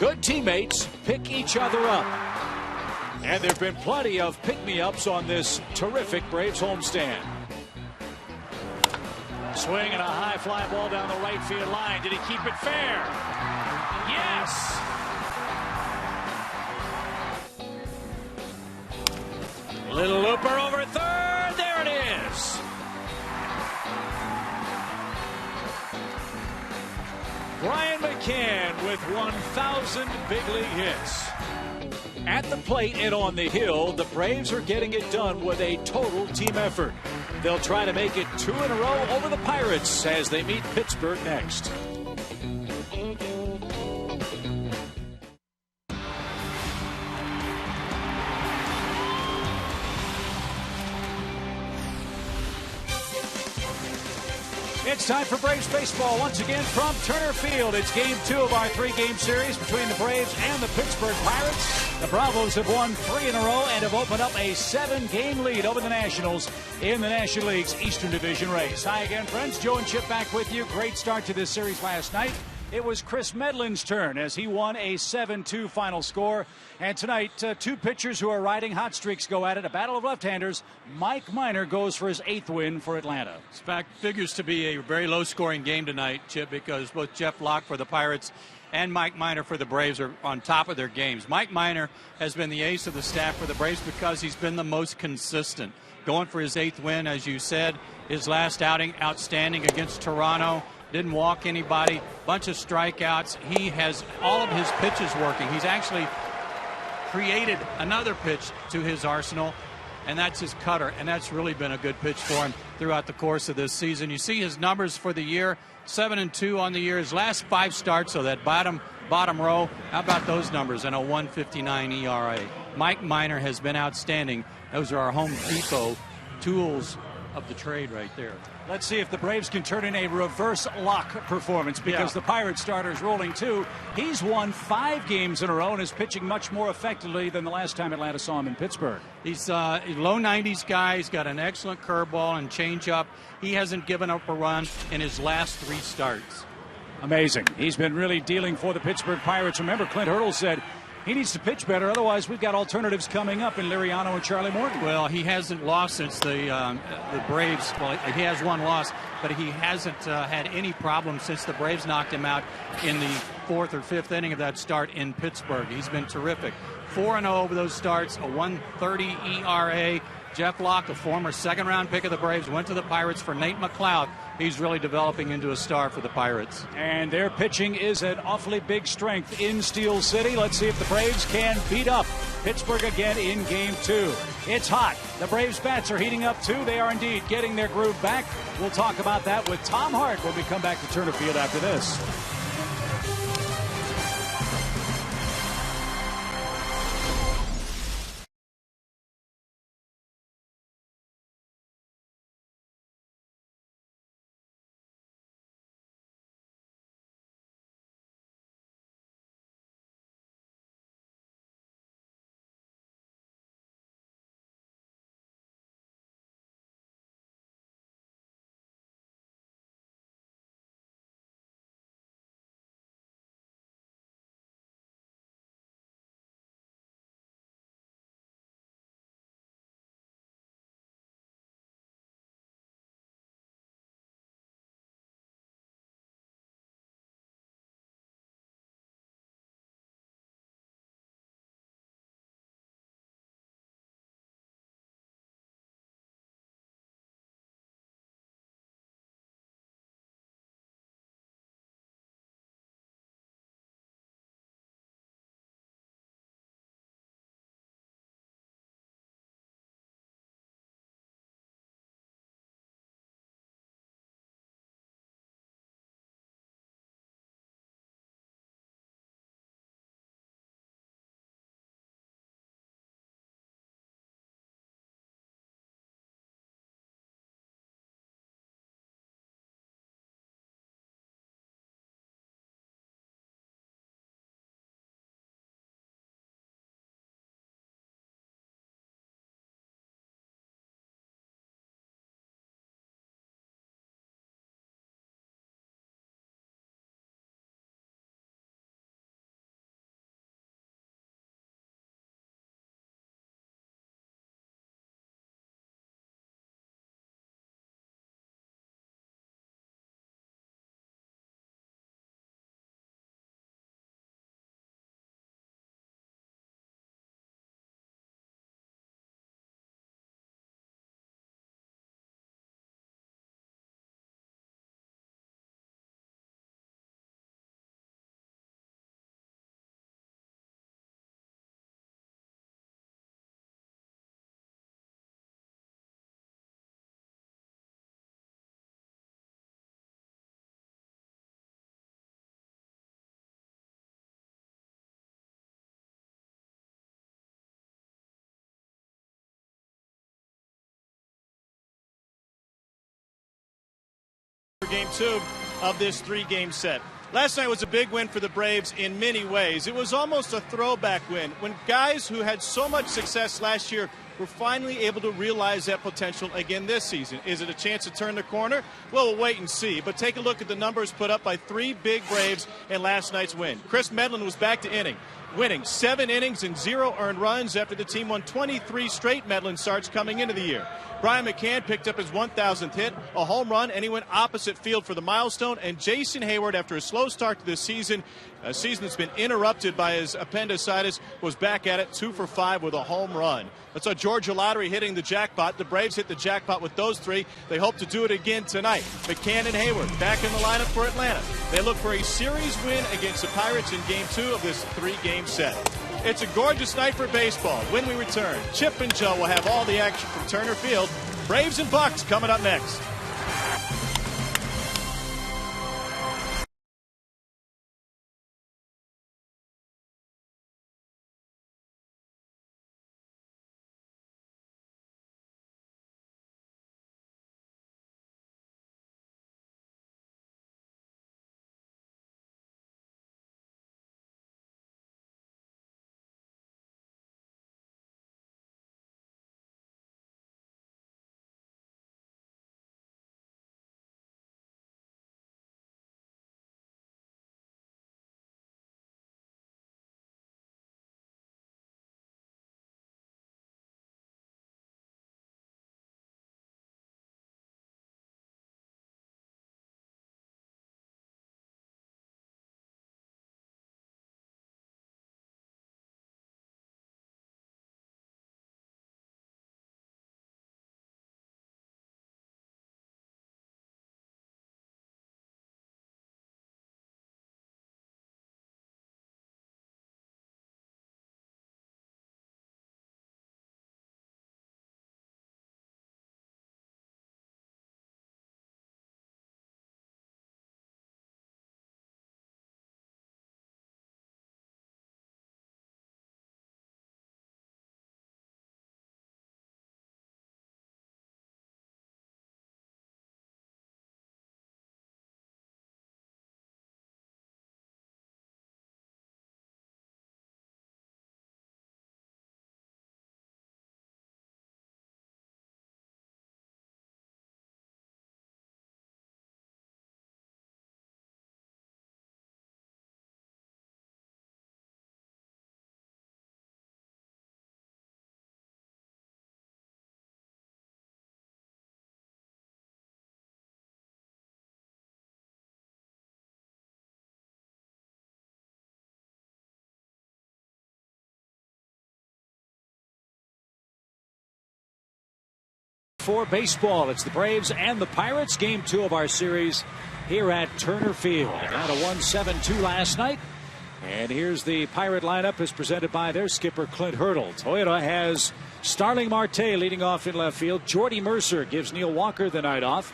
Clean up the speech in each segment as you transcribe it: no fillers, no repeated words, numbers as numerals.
Good teammates pick each other up. And there have been plenty of pick-me-ups on this terrific Braves homestand. Swing and a high fly ball down the right field line. Did he keep it fair? Yes! Little looper over third. There it is. Brian McCann with 1,000 big league hits. At the plate and on the hill, the Braves are getting it done with a total team effort. They'll try to make it 2 in a row over the Pirates as they meet Pittsburgh next. It's time for Braves baseball once again from Turner Field. It's game 2 of our 3-game series between the Braves and the Pittsburgh Pirates. The Bravos have won 3 in a row and have opened up a 7-game lead over the Nationals in the National League's Eastern Division race. Hi again, friends. Joe and Chip back with you. Great start to this series last night. It was Chris Medlin's turn as he won a 7-2 final score. And tonight, 2 pitchers who are riding hot streaks go at it. A battle of left-handers. Mike Minor goes for his 8th win for Atlanta. In fact, figures to be a very low-scoring game tonight, Chip, because both Jeff Locke for the Pirates and Mike Minor for the Braves are on top of their games. Mike Minor has been the ace of the staff for the Braves because he's been the most consistent. Going for his 8th win, as you said, his last outing outstanding against Toronto. Didn't walk anybody, bunch of strikeouts. He has all of his pitches working. He's actually created another pitch to his arsenal, and that's his cutter, and that's really been a good pitch for him throughout the course of this season. You see his numbers for the year, 7-2 on the year. His last 5 starts, so that bottom row, how about those numbers, and a 1.59 ERA. Mike Minor has been outstanding. Those are our Home Depot tools of the trade right there. Let's see if the Braves can turn in a reverse Locke performance, because the Pirates starter's rolling too. He's won 5 games in a row and is pitching much more effectively than the last time Atlanta saw him in Pittsburgh. He's a low 90s guy. He's got an excellent curveball and changeup. He hasn't given up a run in his last 3 starts. Amazing. He's been really dealing for the Pittsburgh Pirates. Remember, Clint Hurdle said he needs to pitch better, otherwise we've got alternatives coming up in Liriano and Charlie Morton. Well, he hasn't lost since the Braves. Well, he has 1 loss, but he hasn't had any problems since the Braves knocked him out in the 4th or 5th inning of that start in Pittsburgh. He's been terrific. 4-0 over those starts, a 1.30 ERA. Jeff Locke, a former 2nd-round pick of the Braves, went to the Pirates for Nate McLeod. He's really developing into a star for the Pirates. And their pitching is an awfully big strength in Steel City. Let's see if the Braves can beat up Pittsburgh again in game 2. It's hot. The Braves bats are heating up too. They are indeed getting their groove back. We'll talk about that with Tom Hart when we come back to Turner Field after this. Game 2 of this 3-game set. Last night was a big win for the Braves in many ways. It was almost a throwback win when guys who had so much success last year were finally able to realize that potential again this season. Is it a chance to turn the corner? Well, we'll wait and see. But take a look at the numbers put up by 3 big Braves in last night's win. Chris Medlin was back to winning 7 innings and 0 earned runs after the team won 23 straight Medlin starts coming into the year. Brian McCann picked up his 1,000th hit, a home run, and he went opposite field for the milestone. And Jason Hayward, after a slow start to this season, a season that's been interrupted by his appendicitis, was back at it 2 for 5 with a home run. That's our Georgia Lottery hitting the jackpot. The Braves hit the jackpot with those 3. They hope to do it again tonight. McCann and Hayward back in the lineup for Atlanta. They look for a series win against the Pirates in Game 2 of this 3-game set. It's a gorgeous night for baseball. When we return, Chip and Joe will have all the action from Turner Field. Braves and Bucks coming up next. For baseball, it's the Braves and the Pirates. Game 2 of our series here at Turner Field. Down to 1-7-2 last night. And here's the Pirate lineup as presented by their skipper, Clint Hurdle. Toyota has Starling Marte leading off in left field. Jordy Mercer gives Neil Walker the night off.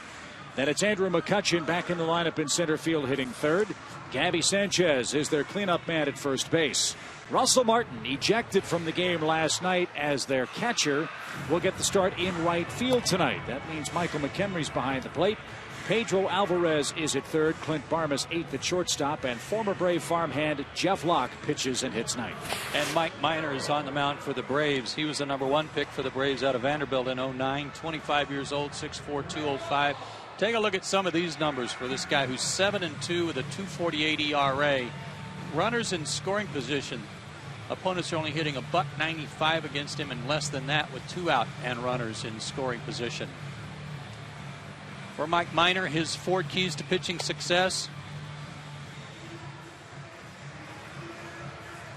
Then it's Andrew McCutchen back in the lineup in center field hitting third. Gabby Sanchez is their cleanup man at first base. Russell Martin ejected from the game last night as their catcher will get the start in right field tonight. That means Michael McHenry's behind the plate. Pedro Alvarez is at third. Clint Barmas 8th at shortstop. And former Brave farmhand Jeff Locke pitches and hits ninth. And Mike Minor is on the mound for the Braves. He was the '1 pick for the Braves out of Vanderbilt in '09. 25 years old, 6'4", 205. Take a look at some of these numbers for this guy who's 7-2 with a 2.48 ERA. Runners in scoring position. Opponents are only hitting a .195 against him and less than that with 2 out and runners in scoring position. For Mike Minor, his 4 keys to pitching success.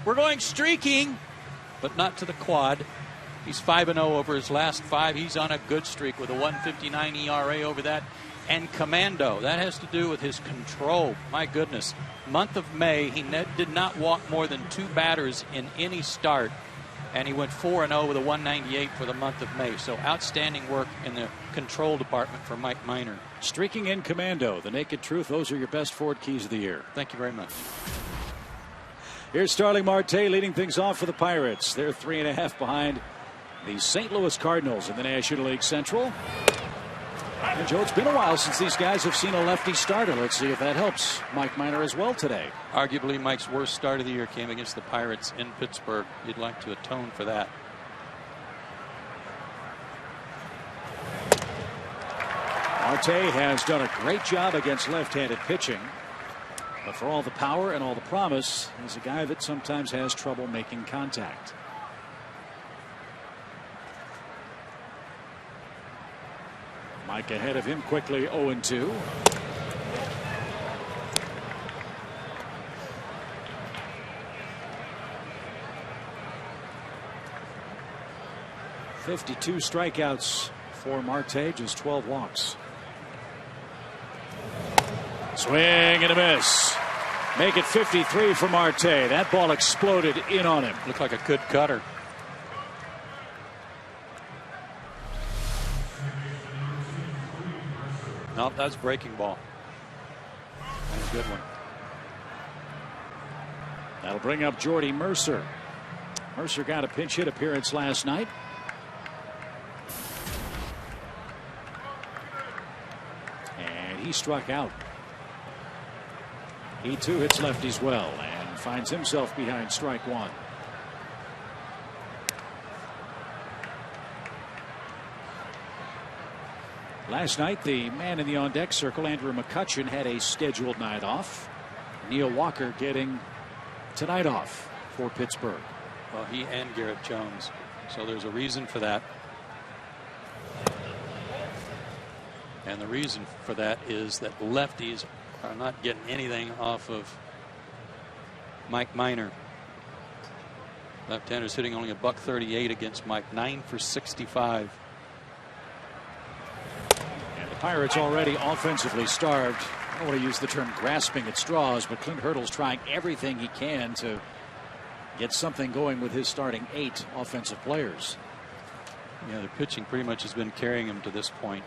We're going streaking, but not to the quad. He's 5-0 over his last 5. He's on a good streak with a 1.59 ERA over that. And commando, that has to do with his control. My goodness. Month of May, he did not walk more than 2 batters in any start. And he went 4-0 with a 198 for the month of May. So outstanding work in the control department for Mike Minor. Streaking in commando, the naked truth. Those are your best 4 keys of the year. Thank you very much. Here's Starling Marte leading things off for the Pirates. They're 3.5 behind the St. Louis Cardinals in the National League Central. And Joe, it's been a while since these guys have seen a lefty starter. Let's see if that helps Mike Minor as well today. Arguably Mike's worst start of the year came against the Pirates in Pittsburgh. You'd like to atone for that. Marte has done a great job against left-handed pitching. But for all the power and all the promise, he's a guy that sometimes has trouble making contact. Mike ahead of him quickly, 0-2. "52 strikeouts for Marte, just 12 walks. Swing and a miss. Make it 53 for Marte. That ball exploded in on him. Looked like a good cutter. No, that's breaking ball. That's a good one. That'll bring up Jordy Mercer. Mercer got a pinch hit appearance last night. And he struck out. He too hits lefties well and finds himself behind strike one. Last night, the man in the on-deck circle, Andrew McCutchen, had a scheduled night off. Neil Walker getting tonight off for Pittsburgh. Well, he and Garrett Jones. So there's a reason for that. And the reason for that is that lefties are not getting anything off of Mike Minor. Left-handers hitting only a .138 against Mike, 9 for 65. And the Pirates already offensively starved. I don't want to use the term grasping at straws, but Clint Hurdle's trying everything he can to get something going with his starting 8 offensive players. Yeah, the pitching pretty much has been carrying him to this point.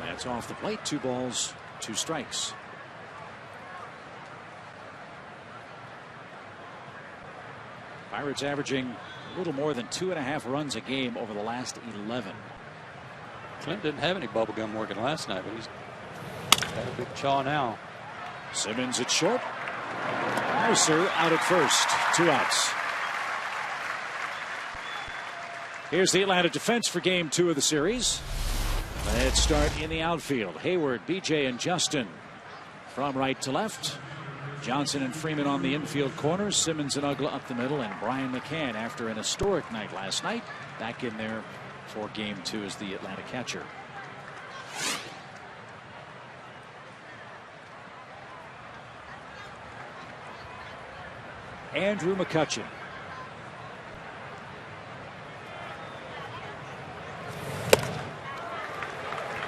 That's off the plate. 2 balls, 2 strikes. Pirates averaging a little more than 2.5 runs a game over the last 11. Clint didn't have any bubblegum working last night, but he's got a big chaw now. Simmons at short. Mercer out at first. 2 outs. Here's the Atlanta defense for game 2 of the series. Let's start in the outfield. Hayward, BJ, and Justin from right to left. Johnson and Freeman on the infield corners. Simmons and Ugla up the middle. And Brian McCann, after an historic night last night, back in there for game 2 as the Atlanta catcher. Andrew McCutchen.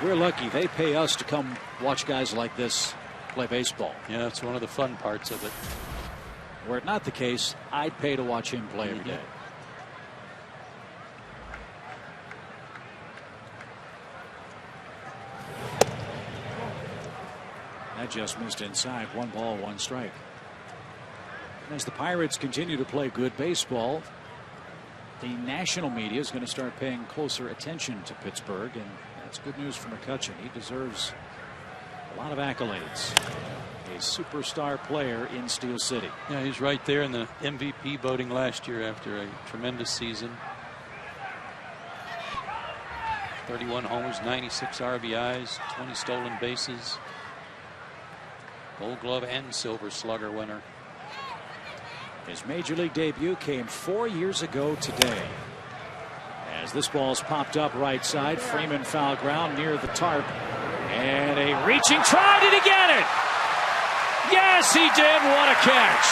We're lucky they pay us to come watch guys like this play baseball. Yeah, that's one of the fun parts of it. Were it not the case, I'd pay to watch him play every day. That just missed inside. 1 ball, 1 strike. And as the Pirates continue to play good baseball, the national media is going to start paying closer attention to Pittsburgh, and that's good news for McCutchen. He deserves a lot of accolades. A superstar player in Steel City. Yeah, he's right there in the MVP voting last year after a tremendous season. 31 homers, 96 RBIs, 20 stolen bases. Gold Glove and Silver Slugger winner. His major league debut came 4 years ago today. As this ball's popped up right side, Freeman foul ground near the tarp. And a reaching try. Did he get it? Yes, he did. What a catch.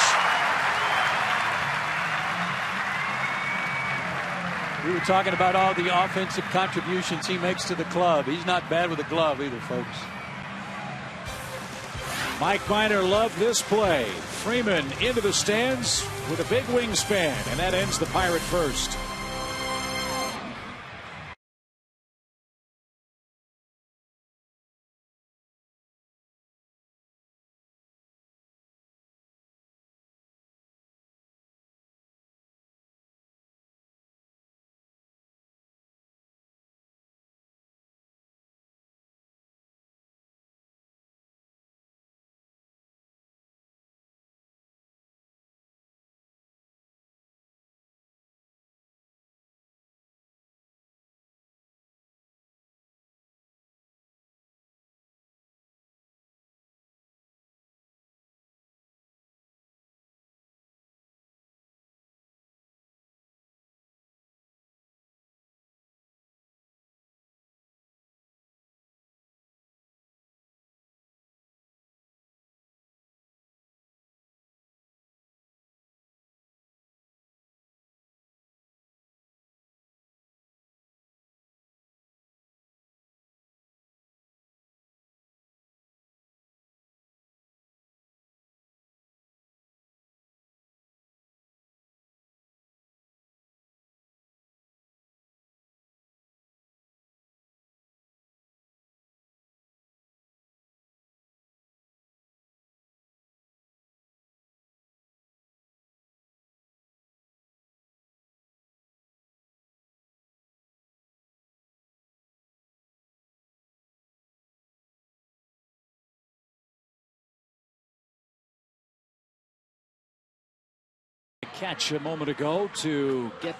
We were talking about all the offensive contributions he makes to the club. He's not bad with a glove either, folks. Mike Minor loved this play. Freeman into the stands with a big wingspan, and that ends the Pirate first. catch a moment ago to get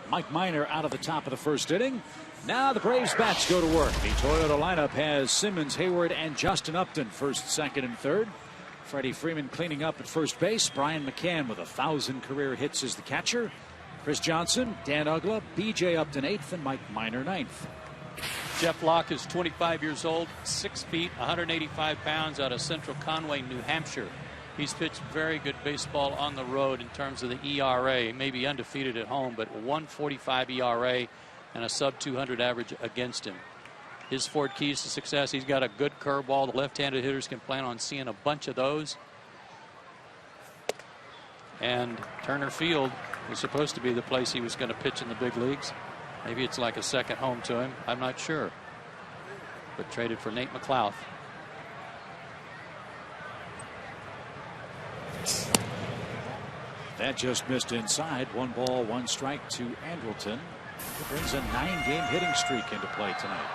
Mike Minor out of the top of the first inning. Now the Braves bats go to work. The Toyota lineup has Simmons, Hayward, and Justin Upton first, second, and third. Freddie Freeman cleaning up at first base. Brian McCann with 1,000 career hits as the catcher. Chris Johnson, Dan Uggla, B.J. Upton eighth, and Mike Minor ninth. Jeff Locke is 25 years old, 6 feet, 185 pounds, out of Central Conway, New Hampshire. He's pitched very good baseball on the road in terms of the ERA. Maybe undefeated at home, but 1.45 ERA and a sub-200 average against him. His 4 keys to success: he's got a good curveball. The left-handed hitters can plan on seeing a bunch of those. And Turner Field was supposed to be the place he was going to pitch in the big leagues. Maybe it's like a second home to him. I'm not sure. But traded for Nate McLouth. That just missed inside. 1 ball, 1 strike to Andrelton. It brings a 9-game hitting streak into play tonight.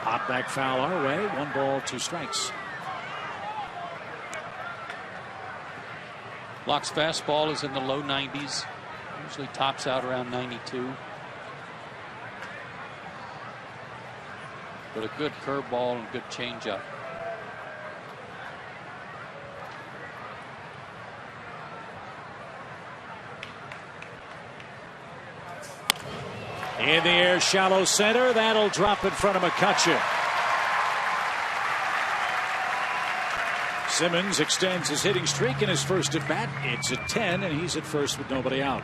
Hot back foul our way. 1 ball, 2 strikes. Locke's fastball is in the low 90s. Usually tops out around 92. But a good curveball and good changeup. In the air, shallow center. That'll drop in front of McCutcheon. Simmons extends his hitting streak in his first at bat. It's at 10, and he's at first with nobody out.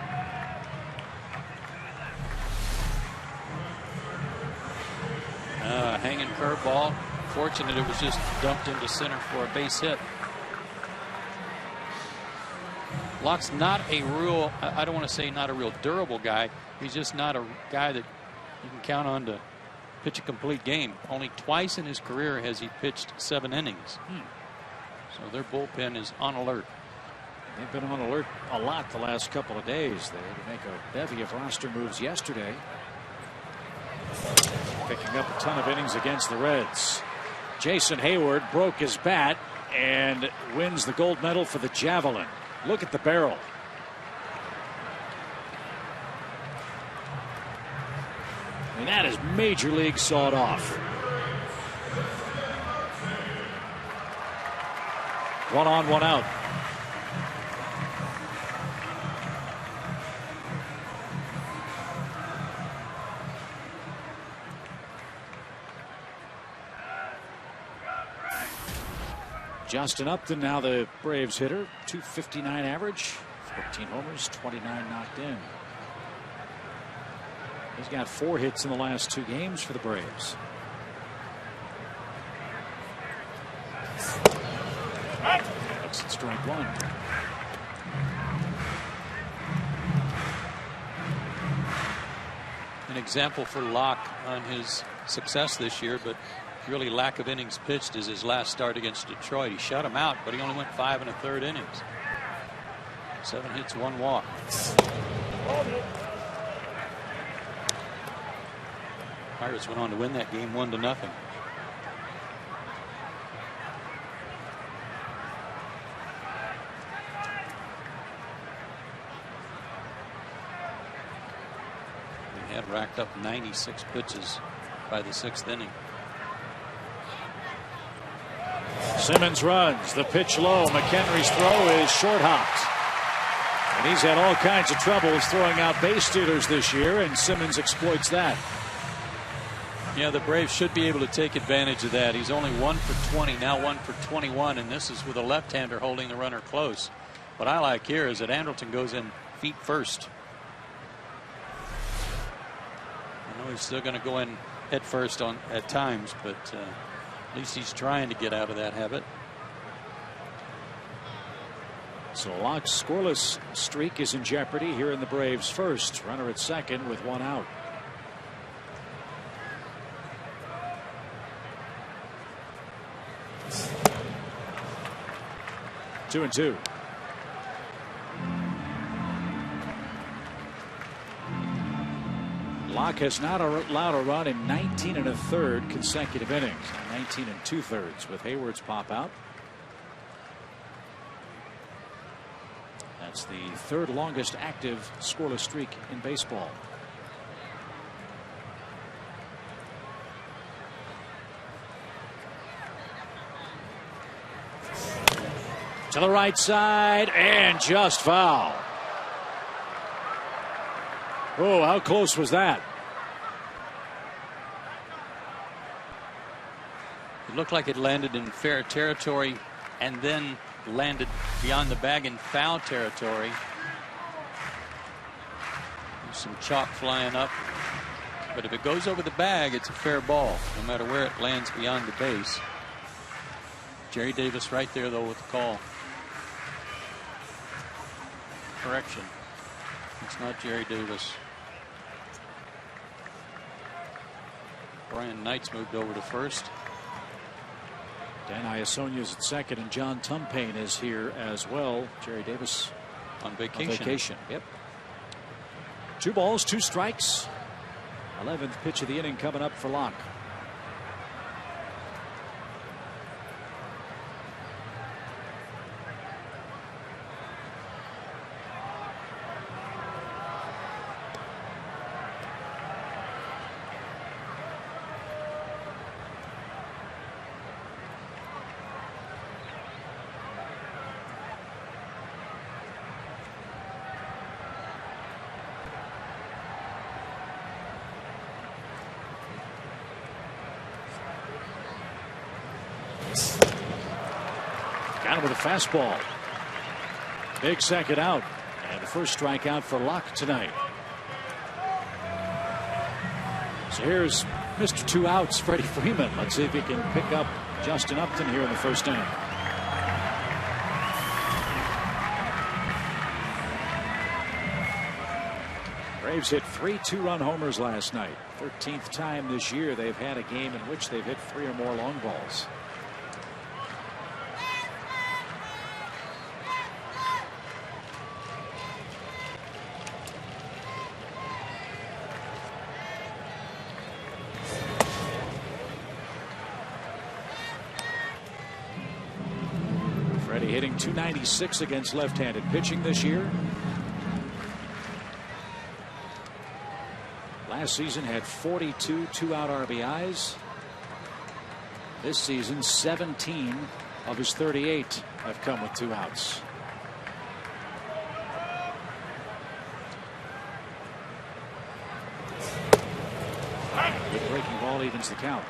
Hanging curveball. Fortunate it was just dumped into center for a base hit. Locke's not a real, I don't want to say not a real durable guy. He's just not a guy that you can count on to pitch a complete game. Only twice in his career has he pitched 7 innings. So their bullpen is on alert. They've been on alert a lot the last couple of days. They had to make a bevy of roster moves yesterday. Picking up a ton of innings against the Reds. Jason Hayward broke his bat and wins the gold medal for the javelin. Look at the barrel. And that is major league sawed off. 1 on, 1 out. Justin Upton, now the Braves hitter, .259 average, 14 homers, 29 knocked in. He's got 4 hits in the last 2 games for the Braves. Looks at strike 1. An example for Locke on his success this year, but really lack of innings pitched is his last start against Detroit. He shut him out, but he only went 5 1/3 innings. 7 hits, 1 walk. Pirates went on to win that game 1-0. They had racked up 96 pitches by the 6th inning. Simmons runs. The pitch low. McHenry's throw is short hopped. And he's had all kinds of troubles throwing out base stealers this year, and Simmons exploits that. Yeah, the Braves should be able to take advantage of that. He's only 1 for 20, now 1 for 21, and this is with a left-hander holding the runner close. What I like here is that Andrelton goes in feet first. I know he's still going to go in head first at times, but at least he's trying to get out of that habit. So Locke's scoreless streak is in jeopardy here in the Braves' first. Runner at second with 1 out. Two and 2. Locke has not allowed a run in 19 1/3 consecutive innings. 19 2/3 with Hayward's pop out. That's the third longest active scoreless streak in baseball. To the right side and just foul. Oh, how close was that? It looked like it landed in fair territory and then landed beyond the bag in foul territory. There's some chalk flying up, but if it goes over the bag, it's a fair ball no matter where it lands beyond the base. Jerry Davis right there though with the call. Correction, it's not Jerry Davis. Brian Knight's moved over to first. Dan Iasonia's at second, and John Tumpane is here as well. Jerry Davis on vacation. Yep. 2 balls, 2 strikes. 11th pitch of the inning coming up for Locke. Got him with a fastball. Big second out. And the first strikeout for Locke tonight. So here's Mr. 2 outs, Freddie Freeman. Let's see if he can pick up Justin Upton here in the first inning. Braves hit 3 2-run homers last night. 13th time this year they've had a game in which they've hit 3 or more long balls. Freddie hitting .296 against left-handed pitching this year. Last season had 42 2-out RBIs. This season 17 of his 38 have come with 2 outs. Good breaking ball evens the count.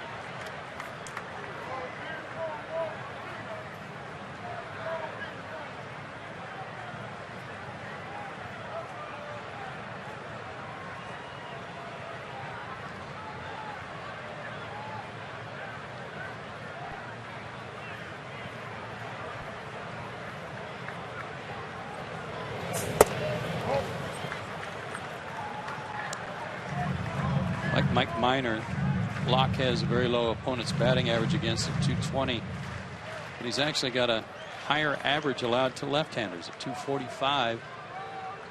Like Mike Minor, Locke has a very low opponent's batting average against him, .220. But he's actually got a higher average allowed to left-handers at .245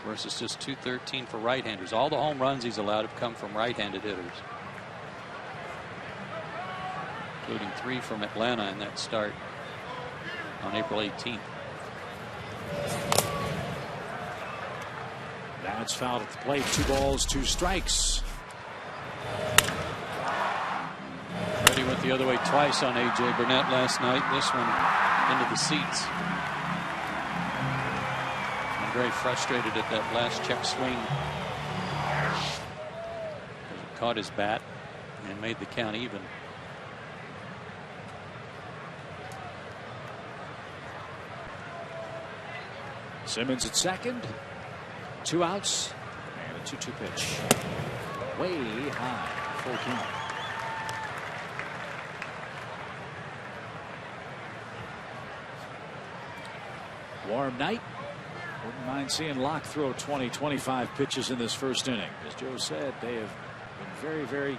versus just .213 for right-handers. All the home runs he's allowed have come from right-handed hitters, including 3 from Atlanta in that start on April 18th. Now it's fouled at the plate. 2 balls, 2 strikes. Freddie went the other way twice on A.J. Burnett last night. This one into the seats. I'm very frustrated at that last check swing. He caught his bat and made the count even. Simmons at second. 2 outs and a 2-2 pitch. Way high. Full count. Warm night. Wouldn't mind seeing Locke throw 20-25 pitches in this first inning. As Joe said, they have been very, very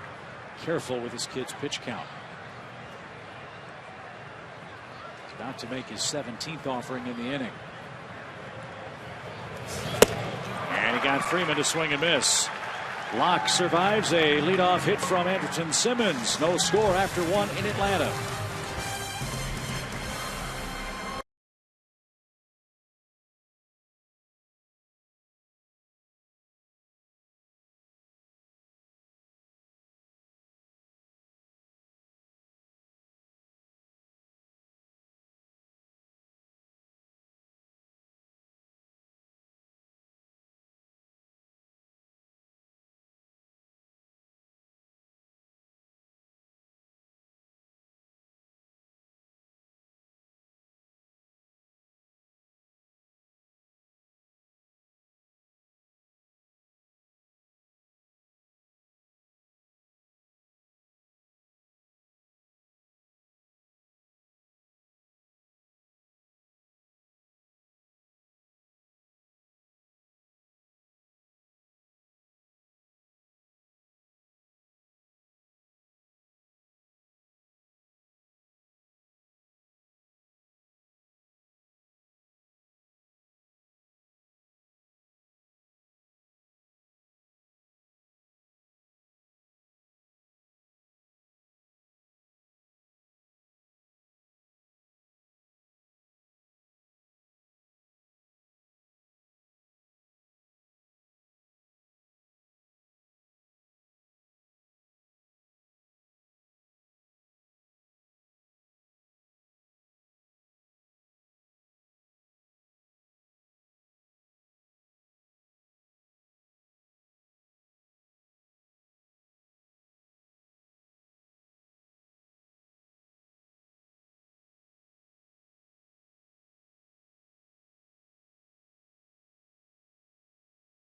careful with his kid's pitch count. He's about to make his 17th offering in the inning. And he got Freeman to swing and miss. Locke survives a leadoff hit from Andrelton Simmons. No score after one in Atlanta.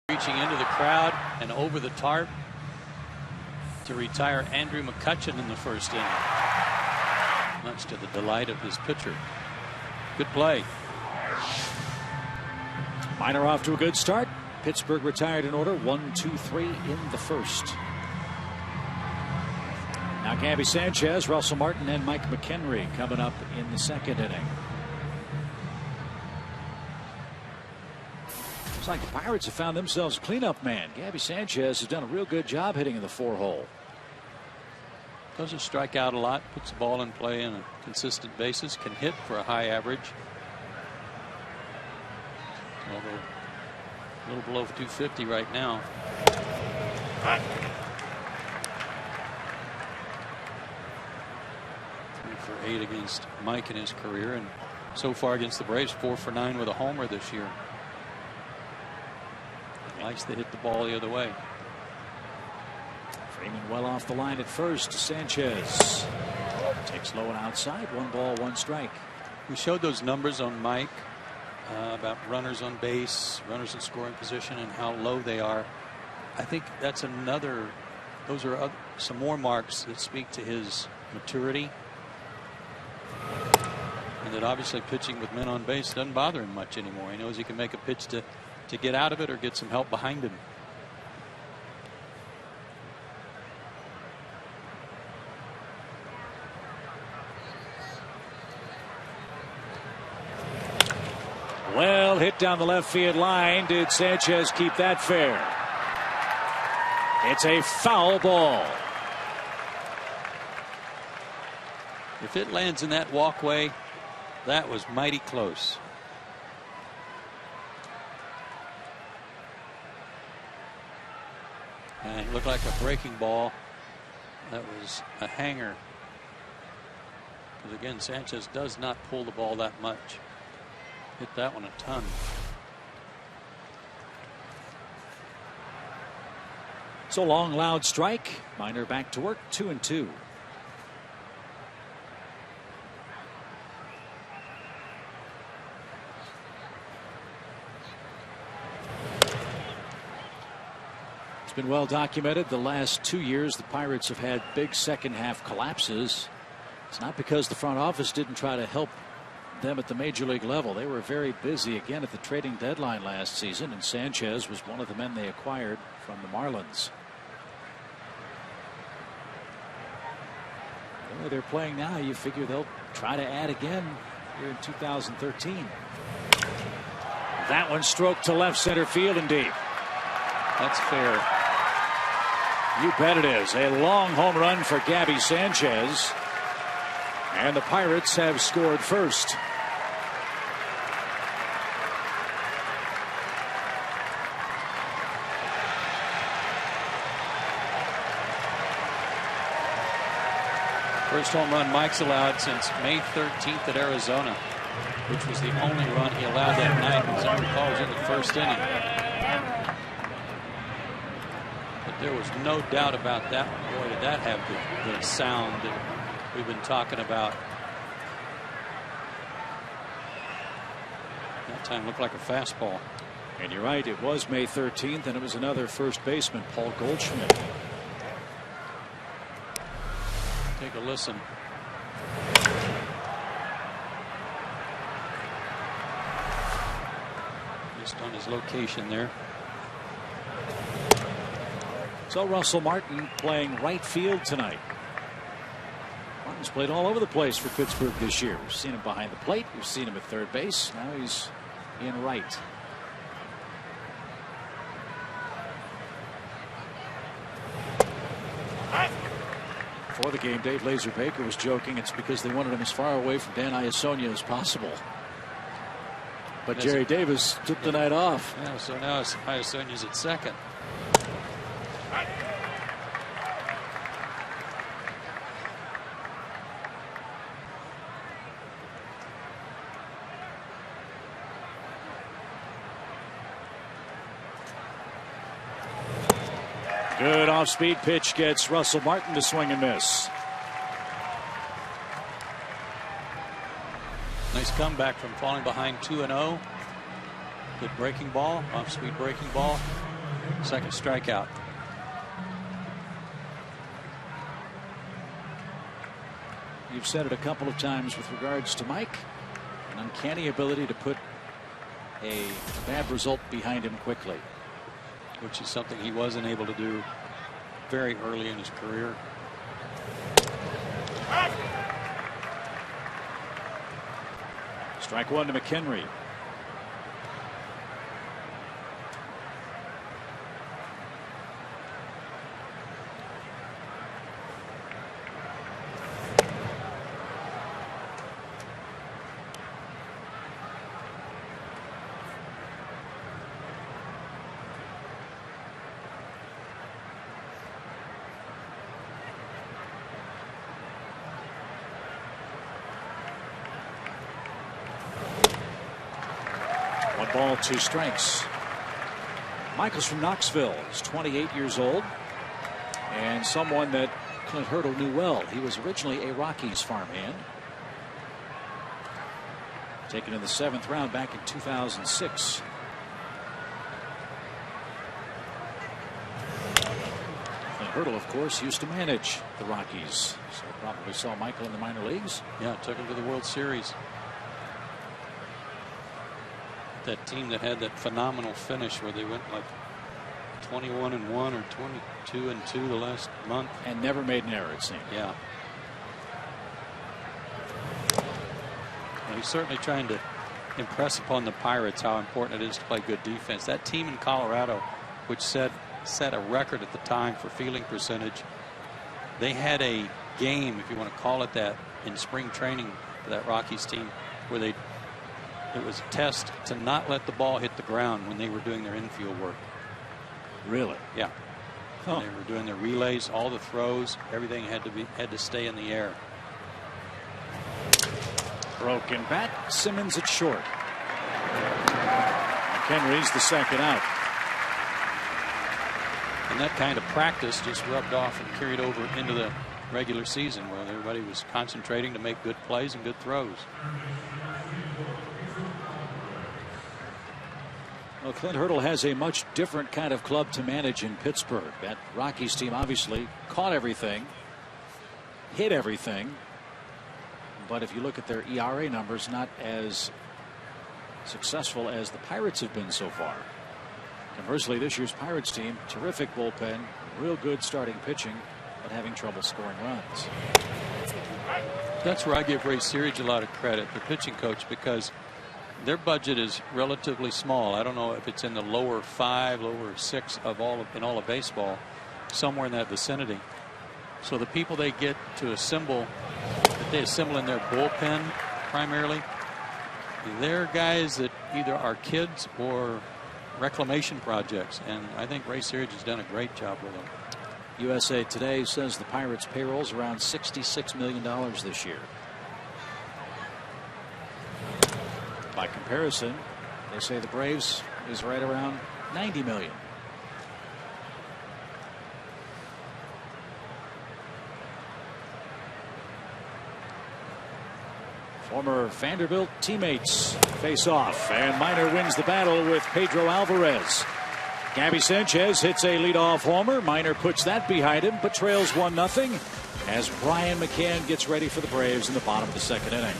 Reaching into the crowd and over the tarp to retire Andrew McCutchen in the first inning, much to the delight of his pitcher. Good play. Minor off to a good start. Pittsburgh retired in order, 1-2-3 in the first. Now Gabby Sanchez, Russell Martin, and Mike McHenry coming up in the second inning. Looks like the Pirates have found themselves a cleanup man. Gabby Sanchez has done a real good job hitting in the 4-hole. Doesn't strike out a lot, puts the ball in play on a consistent basis, can hit for a high average. Although a little below 250 right now. 3 for 8 against Mike in his career, and so far against the Braves 4 for 9 with a homer this year. Likes to hit the ball the other way. Freeman well off the line at first. Sanchez takes low and outside. 1 ball, 1 strike. We showed those numbers on Mike about runners on base, runners in scoring position, and how low they are. I think that's another. Those are some more marks that speak to his maturity, and that obviously pitching with men on base doesn't bother him much anymore. He knows he can make a pitch to get out of it or get some help behind him. Well hit down the left field line. Did Sanchez keep that fair? It's a foul ball. If it lands in that walkway, that was mighty close. And it looked like a breaking ball. That was a hanger. Because again, Sanchez does not pull the ball that much. Hit that one a ton. So long, loud strike. Minor back to work, 2-2. Been well documented the last 2 years the Pirates have had big second half collapses. It's not because the front office didn't try to help them at the major league level. They were very busy again at the trading deadline last season, and Sanchez was one of the men they acquired from the Marlins. The way they're playing now, you figure they'll try to add again here in 2013. That one stroked to left center field and deep. That's fair. You bet it is. A long home run for Gabby Sanchez. And the Pirates have scored first. First home run Mike's allowed since May 13th at Arizona, which was the only run he allowed that night. As I recall, it was in the first inning. But there was no doubt about that. Boy, did that have the sound that we've been talking about. That time looked like a fastball. And you're right, it was May 13th, and it was another first baseman, Paul Goldschmidt. Take a listen. Just on his location there. So Russell Martin playing right field tonight. Martin's played all over the place for Pittsburgh this year. We've seen him behind the plate. We've seen him at third base. Now he's in right. Before the game, Dave Laser-Baker was joking it's because they wanted him as far away from Dan Iasonia as possible. But Jerry Davis took the night off. Yeah, so now Iasonia's at second. Good off-speed pitch gets Russell Martin to swing and miss. Nice comeback from falling behind 2-0. Good breaking ball, off-speed breaking ball. Second strikeout. You've said it a couple of times with regards to Mike. An uncanny ability to put a bad result behind him quickly. Which is something he wasn't able to do very early in his career. Strike one to McHenry. Ball, 2 strikes. Michael's from Knoxville. He's 28 years old and someone that Clint Hurdle knew well. He was originally a Rockies farmhand. Taken in the 7th round back in 2006. Clint Hurdle, of course, used to manage the Rockies. So probably saw Michael in the minor leagues. Yeah, took him to the World Series. That team that had that phenomenal finish where they went like 21-1 or 22-2 the last month and never made an error, it seemed. Yeah. Well, he's certainly trying to impress upon the Pirates how important it is to play good defense. That team in Colorado, which set a record at the time for fielding percentage, they had a game, if you want to call it that, in spring training for that Rockies team where it was a test to not let the ball hit the ground when they were doing their infield work. Really? Yeah. Huh. They were doing their relays, all the throws, everything had to stay in the air. Broken bat. Simmons at short. McHenry's the second out. And that kind of practice just rubbed off and carried over into the regular season where everybody was concentrating to make good plays and good throws. Well, Clint Hurdle has a much different kind of club to manage in Pittsburgh. That Rockies team obviously caught everything, hit everything. But if you look at their ERA numbers, not as successful as the Pirates have been so far. Conversely, this year's Pirates team, terrific bullpen, real good starting pitching, but having trouble scoring runs. That's where I give Ray Searage a lot of credit, the pitching coach, because their budget is relatively small. I don't know if it's in the lower 5, lower 6 in all of baseball. somewhere in that vicinity. So the people they get to assemble, that they assemble in their bullpen primarily, they're guys that either are kids or reclamation projects, and I think Ray Searage has done a great job with them. USA Today says the Pirates' payroll's around $66 million this year. By comparison, they say the Braves is right around $90 million. Former Vanderbilt teammates face off, and Minor wins the battle with Pedro Alvarez. Gabby Sanchez hits a leadoff homer. Minor puts that behind him, but trails 1-0 as Brian McCann gets ready for the Braves in the bottom of the second inning.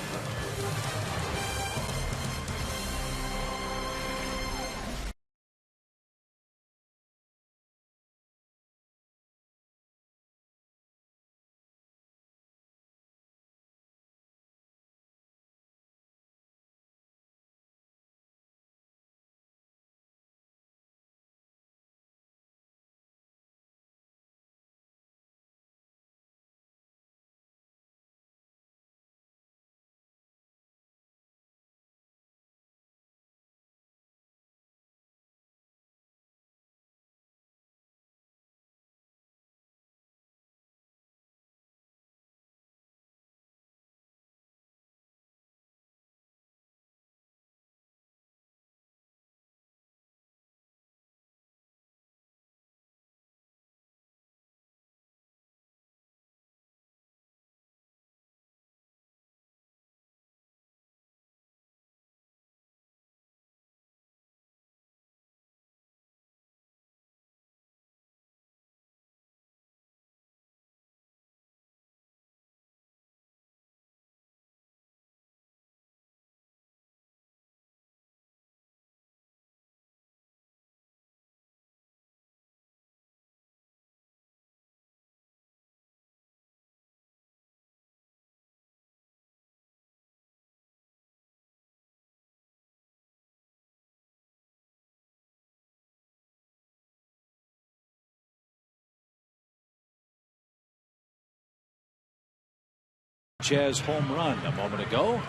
Sanchez home run a moment ago.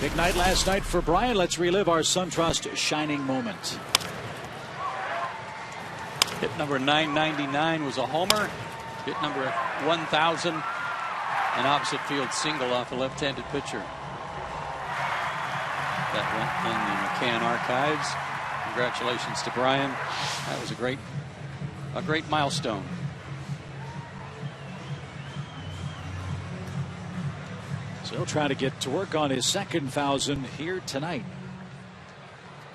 Big night last night for Brian. Let's relive our SunTrust shining moment. Hit number 999 was a homer. Hit number 1000, an opposite field single off the left-handed pitcher. That went in the McCann archives. Congratulations to Brian. That was a great milestone. So he'll try to get to work on his second 1,000 here tonight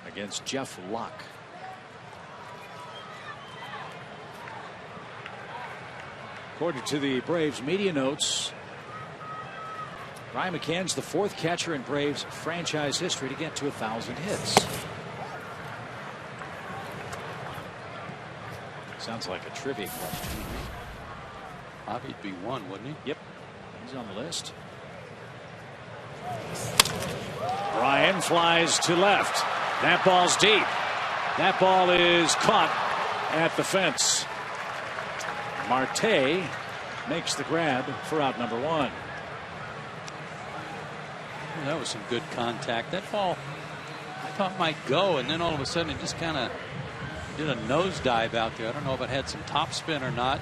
against Jeff Locke. According to the Braves media notes, Brian McCann's the 4th catcher in Braves franchise history to get to 1,000 hits. Sounds like a trivia question. Bobby'd be one, wouldn't he? Yep, he's on the list. Brian flies to left. That ball's deep. That ball is caught at the fence. Marte makes the grab for out number 1. Well, that was some good contact. That ball I thought might go, and then all of a sudden it just kind of did a nosedive out there. I don't know if it had some top spin or not.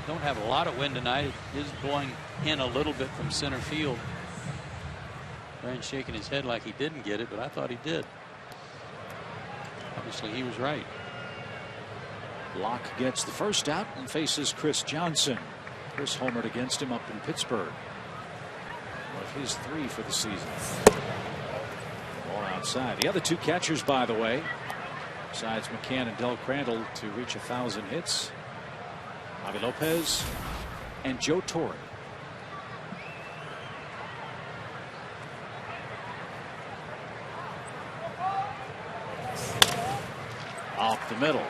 Don't have a lot of wind tonight. It is blowing in a little bit from center field. Brian shaking his head like he didn't get it, but I thought he did. Obviously he was right. Locke gets the first out and faces Chris Johnson. Chris homered against him up in Pittsburgh. One of his 3 for the season. Ball outside. The other 2 catchers, by the way, besides McCann and Del Crandall, to reach 1,000 hits, Javi Lopez and Joe Torre. Off the middle.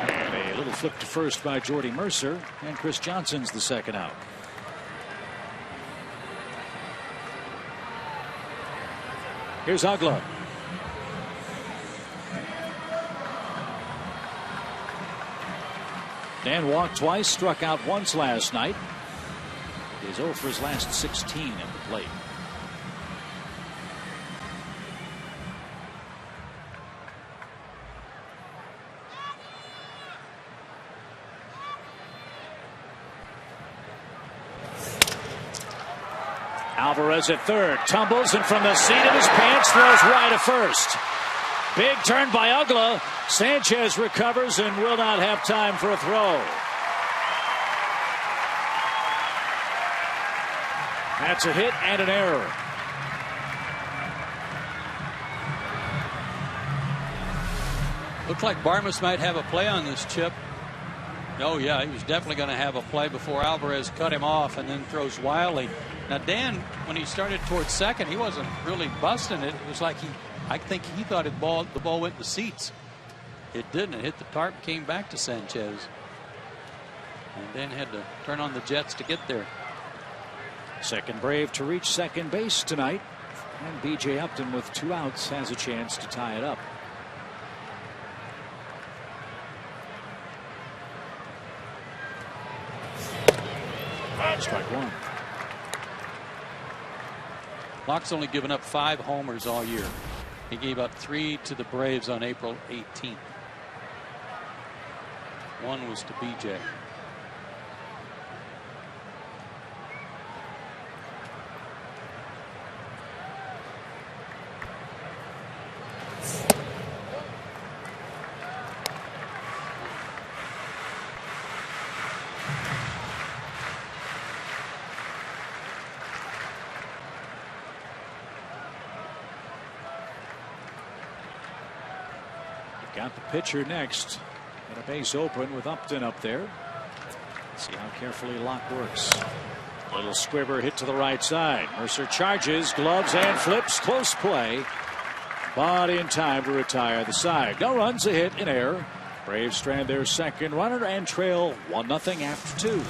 And a little flip to first by Jordy Mercer, and Chris Johnson's the second out. Here's Ugla. Dan walked twice, struck out once last night. He's 0 for his last 16 at the plate. Alvarez at third, tumbles, and from the seat of his pants throws wide to first. Big turn by Ugla. Sanchez recovers and will not have time for a throw. That's a hit and an error. Looks like Barmas might have a play on this, Chip. Oh, yeah, he was definitely going to have a play before Alvarez cut him off and then throws wildly. Now, Dan, when he started towards second, he wasn't really busting it. It was like I think he thought the ball went in the seats. It didn't. It hit the tarp, came back to Sanchez. And Dan had to turn on the jets to get there. Second Brave to reach second base tonight. And B.J. Upton with 2 outs has a chance to tie it up. Strike one. Locke's only given up 5 homers all year. He gave up 3 to the Braves on April 18th. 1 was to B.J. Got the pitcher next. And a base open with Upton up there. See how carefully Locke works. Little squibber hit to the right side. Mercer charges, gloves and flips. Close play. But in time to retire the side. No runs, a hit, an error. Braves strand their second runner and trail 1-0 after 2.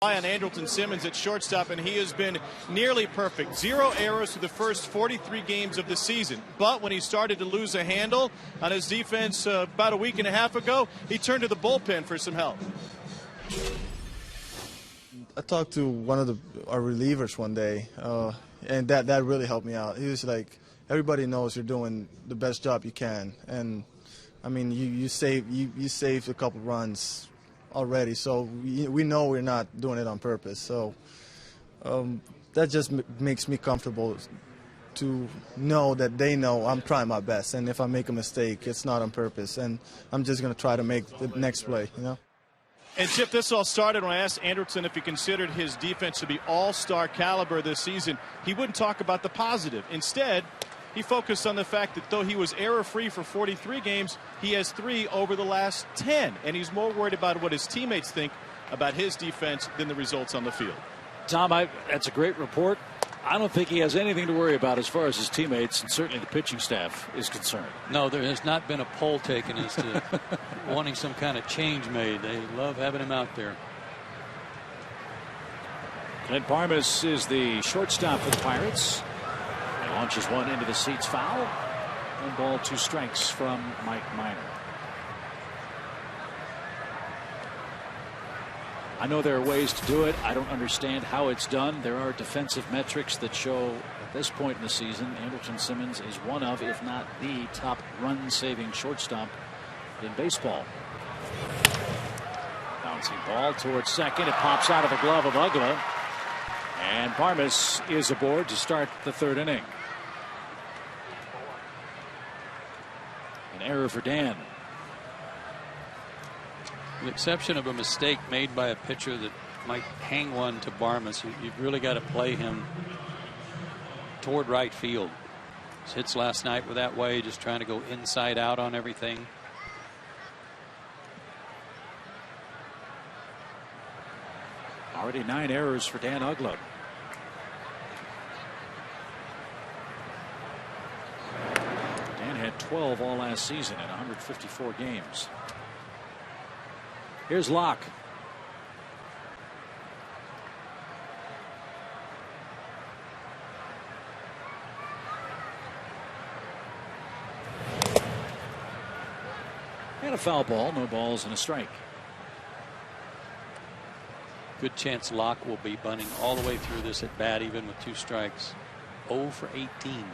On Andrelton Simmons at shortstop, and he has been nearly perfect. 0 errors through the first 43 games of the season. But when he started to lose a handle on his defense about a week and a half ago, he turned to the bullpen for some help. I talked to one of our relievers one day, and that really helped me out. He was like, everybody knows you're doing the best job you can, and I mean you saved a couple runs already, so we know we're not doing it on purpose. So that just makes me comfortable to know that they know I'm trying my best, and if I make a mistake, it's not on purpose, and I'm just going to try to make the next play, you know. And Chip, this all started when I asked Andrelton if he considered his defense to be all-star caliber this season. He wouldn't talk about the positive. Instead, he focused on the fact that though he was error-free for 43 games, he has 3 over the last 10. And he's more worried about what his teammates think about his defense than the results on the field. Tom, that's a great report. I don't think he has anything to worry about as far as his teammates and certainly the pitching staff is concerned. No, there has not been a poll taken as to wanting some kind of change made. They love having him out there. Clint Barmes is the shortstop for the Pirates. He launches one into the seats, foul. 1 ball, 2 strikes from Mike Minor. I know there are ways to do it. I don't understand how it's done. There are defensive metrics that show at this point in the season Andrelton Simmons is one of, if not the top run-saving shortstop in baseball. Bouncing ball towards second. It pops out of the glove of Uggla. And Barmes is aboard to start the 3rd inning. An error for Dan. With the exception of a mistake made by a pitcher that might hang one to Barmes, you've really got to play him toward right field. His hits last night were that way, just trying to go inside out on everything. Already 9 errors for Dan Uggla. Dan had 12 all last season in 154 games. Here's Locke. And a foul ball. No balls and a strike. Good chance Locke will be bunting all the way through this at bat, even with 2 strikes. 0 for 18.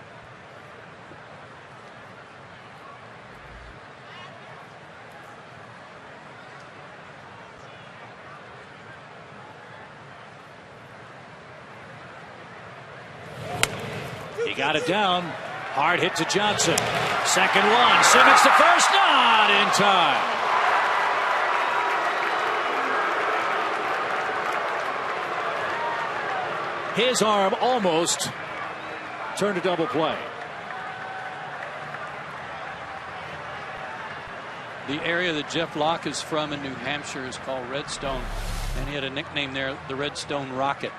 Got it down. Hard hit to Johnson. Second one. Simmons to first. Not in time. His arm almost turned a double play. The area that Jeff Locke is from in New Hampshire is called Redstone, and he had a nickname there, the Redstone Rocket.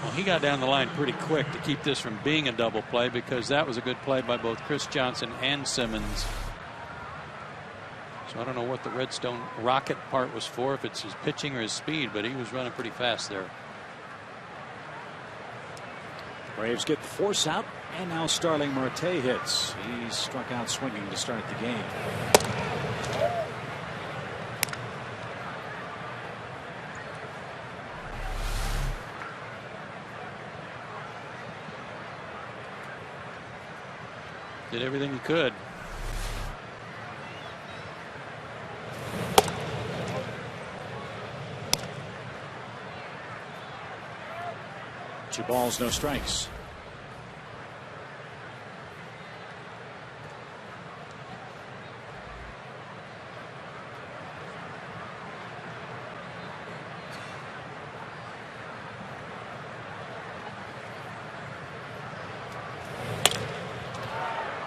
Well, he got down the line pretty quick to keep this from being a double play, because that was a good play by both Chris Johnson and Simmons. So I don't know what the Redstone Rocket part was for, if it's his pitching or his speed, but he was running pretty fast there. Braves get the force out, and now Starling Marte hits. He struck out swinging to start the game. Did everything he could. Two balls, no strikes.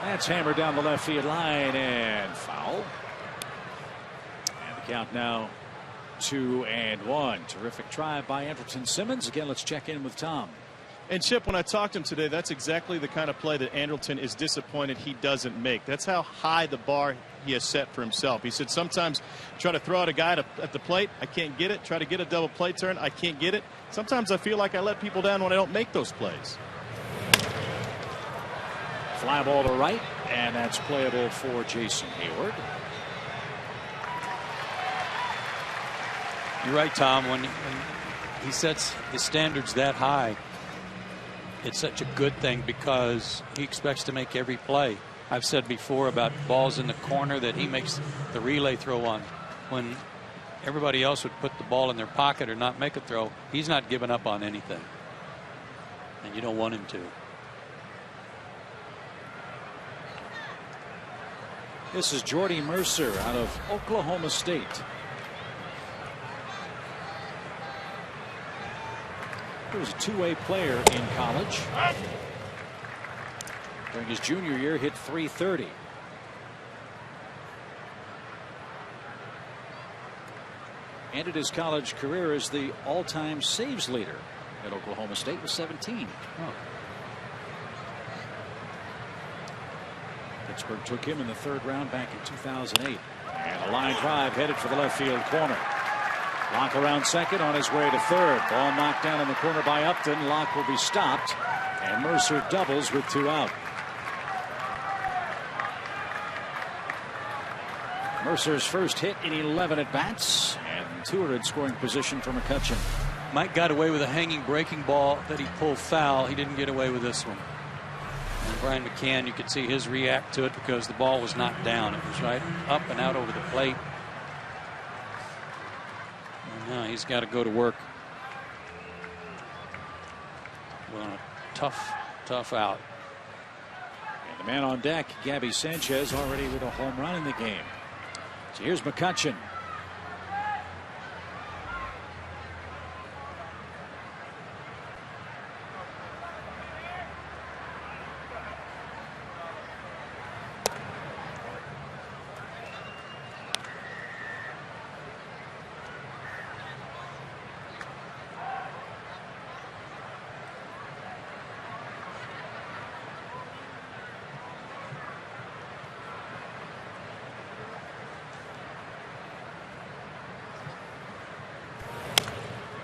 That's hammered down the left field line and foul. And the count now 2-1. Terrific try by Andrelton Simmons. Again, let's check in with Tom. And Chip, when I talked to him today, that's exactly the kind of play that Andrelton is disappointed he doesn't make. That's how high the bar he has set for himself. He said sometimes try to throw out a guy at the plate, I can't get it. Try to get a double play turn, I can't get it. Sometimes I feel like I let people down when I don't make those plays. Fly ball to right, and that's playable for Jason Hayward. You're right, Tom. When he sets his standards that high, it's such a good thing, because he expects to make every play. I've said before about balls in the corner that he makes the relay throw on. When everybody else would put the ball in their pocket or not make a throw, he's not giving up on anything. And you don't want him to. This is Jordy Mercer out of Oklahoma State. He was a two-way player in college. During his junior year, hit .330. ended his college career as the all-time saves leader at Oklahoma State with 17. Oh. Pittsburgh took him in the 3rd round back in 2008. And a line drive headed for the left field corner. Locke around second, on his way to 3rd. Ball knocked down in the corner by Upton. Locke will be stopped, and Mercer doubles with 2 out. Mercer's first hit in 11 at bats, and 2 are in scoring position for McCutchen. Mike got away with a hanging breaking ball that he pulled foul. He didn't get away with this one. And Brian McCann, you could see his react to it because the ball was knocked down. It was right up and out over the plate. And now he's got to go to work. Well, a tough out. And the man on deck, Gabby Sanchez, already with a home run in the game. So here's McCutchen.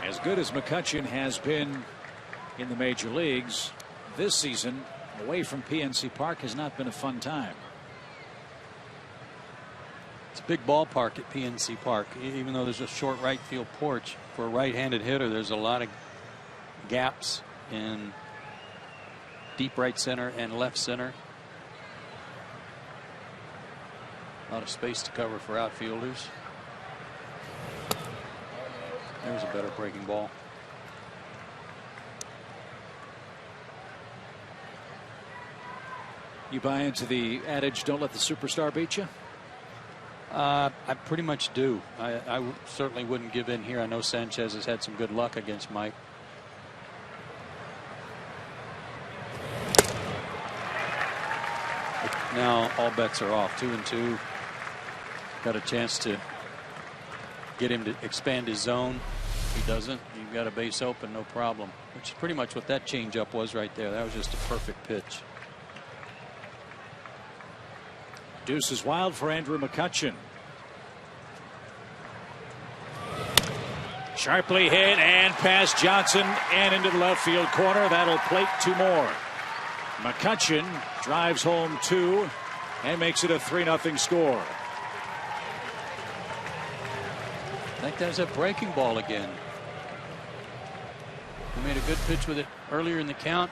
As good as McCutchen has been in the major leagues this season, away from PNC Park has not been a fun time. It's a big ballpark at PNC Park. Even though there's a short right field porch for a right-handed hitter, there's a lot of gaps in deep right center and left center. A lot of space to cover for outfielders. There's a better breaking ball. You buy into the adage, don't let the superstar beat you? I pretty much do. I certainly wouldn't give in here. I know Sanchez has had some good luck against Mike. But now all bets are off. 2-2. Got a chance to get him to expand his zone. If he doesn't, you've got a base open, no problem. Which is pretty much what that changeup was right there. That was just a perfect pitch. Deuce is wild for Andrew McCutchen. Sharply hit and past Johnson and into the left field corner. That'll plate 2 more. McCutchen drives home 2 and makes it a 3-0 score. I think there's a breaking ball again. He made a good pitch with it earlier in the count.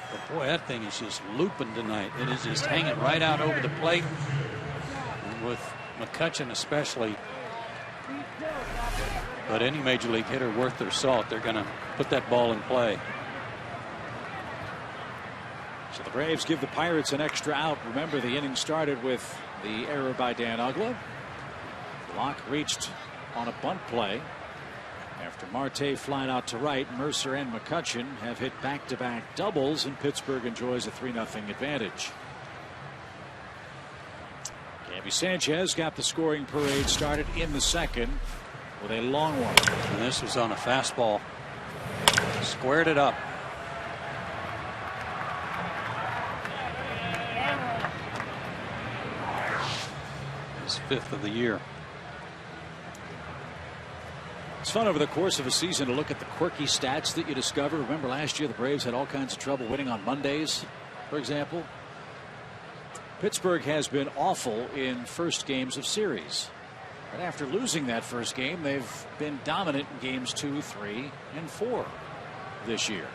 But boy, that thing is just looping tonight. It is just hanging right out over the plate. And with McCutchen especially. But any major league hitter worth their salt, they're going to put that ball in play. So the Braves give the Pirates an extra out. Remember, the inning started with the error by Dan Uggla. Locke reached on a bunt play. After Marte flied out to right, Mercer and McCutchen have hit back-to-back doubles, and Pittsburgh enjoys a 3-0 advantage. Gabby Sanchez got the scoring parade started in the 2nd with a long one. And this was on a fastball. Squared it up. His 5th of the year. It's fun over the course of a season to look at the quirky stats that you discover. Remember last year the Braves had all kinds of trouble winning on Mondays, for example. Pittsburgh has been awful in first games of series. But after losing that first game, they've been dominant in games 2, 3, and 4 this year.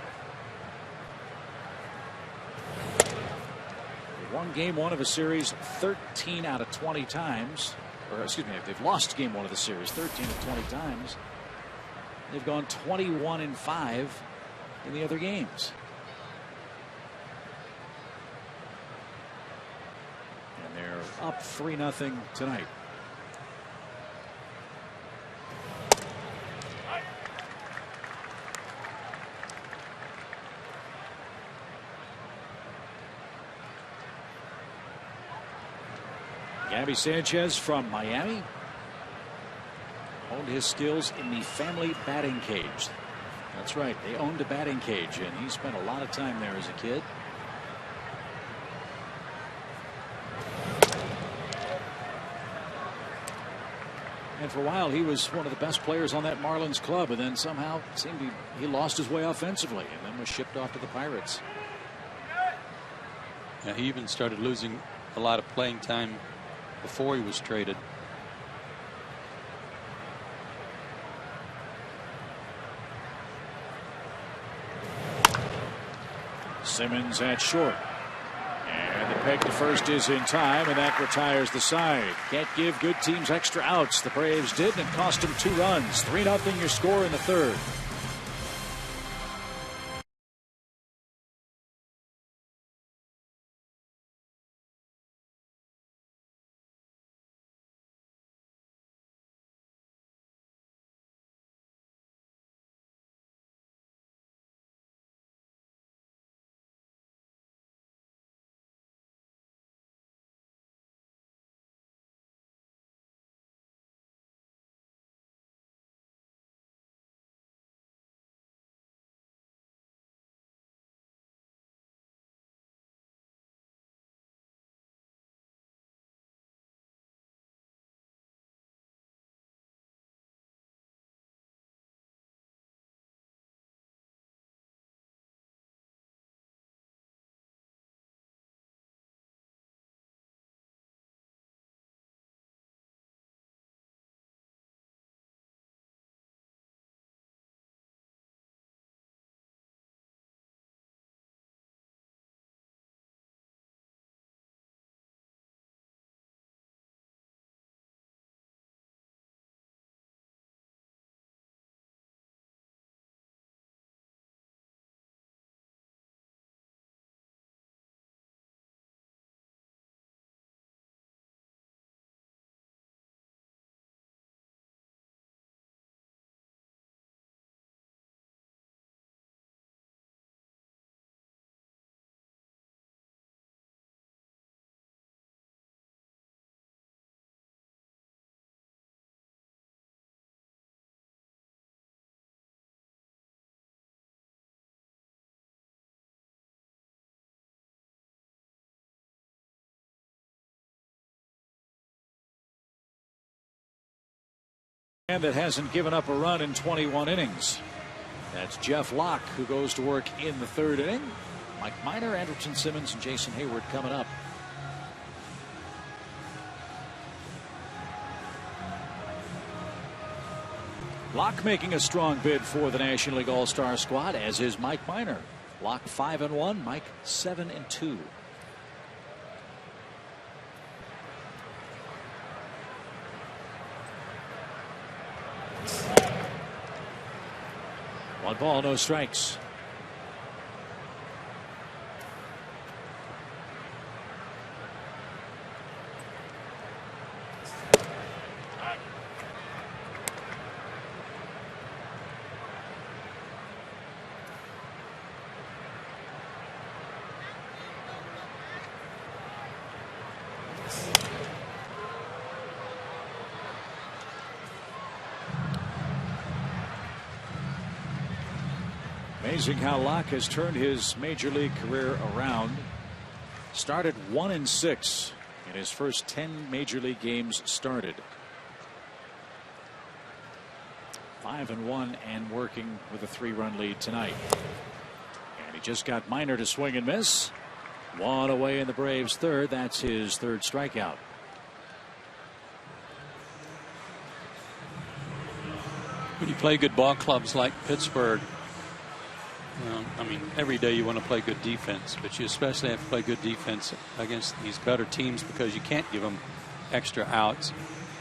They won game 1 of a series 13 out of 20 times. Or excuse me, they've lost game 1 of the series 13 of 20 times. They've gone 21-5 in the other games. And they're up 3-0 tonight. Gabby Sanchez from Miami. honed his skills in the family batting cage. That's right, they owned a batting cage, and he spent a lot of time there as a kid. And for a while, he was one of the best players on that Marlins club, and then somehow it seemed he lost his way offensively, and then was shipped off to the Pirates. Yeah, he even started losing a lot of playing time before he was traded. Simmons at short. And the peg to first is in time, and that retires the side. Can't give good teams extra outs. The Braves did, and it cost them 2 runs. 3-0 your score in the third. And that hasn't given up a run in 21 innings. That's Jeff Locke, who goes to work in the third inning. Mike Minor, Andrelton Simmons, and Jason Hayward coming up. Locke making a strong bid for the National League All-Star squad, as is Mike Minor. Locke 5-1, Mike 7-2. One ball, no strikes. Amazing how Locke has turned his major league career around. Started 1-6 in his first 10 major league games started. 5-1 and working with a 3-run lead tonight. And he just got Minor to swing and miss. One away in the Braves' third. That's his third strikeout. When you play good ball clubs like Pittsburgh, I mean, every day you want to play good defense, but you especially have to play good defense against these better teams because you can't give them extra outs.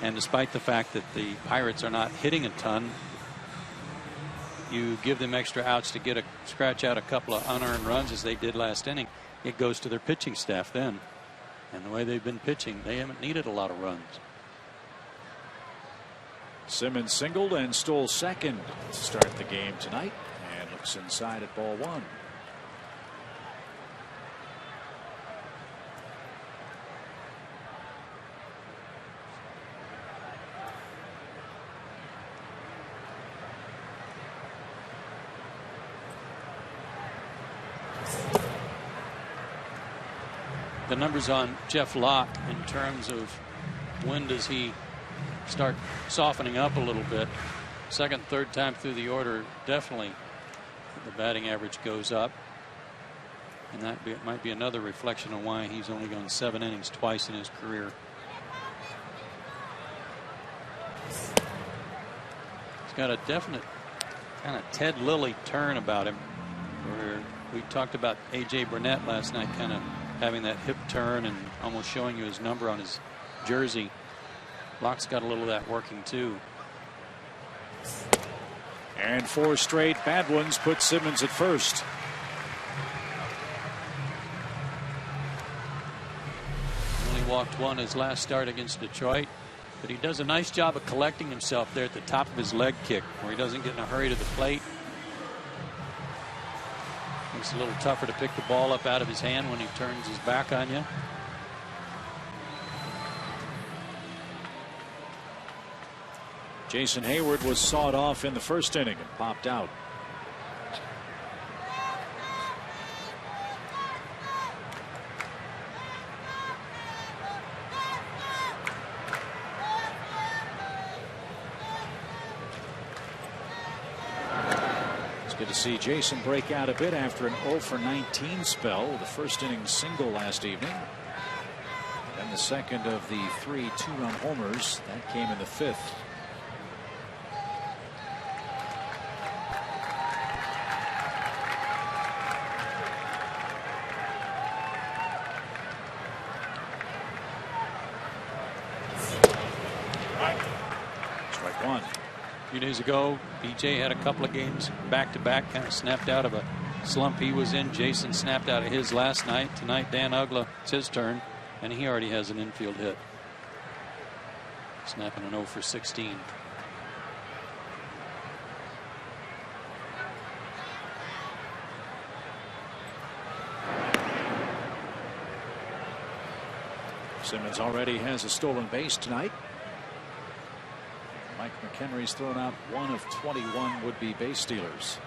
And despite the fact that the Pirates are not hitting a ton, you give them extra outs to scratch out a couple of unearned runs as they did last inning. It goes to their pitching staff then. And the way they've been pitching, they haven't needed a lot of runs. Simmons singled and stole second to start the game tonight. Looks inside at ball one. the numbers on Jeff Locke in terms of when does he start softening up a little bit. Second, third time through the order, definitely the batting average goes up. And that might be another reflection of why he's only gone 7 innings twice in his career. He's got a definite kind of Ted Lilly turn about him, where we talked about A.J. Burnett last night, kind of having that hip turn and almost showing you his number on his jersey. Locke's got a little of that working too. And 4 straight bad ones put Simmons at first. Only walked 1 his last start against Detroit, but he does a nice job of collecting himself there at the top of his leg kick, where he doesn't get in a hurry to the plate. It's a little tougher to pick the ball up out of his hand when he turns his back on you. Jason Hayward was sawed off in the first inning and popped out. It's good to see Jason break out a bit after an 0 for 19 spell with the first inning single last evening. And the second of the 3 2-run homers that came in the 5th. Strike 1. A few days ago, BJ had a couple of games back-to-back, kind of snapped out of a slump he was in. Jason snapped out of his last night. Tonight, Dan Uggla, it's his turn, and he already has an infield hit. Snapping an 0 for 16. Simmons already has a stolen base tonight. Mike McHenry's thrown out 1 of 21 would-be base stealers.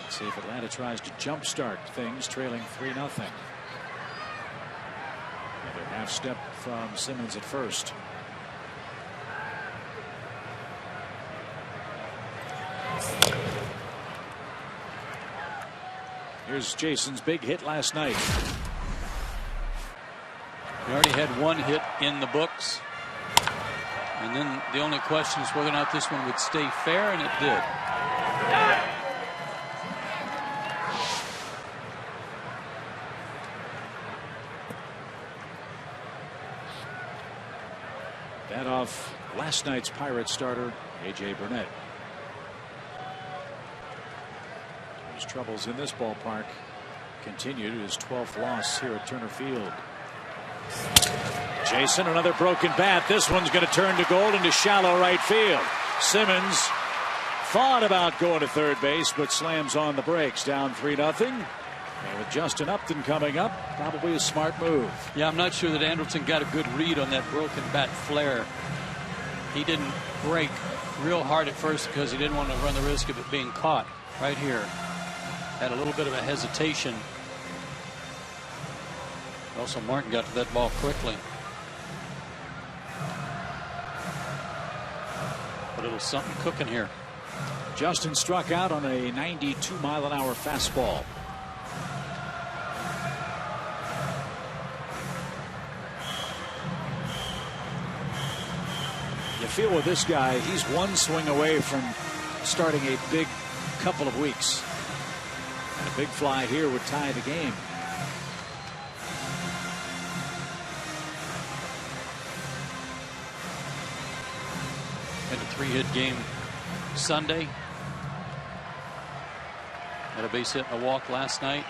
Let's see if Atlanta tries to jumpstart things, trailing 3-0. Another half step from Simmons at first. Here's Jason's big hit last night. He already had 1 hit in the books. And then the only question is whether or not this one would stay fair, and it did. That off last night's Pirates starter, A.J. Burnett. His troubles in this ballpark continued. His 12th loss here at Turner Field. Jason, another broken bat. This one's going to turn to gold into shallow right field. Simmons thought about going to third base, but slams on the brakes. Down 3-0. And with Justin Upton coming up, probably a smart move. Yeah, I'm not sure that Anderson got a good read on that broken bat flare. He didn't break real hard at first because he didn't want to run the risk of it being caught right here. Had a little bit of a hesitation. Also, Martin got to that ball quickly. A little something cooking here. Justin struck out on a 92-mile-an-hour fastball. You feel with this guy, he's 1 swing away from starting a big couple of weeks. And a big fly here would tie the game. In a 3-hit game Sunday. Had a base hit and a walk last night.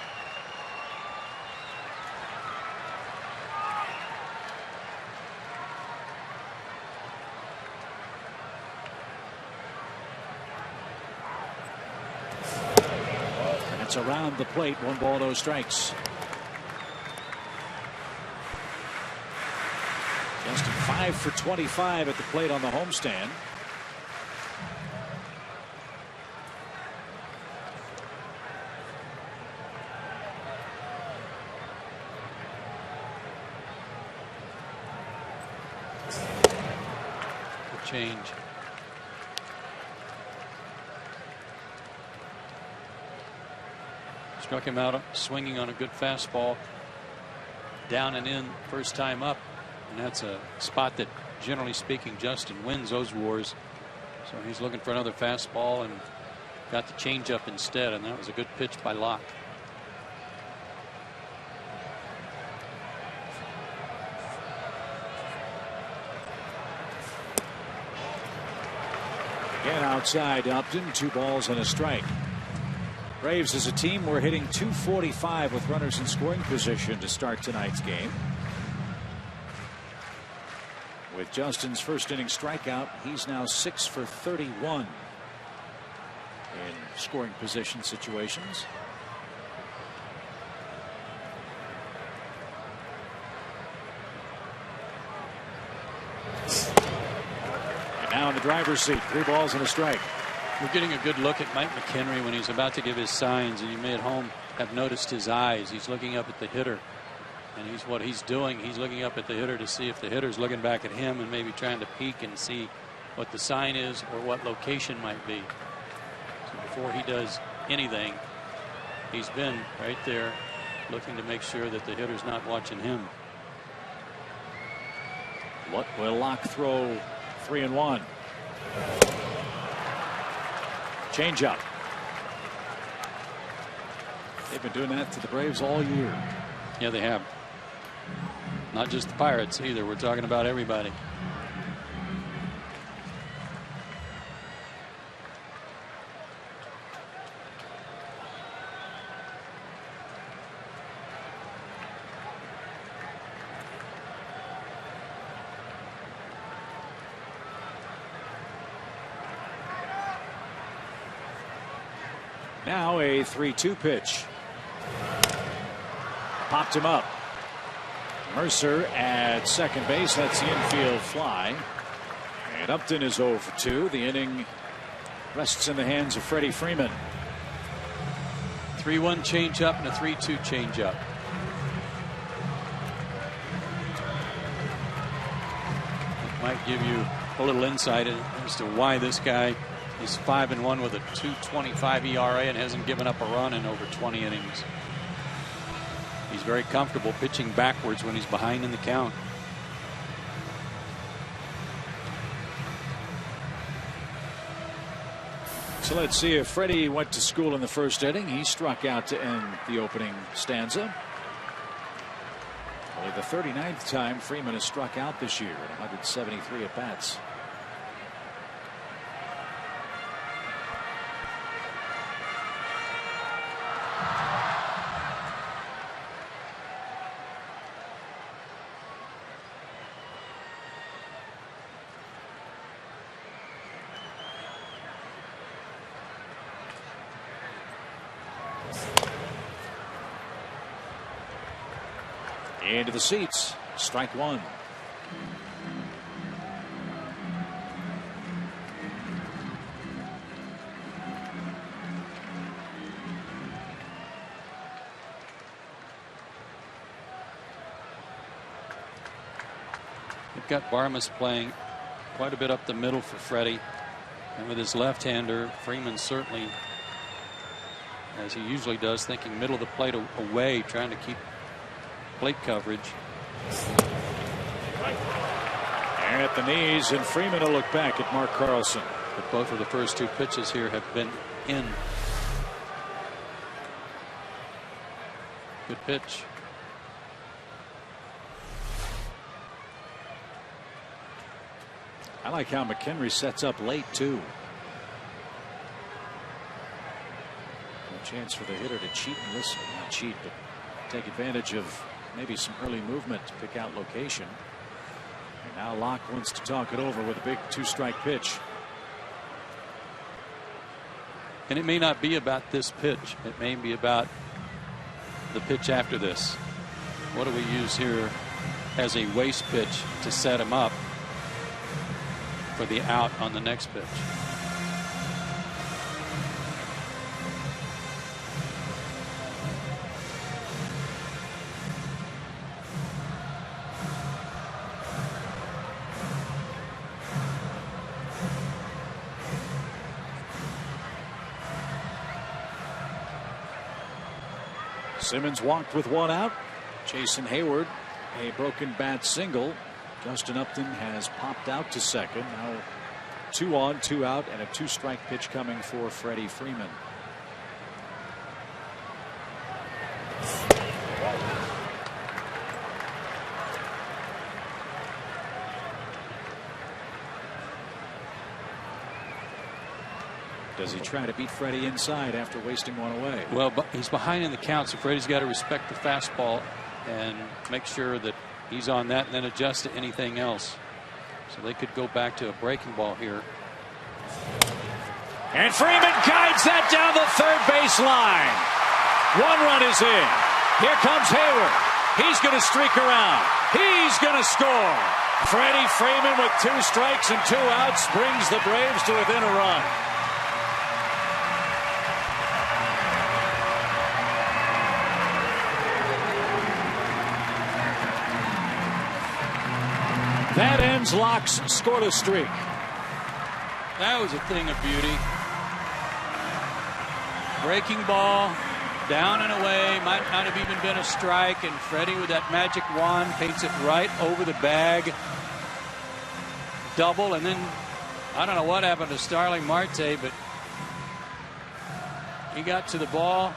That's around the plate. 1 ball, no strikes. Justin 5 for 25 at the plate on the homestand. change. Struck him out swinging on a good fastball. Down and in first time up. And that's a spot that, generally speaking, Justin wins those wars. So he's looking for another fastball and got the changeup instead. And that was a good pitch by Locke. Again outside Upton, 2 balls and a strike. Braves as a team were hitting .245 with runners in scoring position to start tonight's game. With Justin's first inning strikeout, he's now 6 for 31 in scoring position situations. And now in the driver's seat, 3 balls and a strike. We're getting a good look at Mike McHenry when he's about to give his signs, and you may at home have noticed his eyes. He's looking up at the hitter, and what he's doing, he's looking up at the hitter to see if the hitter's looking back at him and maybe trying to peek and see what the sign is or what location might be. So before he does anything, he's been right there looking to make sure that the hitter's not watching him. What will Locke throw? 3-1. Change up. They've been doing that to the Braves all year. Yeah, they have. Not just the Pirates either. We're talking about everybody. Now a 3-2 pitch. Popped him up. Mercer at second base. That's the infield fly. And Upton is 0 for 2. The inning rests in the hands of Freddie Freeman. 3-1 changeup and a 3-2 changeup. It might give you a little insight as to why this guy is 5-1 with a 2.25 ERA and hasn't given up a run in over 20 innings. He's very comfortable pitching backwards when he's behind in the count. So let's see if Freddie went to school in the first inning. He struck out to end the opening stanza. Only the 39th time Freeman has struck out this year at 173 at bats. Into the seats. Strike 1. You've got Barmas playing quite a bit up the middle for Freddie, and with his left-hander, Freeman certainly, as he usually does, thinking middle of the plate away, trying to keep plate coverage. And at the knees, and Freeman will look back at Mark Carlson. But both of the first 2 pitches here have been in. Good pitch. I like how McHenry sets up late too. No chance for the hitter to cheat and listen. Not cheat, but take advantage of maybe some early movement to pick out location. And now Locke wants to talk it over with a big 2-strike pitch. And it may not be about this pitch. It may be about the pitch after this. What do we use here as a waste pitch to set him up for the out on the next pitch? Simmons walked with one out. Jason Hayward, a broken bat single. Justin Upton has popped out to second. Now 2 on, 2 out, and a 2-strike pitch coming for Freddie Freeman. Does he try to beat Freddie inside after wasting one away? Well, but he's behind in the count, so Freddie's got to respect the fastball and make sure that he's on that and then adjust to anything else. So they could go back to a breaking ball here. And Freeman guides that down the third base line. 1 run is in. Here comes Hayward. He's going to streak around. He's going to score. Freddie Freeman with 2 strikes and 2 outs brings the Braves to within a run. That ends Locke's scoreless streak. That was a thing of beauty. Breaking ball, down and away, might not have even been a strike, and Freddie with that magic wand paints it right over the bag. Double, and then I don't know what happened to Starling Marte, but he got to the ball,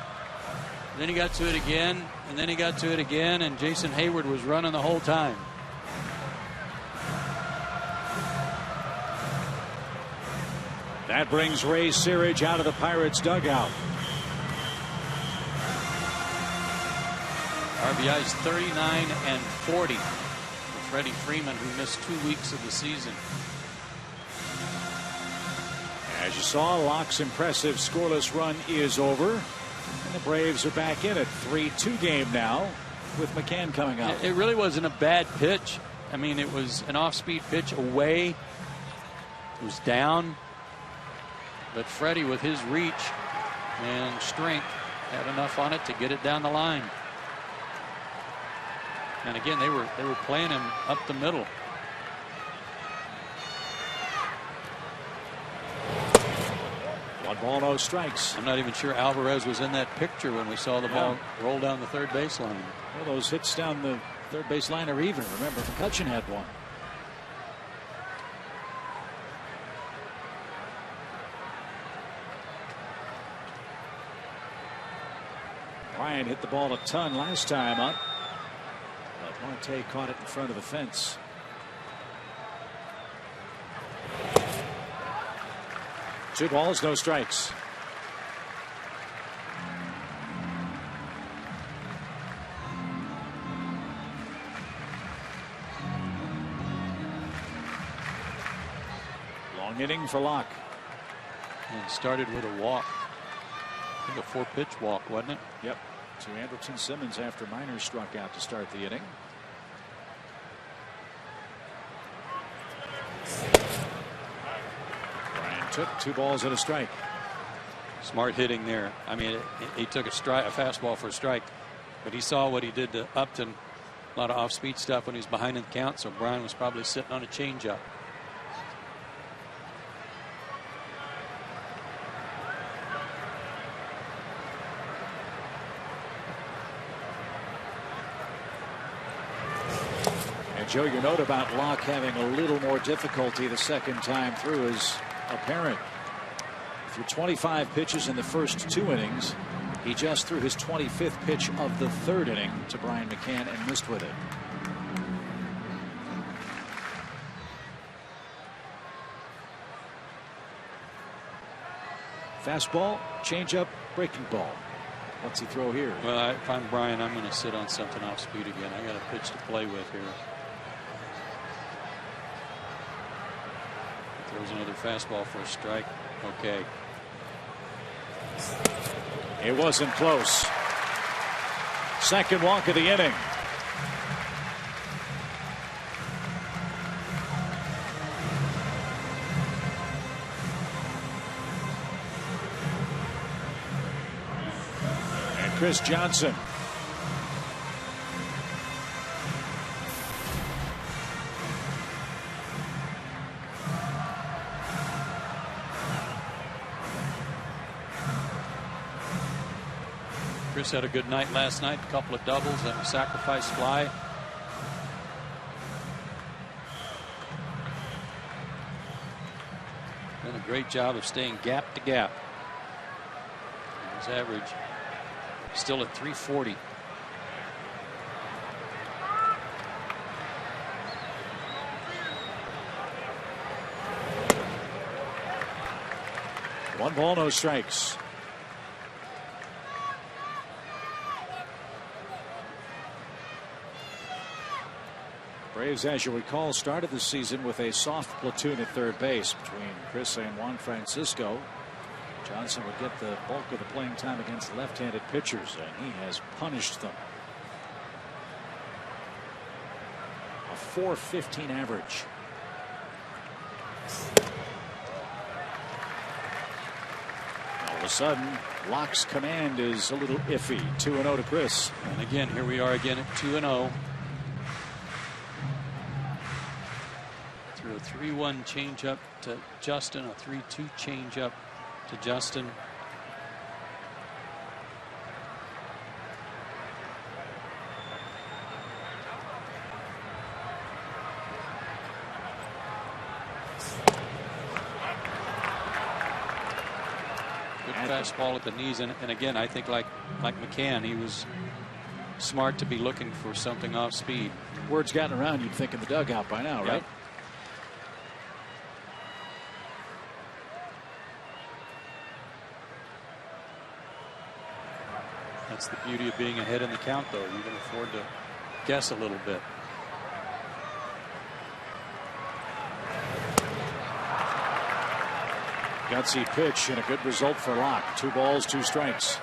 then he got to it again, and then he got to it again, and Jason Hayward was running the whole time. That brings Ray Searage out of the Pirates dugout. RBIs 39 and 40 for Freddie Freeman, who missed 2 weeks of the season. As you saw, Locke's impressive scoreless run is over, and the Braves are back in it. 3-2 game now with McCann coming up. It really wasn't a bad pitch. I mean, it was an off-speed pitch away. It was down. But Freddie, with his reach and strength, had enough on it to get it down the line. And again, they were playing him up the middle. One ball, no strikes. I'm not even sure Alvarez was in that picture when we saw the ball roll down the third baseline. Well, those hits down the third baseline are even. Remember, McCutchen had one. Ryan hit the ball a ton last time up, but Marte caught it in front of the fence. Two balls, no strikes. Long inning for Locke. And started with a walk. I think a 4-pitch walk, wasn't it? Yep. To Andrelton Simmons after Minor struck out to start the inning. Ryan took 2 balls and a strike. Smart hitting there. I mean, he took a fastball for a strike, but he saw what he did to Upton. A lot of off-speed stuff when he was behind in the count, so Brian was probably sitting on a changeup. Joe, your note about Locke having a little more difficulty the second time through is apparent. Through 25 pitches in the first 2 innings, he just threw his 25th pitch of the 3rd inning to Brian McCann and missed with it. Fastball, changeup, breaking ball. What's he throw here? Well, if I'm Brian, I'm going to sit on something off speed again. I got a pitch to play with here. Throws another fastball for a strike. Okay. It wasn't close. Second walk of the inning. And Chris Johnson. Chris Chris had a good night last night. A couple of doubles and a sacrifice fly. Done a great job of staying gap to gap. His average still at 340. One ball, no strikes. Braves, as you recall, started the season with a soft platoon at third base between Chris and Juan Francisco. Johnson would get the bulk of the playing time against left-handed pitchers, and he has punished them. A .415 average. All of a sudden, Locke's command is a little iffy. 2-0 to Chris. And again, here we are again at 2-0. Through a 3-1 changeup to Justin, a 3-2 changeup to Justin. Good fastball at the knees, and again, I think like McCann, he was smart to be looking for something off speed. Word's gotten around, you'd think, in the dugout by now, right? That's the beauty of being ahead in the count, though. You can afford to guess a little bit. Gutsy pitch and a good result for Locke. 2 balls, 2 strikes.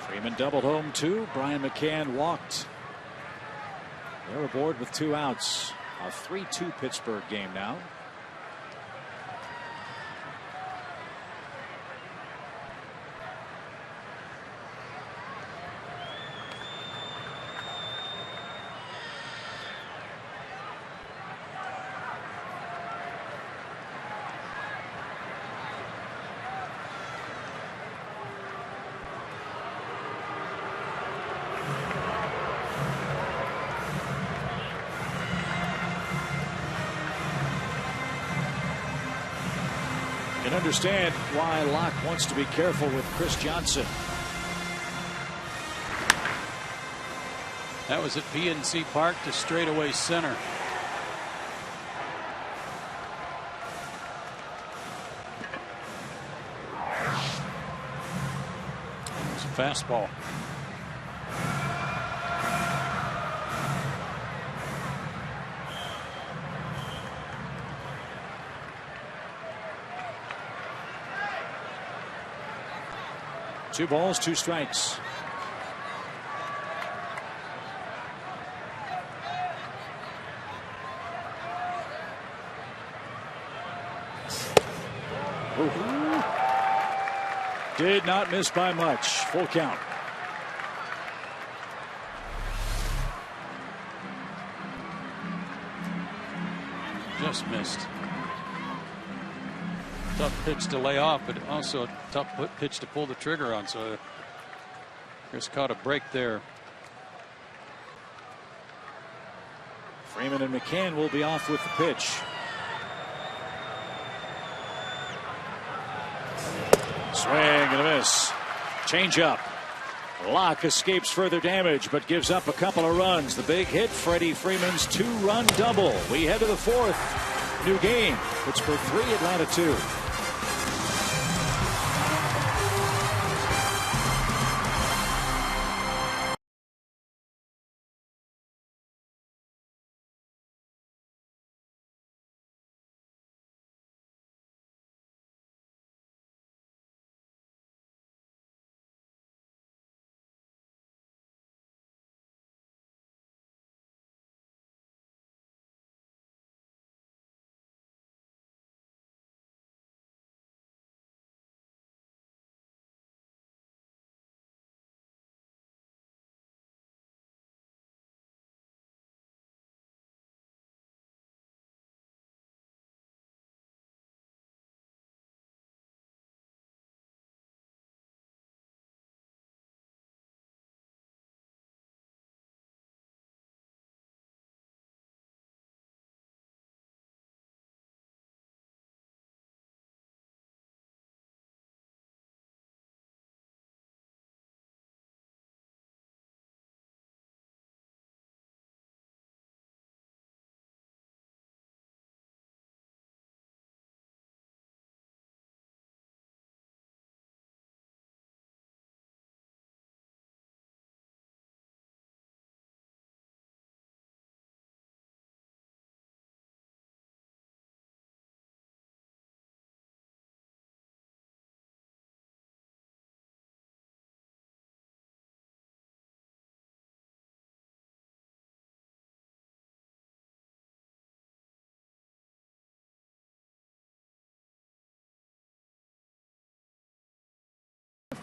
Freeman doubled home 2. Brian McCann walked. They're aboard with 2 outs. A 3-2 Pittsburgh game now. Can understand why Locke wants to be careful with Chris Johnson. That was at PNC Park to straightaway center. It was a fastball. Two balls, 2 strikes. Ooh. Did not miss by much. Full count. Just missed. Tough pitch to lay off, but also a tough pitch to pull the trigger on. So Chris caught a break there. Freeman and McCann will be off with the pitch. Swing and a miss. Change up. Locke escapes further damage, but gives up a couple of runs. The big hit, Freddie Freeman's 2-run double. We head to the 4th. New game. Pittsburgh 3, Atlanta 2.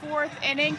4th inning.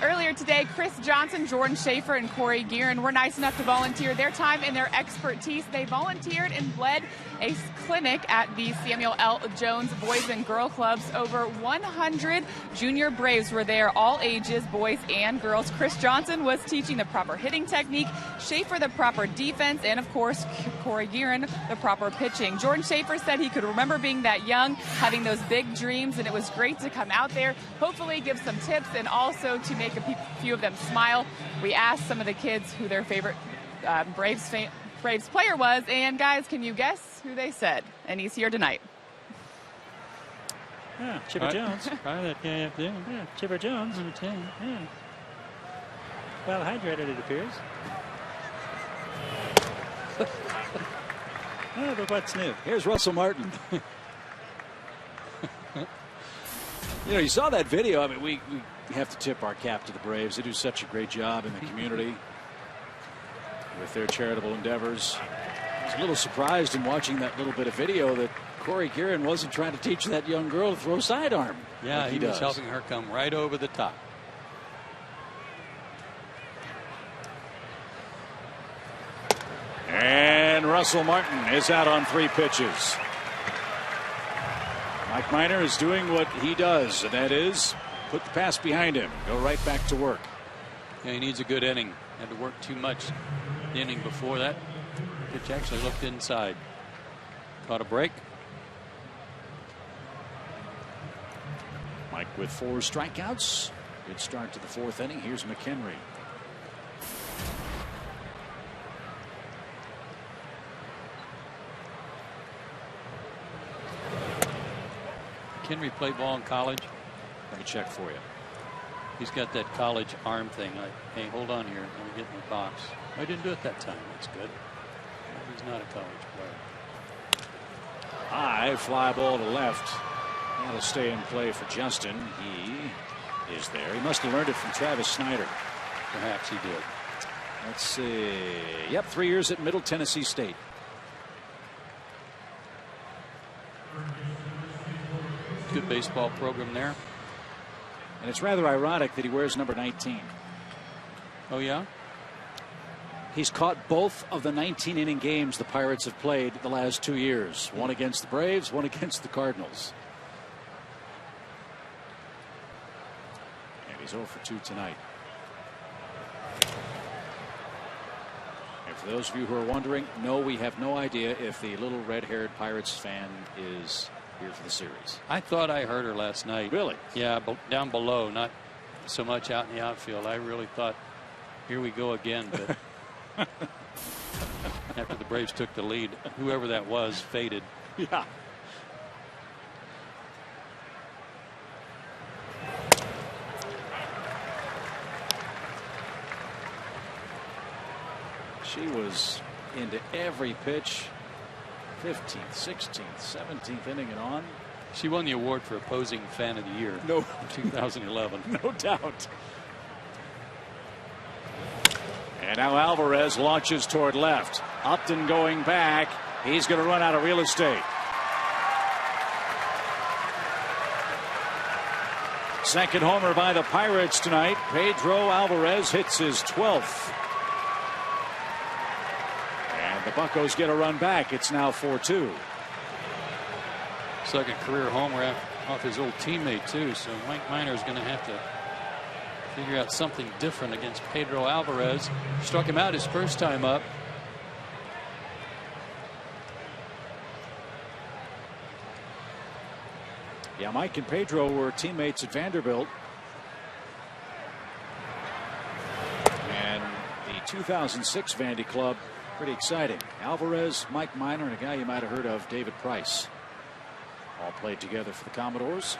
Earlier today, Chris Johnson, Jordan Schaefer, and Corey Guerin were nice enough to volunteer their time and their expertise. They volunteered and led a clinic at the Samuel L. Jones Boys and Girl Clubs. Over 100 junior Braves were there, all ages, boys and girls. Chris Johnson was teaching the proper hitting technique, Schaefer the proper defense, and of course, Corey Guerin the proper pitching. Jordan Schaefer said he could remember being that young, having those big dreams, and it was great to come out there, hopefully give some tips, and also to make a few of them smile. We asked some of the kids who their favorite Braves player was, and guys, can you guess who they said? And he's here tonight. Yeah, Chipper Jones. Probably that guy up there. Yeah, Chipper Jones. Number 10. Yeah. Well hydrated, it appears. Oh, but what's new? Here's Russell Martin. You know, you saw that video. I mean, we have to tip our cap to the Braves. They do such a great job in the community with their charitable endeavors. I was a little surprised in watching that little bit of video that Corey Guerin wasn't trying to teach that young girl to throw sidearm. Yeah, like he was helping her come right over the top. And Russell Martin is out on 3 pitches. Mike Minor is doing what he does, and that is put the pass behind him, go right back to work. Yeah, he needs a good inning. Had to work too much the inning before that. Pitch actually looked inside. Caught a break. Mike with 4 strikeouts. Good start to the 4th inning. Here's McHenry. Henry played ball in college. Let me check for you. He's got that college arm thing. Like, hey, hold on here. Let me get in the box. I didn't do it that time. That's good. He's not a college player. High fly ball to left. That'll stay in play for Justin. He is there. He must have learned it from Travis Snyder. Perhaps he did. Let's see. Yep, 3 years at Middle Tennessee State. Good baseball program there. And it's rather ironic that he wears number 19. Oh, yeah? He's caught both of the 19-inning games the Pirates have played the last 2 years. One against the Braves, one against the Cardinals. And he's 0 for 2 tonight. And for those of you who are wondering, no, we have no idea if the little red-haired Pirates fan is here for the series. I thought I heard her last night. Really? Yeah, down below, not so much out in the outfield. I really thought, here we go again. But after the Braves took the lead, whoever that was faded. Yeah. She was into every pitch. 15th, 16th, 17th inning and on. She won the award for opposing fan of the year. No. In 2011. No doubt. And now Alvarez launches toward left. Upton going back. He's going to run out of real estate. Second homer by the Pirates tonight. Pedro Alvarez hits his 12th. The Buccos get a run back. It's now 4-2. Second career homer off his old teammate, too. So Mike Minor is going to have to figure out something different against Pedro Alvarez. Struck him out his first time up. Yeah, Mike and Pedro were teammates at Vanderbilt. And the 2006 Vandy Club. Pretty exciting. Alvarez, Mike Minor, and a guy you might have heard of, David Price. All played together for the Commodores.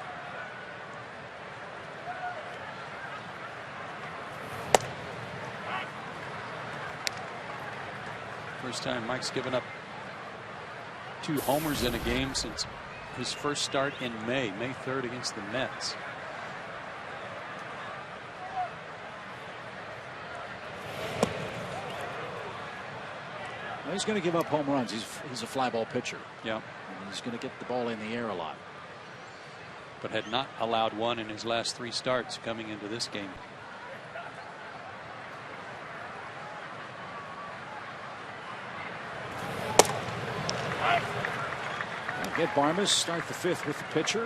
First time Mike's given up 2 homers in a game since his first start in May 3rd against the Mets. He's going to give up home runs. He's a fly ball pitcher. Yeah. And he's going to get the ball in the air a lot. but had not allowed one in his last 3 starts coming into this game. Get Barmes, start the 5th with the pitcher.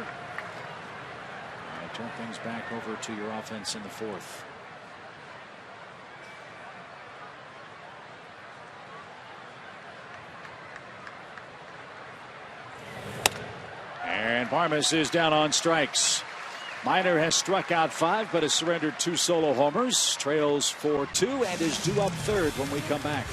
And turn things back over to your offense in the 4th. And Barmes is down on strikes. Minor has struck out 5 but has surrendered 2 solo homers. Trails 4-2 and is due up 3rd when we come back.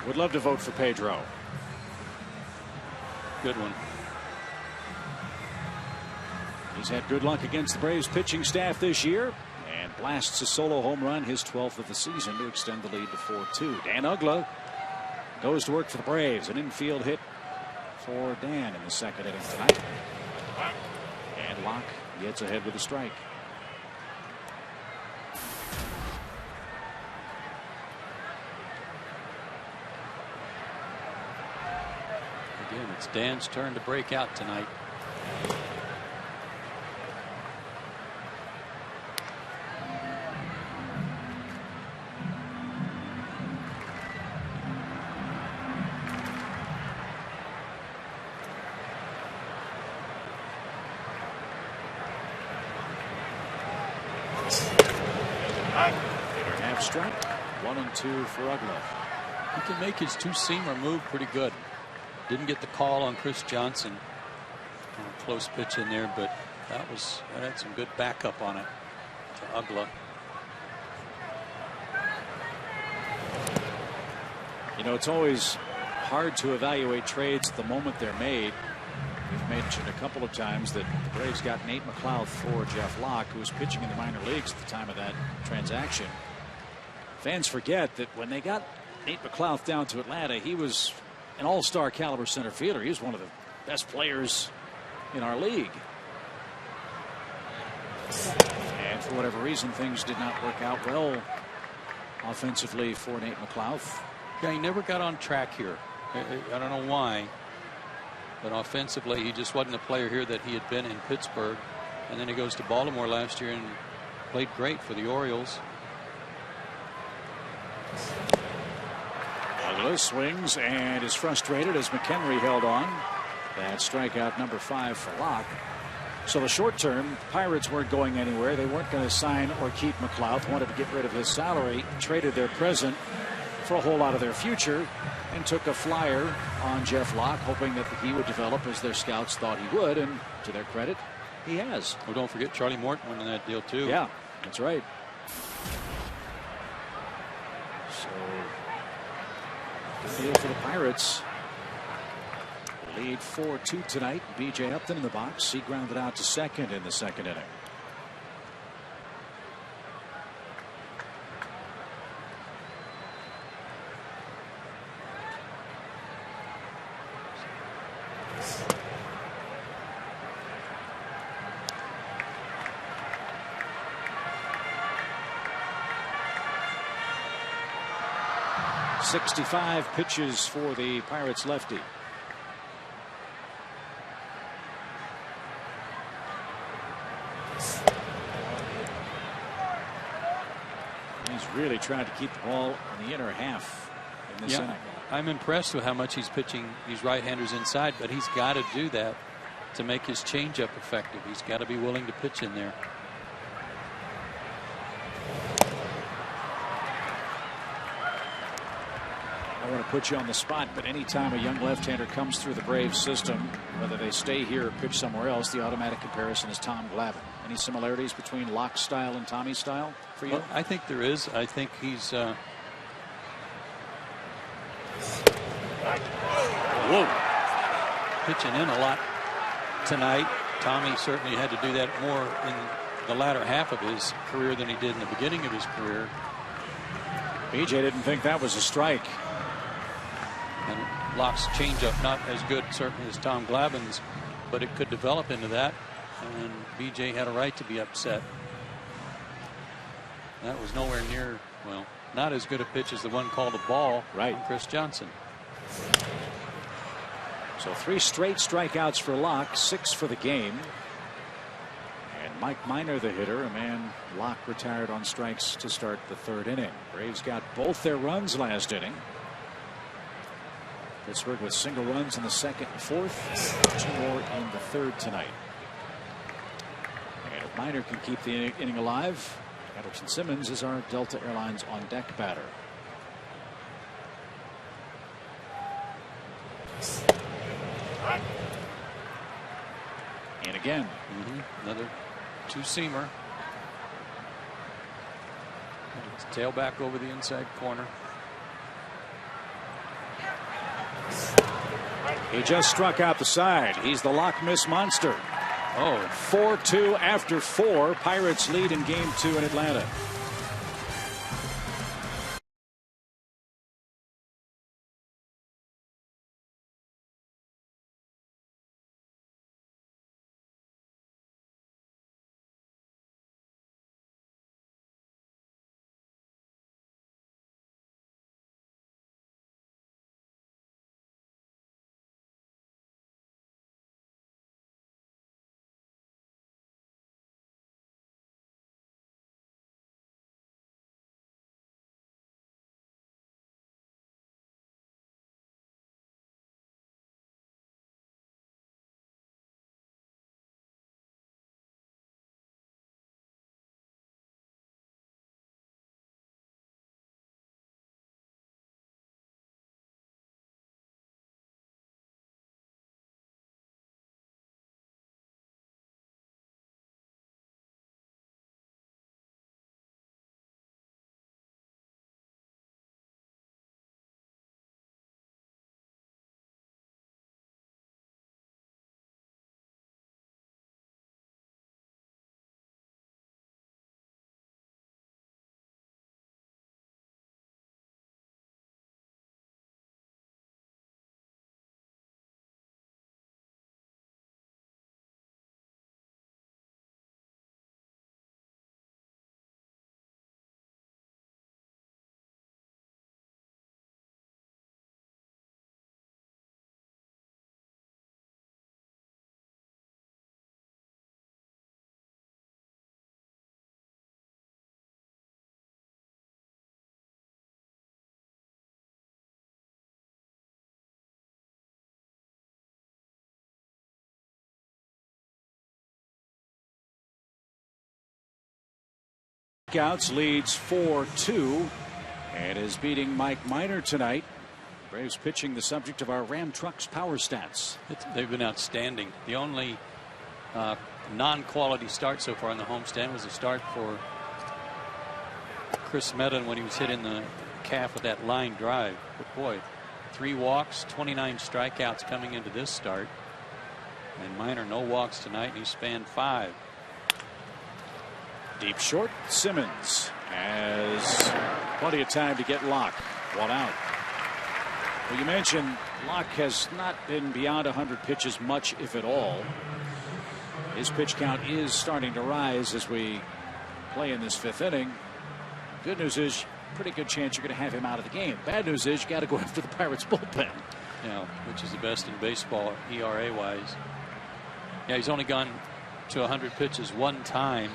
Would love to vote for Pedro. Good one. He's had good luck against the Braves pitching staff this year and blasts a solo home run, his 12th of the season, to extend the lead to 4-2. Dan Uggla goes to work for the Braves. An infield hit for Dan in the 2nd inning tonight. And Locke gets ahead with a strike. Again, it's Dan's turn to break out tonight. Half strike, 1-2 for Uggla. He can make his 2-seamer move pretty good. Didn't get the call on Chris Johnson. Close pitch in there, but that had some good backup on it to Uggla. You know, it's always hard to evaluate trades at the moment they're made. We've mentioned a couple of times that the Braves got Nate McLouth for Jeff Locke, who was pitching in the minor leagues at the time of that transaction. Fans forget that when they got Nate McLouth down to Atlanta, he was an all-star caliber center fielder. He was one of the best players in our league. And for whatever reason, things did not work out well offensively for Nate McLouth. Yeah, he never got on track here. I don't know why, but offensively he just wasn't a player here that he had been in Pittsburgh. And then he goes to Baltimore last year and played great for the Orioles. Uggla swings and is frustrated as McHenry held on. That strikeout number 5 for Locke. So the short term, Pirates weren't going anywhere. They weren't going to sign or keep McLouth. Wanted to get rid of his salary. Traded their present for a whole lot of their future. And took a flyer on Jeff Locke, hoping that he would develop as their scouts thought he would. And to their credit, he has. Well, don't forget Charlie Morton went in that deal too. Yeah, that's right. So, good deal for the Pirates. Lead 4-2 tonight. B.J. Upton in the box. He grounded out to second in the second inning. .65 pitches for the Pirates lefty. He's really tried to keep the ball in the inner half in this inning. I'm impressed with how much he's pitching these right-handers inside, but he's got to do that to make his changeup effective. He's got to be willing to pitch in there. I don't want to put you on the spot, but anytime a young left-hander comes through the Braves system, whether they stay here or pitch somewhere else, the automatic comparison is Tom Glavine. Any similarities between Locke's style and Tommy's style for you? Well, I think there is. I think he's pitching in a lot tonight. Tommy certainly had to do that more in the latter half of his career than he did in the beginning of his career. BJ didn't think that was a strike. And Locke's changeup not as good certainly as Tom Glavine's, but it could develop into that, and BJ had a right to be upset. That was nowhere near, well, not as good a pitch as the one called a ball right from Chris Johnson. So 3 straight strikeouts for Locke, 6 for the game. And Mike Minor, the hitter, a man Locke retired on strikes to start the 3rd inning. Braves got both their runs last inning. Pittsburgh with single runs in the 2nd and 4th, 2 more in the 3rd tonight. And if Minor can keep the inning alive, Andrelton Simmons is our Delta Airlines on deck batter. And again, another two-seamer. Tail back over the inside corner. He just struck out the side. He's the Locke miss monster. 4-2 after 4. Pirates lead in game 2 in Atlanta. Outs leads 4-2 and is beating Mike Minor tonight. Braves pitching the subject of our Ram Trucks power stats. They've been outstanding. The only non-quality start so far in the homestand was a start for Chris Medon when he was hitting the calf with that line drive. But boy, 3 walks, 29 strikeouts coming into this start. And Minor no walks tonight, and he spanned 5. Deep short. Simmons has plenty of time to get Locke. 1 out. Well, you mentioned Locke has not been beyond 100 pitches much, if at all. His pitch count is starting to rise as we play in this 5th inning. Good news is, pretty good chance you're going to have him out of the game. Bad news is, you got to go after the Pirates bullpen. Yeah, which is the best in baseball ERA wise. Yeah, he's only gone to 100 pitches 1 time,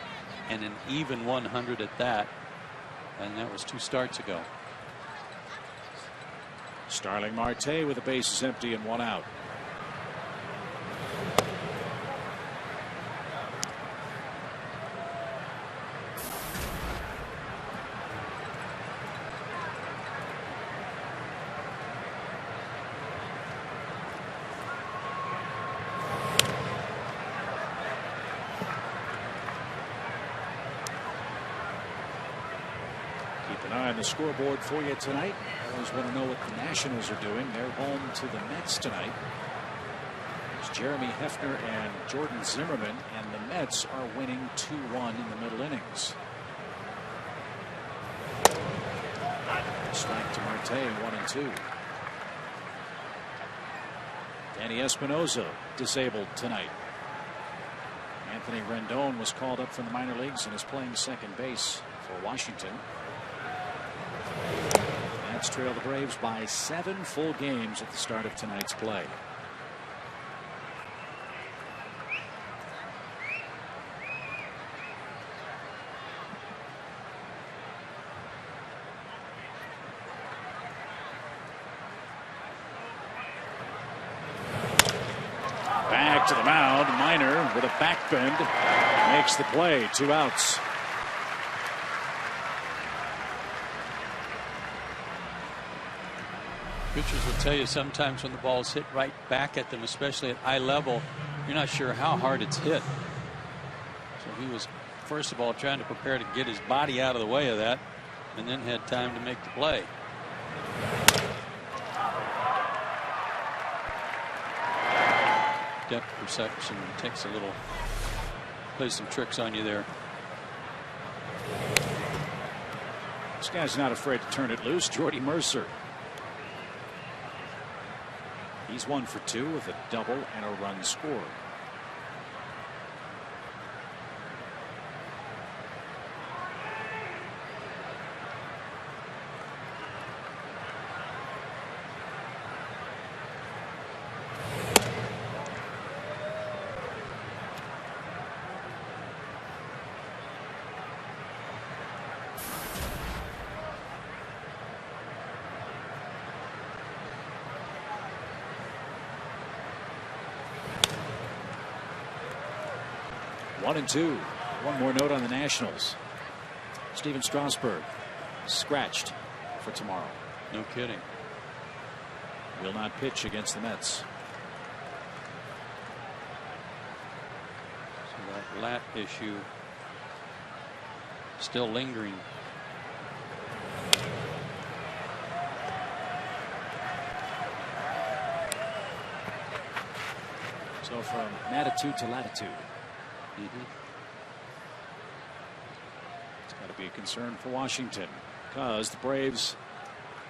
and an even 100 at that, and that was 2 starts ago. Starling Marte with the bases empty and 1 out. Keep an eye on the scoreboard for you tonight. Always want to know what the Nationals are doing. They're home to the Mets tonight. There's Jeremy Hefner and Jordan Zimmerman, and the Mets are winning 2-1 in the middle innings. Strike to Marte, 1-2. Danny Espinosa disabled tonight. Anthony Rendon was called up from the minor leagues and is playing second base for Washington. Mets trail the Braves by 7 full games at the start of tonight's play. Back to the mound. Minor with a back bend makes the play. 2 outs. Pitchers will tell you sometimes when the ball's hit right back at them, especially at eye level, you're not sure how hard it's hit. So he was, first of all, trying to prepare to get his body out of the way of that, and then had time to make the play. Depth perception takes a little, plays some tricks on you there. This guy's not afraid to turn it loose. Jordy Mercer. He's 1 for 2 with a double and a run scored. One and two. One more note on the Nationals. Steven Strasburg scratched for tomorrow. No kidding. Will not pitch against the Mets. So that lat issue still lingering. So from latitude to latitude. It's got to be a concern for Washington because the Braves,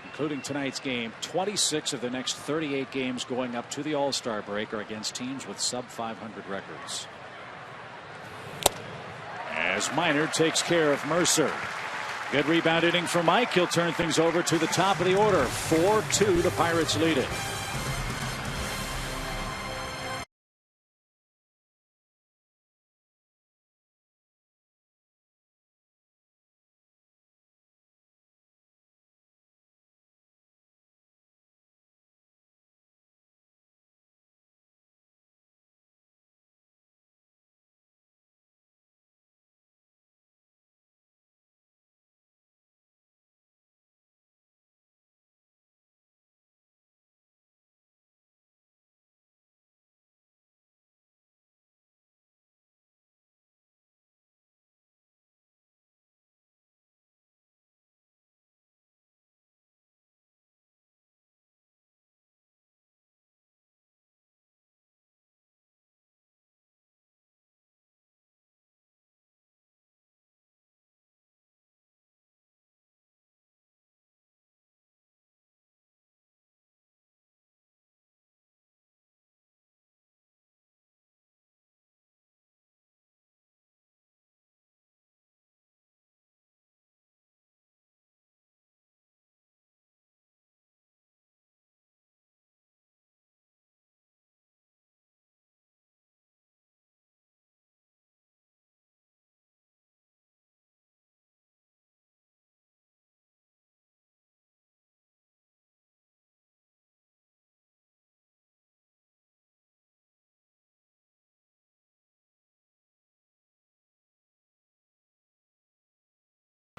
including tonight's game, 26 of the next 38 games going up to the All-Star break are against teams with sub-500 records. As Minor takes care of Mercer. Good rebound inning for Mike. He'll turn things over to the top of the order. 4-2, the Pirates lead it.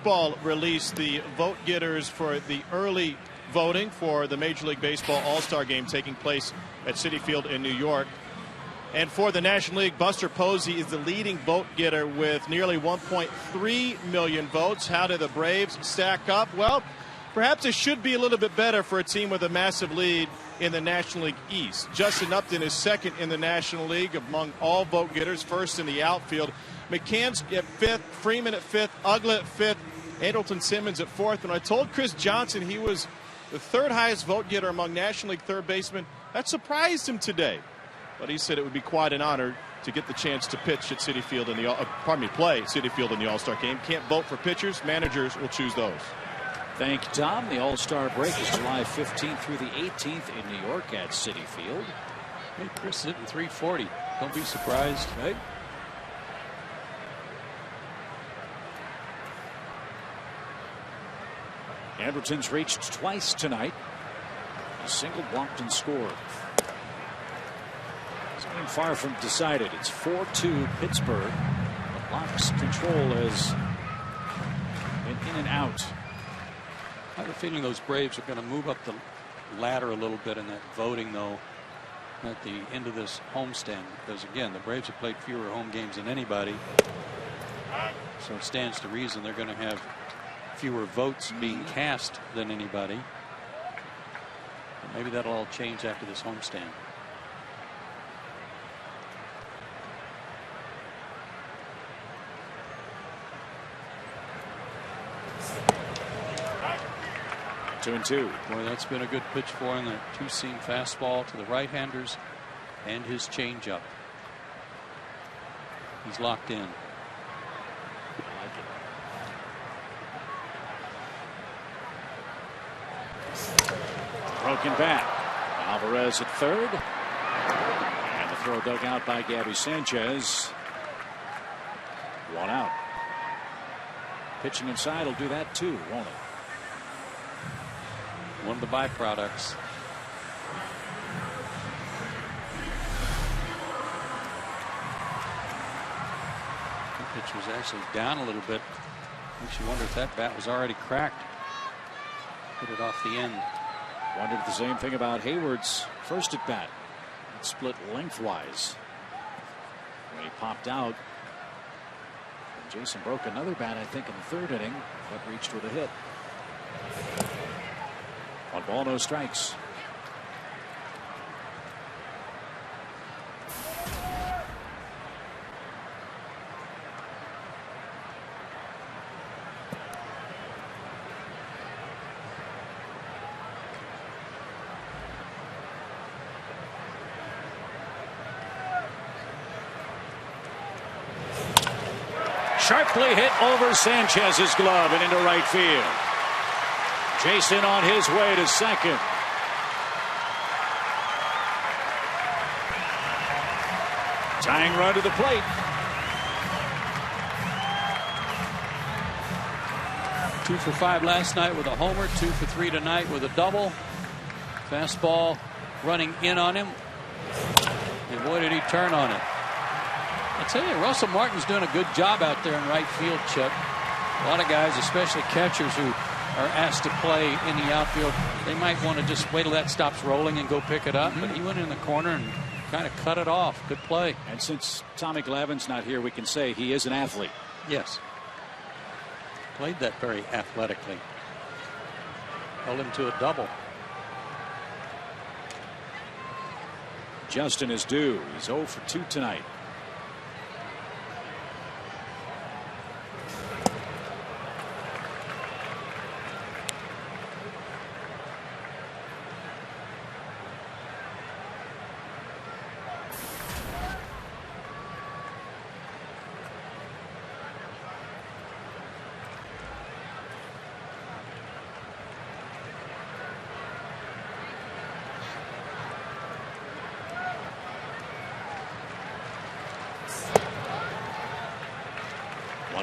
Baseball released the vote getters for the early voting for the Major League Baseball All-Star Game taking place at Citi Field in New York. And for the National League, Buster Posey is the leading vote getter with nearly 1.3 million votes. How do the Braves stack up? Well, perhaps it should be a little bit better for a team with a massive lead in the National League East. Justin Upton is second in the National League among all vote getters, first in the outfield. McCann's at fifth, Freeman at fifth, Uggla at fifth, Andrelton Simmons at fourth. When I told Chris Johnson he was the third highest vote getter among National League third basemen, that surprised him today. But he said it would be quite an honor to get the chance to pitch at Citi Field in the play at Citi Field in the All-Star Game. Can't vote for pitchers; managers will choose those. Thank you, Tom. The All-Star break is July 15th through the 18th in New York at Citi Field. Hey, Chris is hitting 340. Don't be surprised. Right? Andrelton's reached twice tonight. A single, blocked, and scored. It's getting far from decided. It's 4-2 Pittsburgh. But Locke's control has been in and out. I have a feeling those Braves are going to move up the ladder a little bit in that voting, though, at the end of this homestand. Because, again, the Braves have played fewer home games than anybody. So it stands to reason they're going to have fewer votes being cast than anybody. But maybe that'll all change after this homestand. 2-2. Boy, that's been a good pitch for him. That two-seam fastball to the right-handers and his changeup. He's locked in. Broken bat. Alvarez at third. And the throw dug out by Gabby Sanchez. One out. Pitching inside will do that too, won't it? One of the byproducts. The pitch was actually down a little bit. Makes you wonder if that bat was already cracked. Hit it off the end. Wondered the same thing about Hayward's first at bat. It split lengthwise when he popped out. And Jason broke another bat, I think, in the third inning, but reached with a hit. 1 ball, no strikes. Sharply hit over Sanchez's glove and into right field. Jason on his way to second. Tying run to the plate. Two for 5 last night with a homer. 2 for 3 tonight with a double. Fastball running in on him. And boy, did he turn on it. I tell you, Russell Martin's doing a good job out there in right field, Chip. A lot of guys, especially catchers who are asked to play in the outfield, they might want to just wait till that stops rolling and go pick it up. But he went in the corner and kind of cut it off. Good play. And since Tommy Glavine's not here, we can say he is an athlete. Yes. Played that very athletically. Held him to a double. Justin is due. He's 0 for 2 tonight.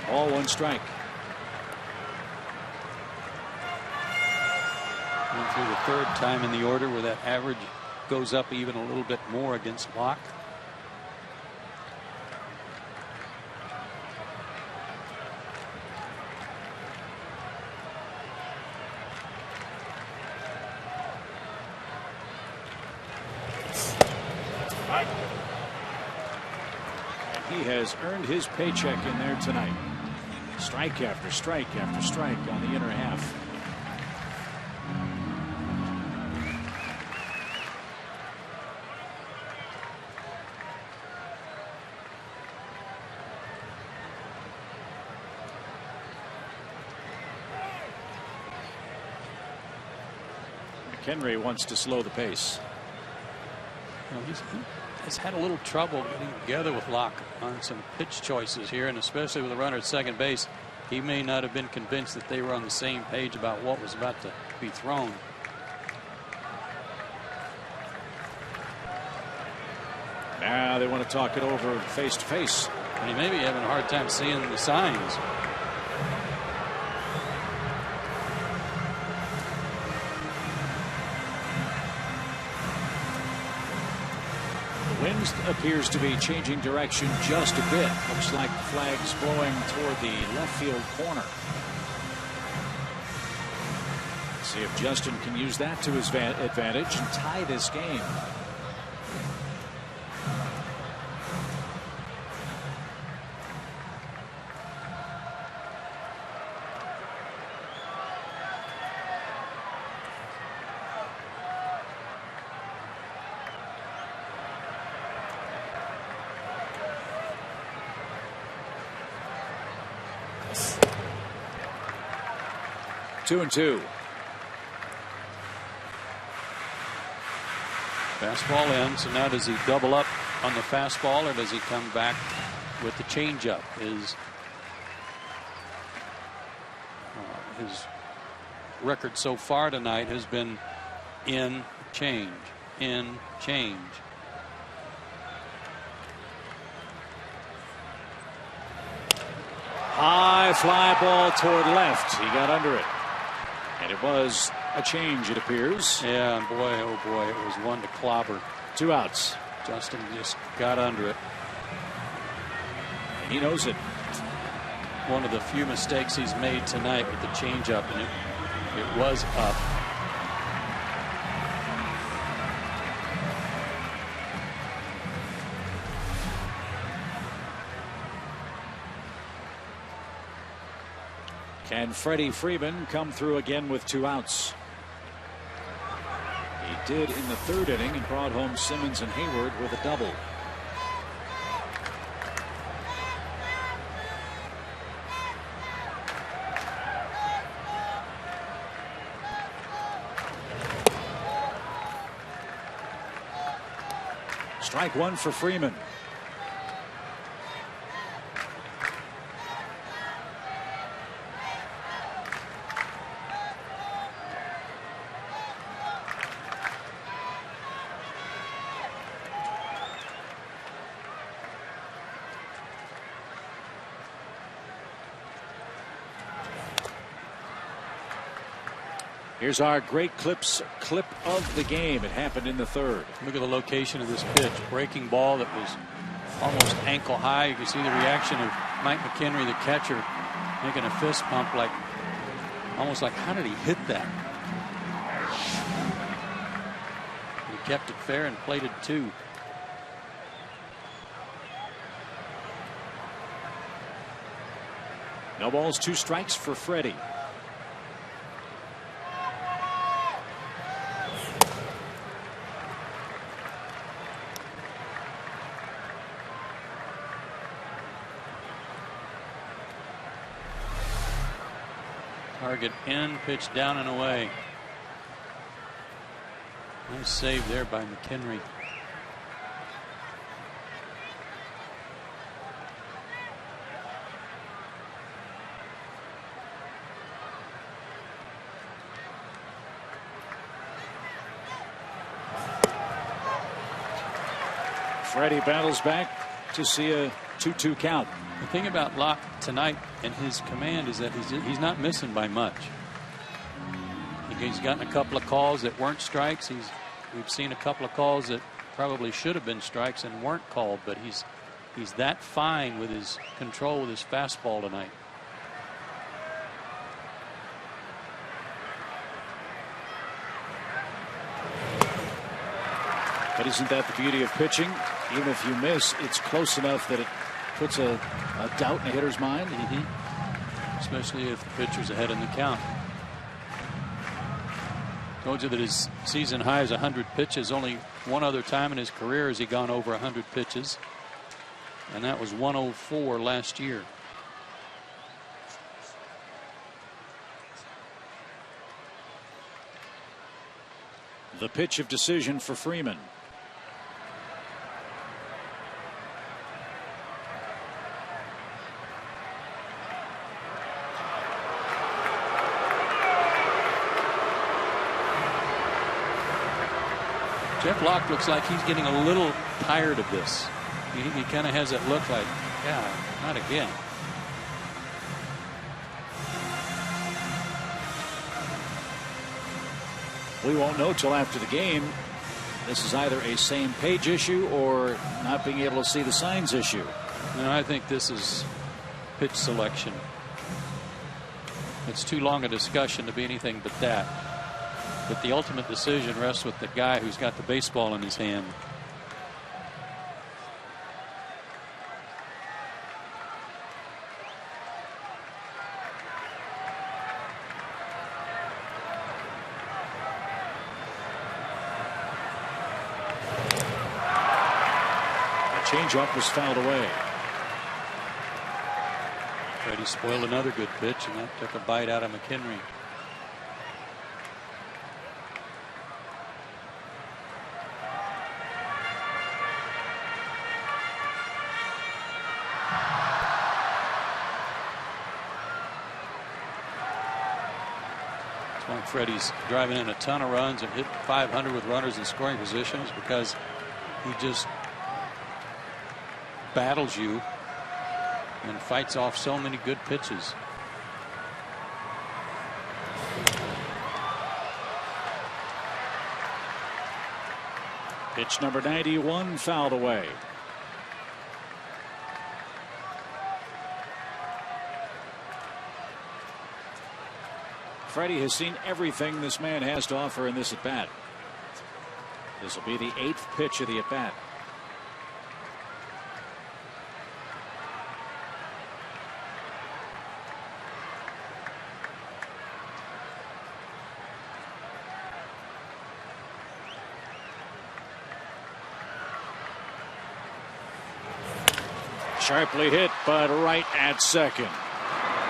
Ball, 1 strike. Went through the third time in the order where that average goes up even a little bit more against Locke. has earned his paycheck in there tonight. Strike after strike after strike on the inner half. McHenry wants to slow the pace. He's had a little trouble getting together with Locke on some pitch choices here, and especially with a runner at second base. He may not have been convinced that they were on the same page about what was about to be thrown. Now they want to talk it over face to face. And he may be having a hard time seeing the signs. Wind appears to be changing direction just a bit. Looks like the flag's blowing toward the left field corner. Let's see if Justin can use that to his advantage and tie this game. Two and two. Fastball in. So now does he double up on the fastball, or does he come back with the changeup? His record so far tonight has been in change, in change. High fly ball toward left. He got under it. And it was a change, it appears. Yeah, and boy, oh boy, it was one to clobber. 2 outs. Justin just got under it. And he knows it. One of the few mistakes he's made tonight with the changeup, and it was up. Can Freddie Freeman come through again with 2 outs? He did in the 3rd inning and brought home Simmons and Hayward with a double. Strike 1 for Freeman. Here's our great clip of the game. It happened in the 3rd. Look at the location of this pitch. Breaking ball that was almost ankle high. You can see the reaction of Mike McHenry, the catcher, making a fist pump, like almost like, how did he hit that? He kept it fair and played it 2. No balls, 2 strikes for Freddie. Target in, pitch down and away. Nice save there by McHenry. Freddie battles back to see a 2-2 count. The thing about Locke tonight and his command is that he's not missing by much. He's gotten a couple of calls that weren't strikes. We've seen a couple of calls that probably should have been strikes and weren't called, but he's that fine with his control with his fastball tonight. But isn't that the beauty of pitching? Even if you miss, it's close enough that it puts a doubt in a hitter's mind. Especially if the pitcher's ahead in the count. Told you that his season high is 100 pitches. Only one other time in his career has he gone over 100 pitches, and that was 104 last year. The pitch of decision for Freeman. Jeff Locke looks like he's getting a little tired of this. He kind of has that look like, yeah, not again. We won't know till after the game. This is either a same page issue or not being able to see the signs issue. No, I think this is pitch selection. It's too long a discussion to be anything but that. But the ultimate decision rests with the guy who's got the baseball in his hand. The changeup was fouled away. Freddie spoiled another good pitch, and that took a bite out of McHenry. Freddie's driving in a ton of runs and hit 500 with runners in scoring positions, because he just battles you and fights off so many good pitches. Pitch number 91 fouled away. Freddie has seen everything this man has to offer in this at bat. This will be the 8th pitch of the at bat. Sharply hit, but right at second.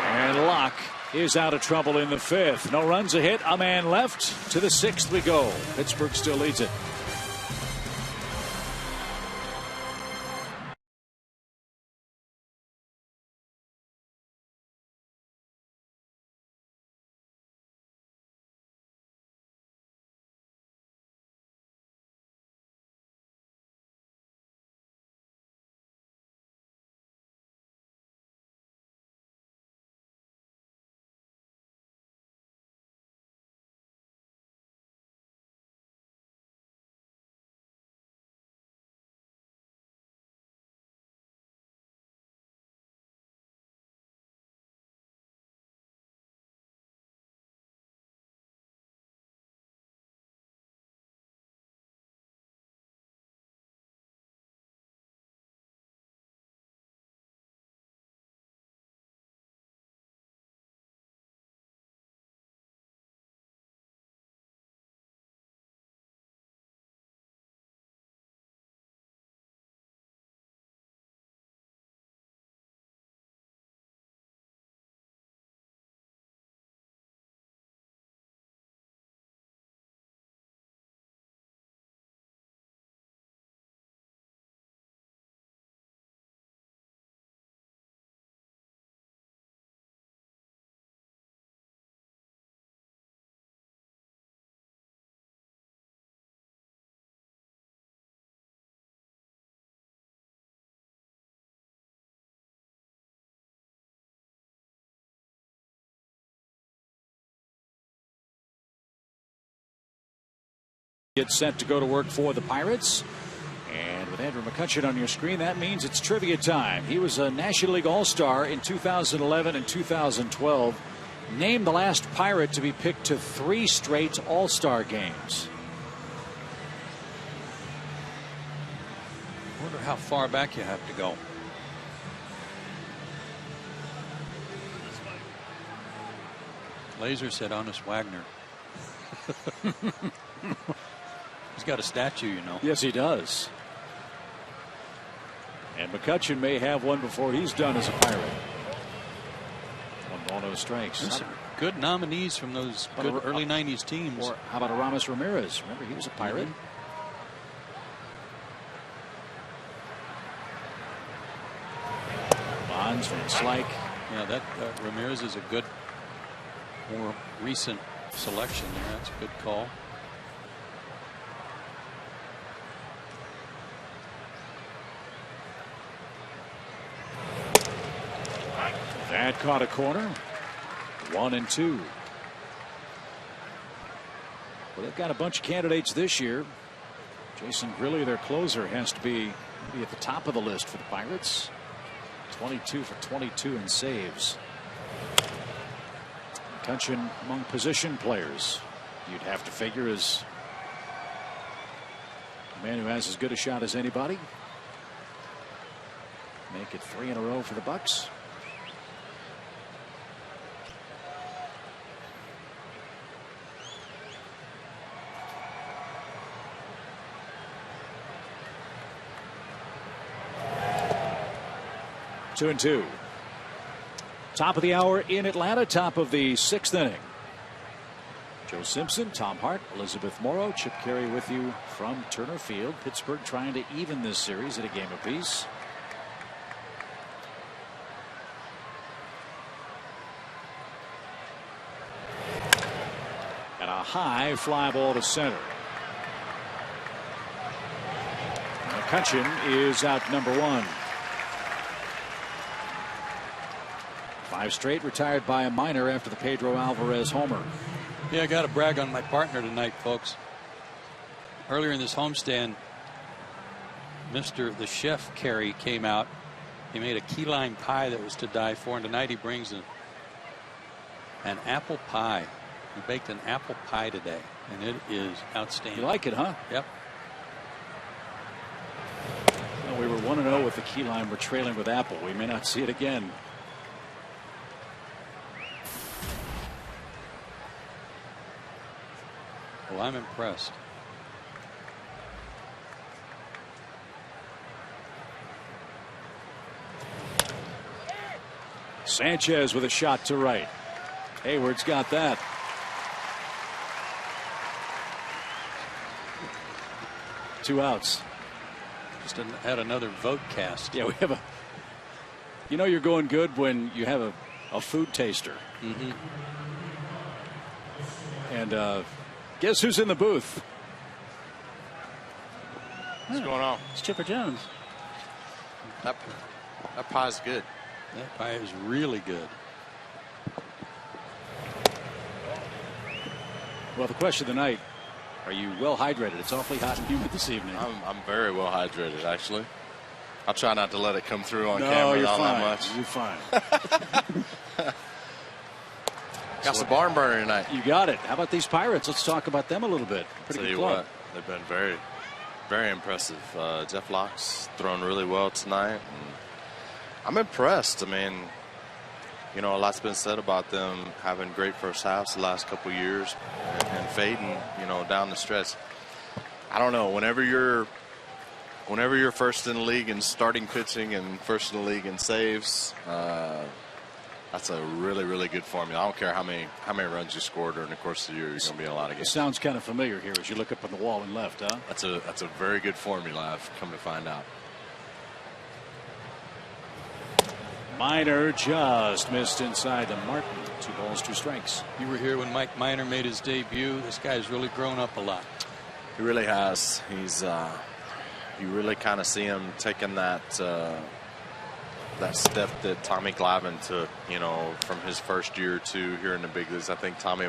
And Locke is out of trouble in the 5th. No runs, a hit, a man left. To the 6th we go. Pittsburgh still leads it. Gets set to go to work for the Pirates. And with Andrew McCutcheon on your screen, that means it's trivia time. He was a National League All-Star in 2011 and 2012. Named the last Pirate to be picked to 3 straight All-Star games. I wonder how far back you have to go. Laser said Honest Wagner. He's got a statue, you know. Yes, he does. And McCutcheon may have one before he's done as a Pirate. 1 ball, no strikes. Some good nominees from those good early 90s teams. Or how about Aramis Ramirez? Remember, he was a Pirate. Bonds, Van Slyke. Yeah, that Ramirez is a good, more recent selection there. That's a good call. That caught a corner. 1-2. Well, they've got a bunch of candidates this year. Jason Grilli, their closer, has to be maybe at the top of the list for the Pirates. 22 for 22 in saves. McCutcheon among position players, you'd have to figure, is a man who has as good a shot as anybody. Make it 3 in a row for the Bucks. Two and two. Top of the hour in Atlanta, top of the 6th inning. Joe Simpson, Tom Hart, Elizabeth Morrow, Chip Carey with you from Turner Field. Pittsburgh trying to even this series at a game apiece. And a high fly ball to center. McCutcheon is out number 1. 5 straight, retired by a minor after the Pedro Alvarez homer. Yeah, I got to brag on my partner tonight, folks. Earlier in this homestand, the chef Carey came out. He made a key lime pie that was to die for, and tonight he brings an apple pie. He baked an apple pie today, and it is outstanding. You like it, huh? Yep. Well, we were 1-0 with the key lime. We're trailing with apple. We may not see it again. Well, I'm impressed. Sanchez with a shot to right. Hayward's got that. Two outs. Just had another vote cast. Yeah, we have a. You know you're going good when you have a food taster. Mm-hmm. And guess who's in the booth? What's going on? It's Chipper Jones. That pie's good. That pie is really good. Well, the question of the night: are you well hydrated? It's awfully hot and humid this evening. I'm very well hydrated, actually. I'll try not to let it come through on no, camera you're all fine. that much. You're fine. Got some barn burner tonight. You got it. How about these Pirates? Let's talk about them a little bit. Pretty Tell good you club. what, they've been very, very impressive. Jeff Locke's thrown really well tonight. And I'm impressed. I mean, you know, a lot's been said about them having great first halves the last couple of years and fading, you know, down the stretch. I don't know. Whenever you're first in the league in starting pitching and first in the league in saves, that's a really, really good formula. I don't care how many runs you score during the course of the year. You're going to be in a lot of games. It sounds kind of familiar here as you look up on the wall and left, huh? That's a very good formula. I've come to find out. Minor just missed inside to Martin. 2 balls, 2 strikes. You were here when Mike Minor made his debut. This guy's really grown up a lot. He really has. He's you really kind of see him taking that step that Tommy Glavine took, you know, from his first year or 2 here in the big leagues. I think Tommy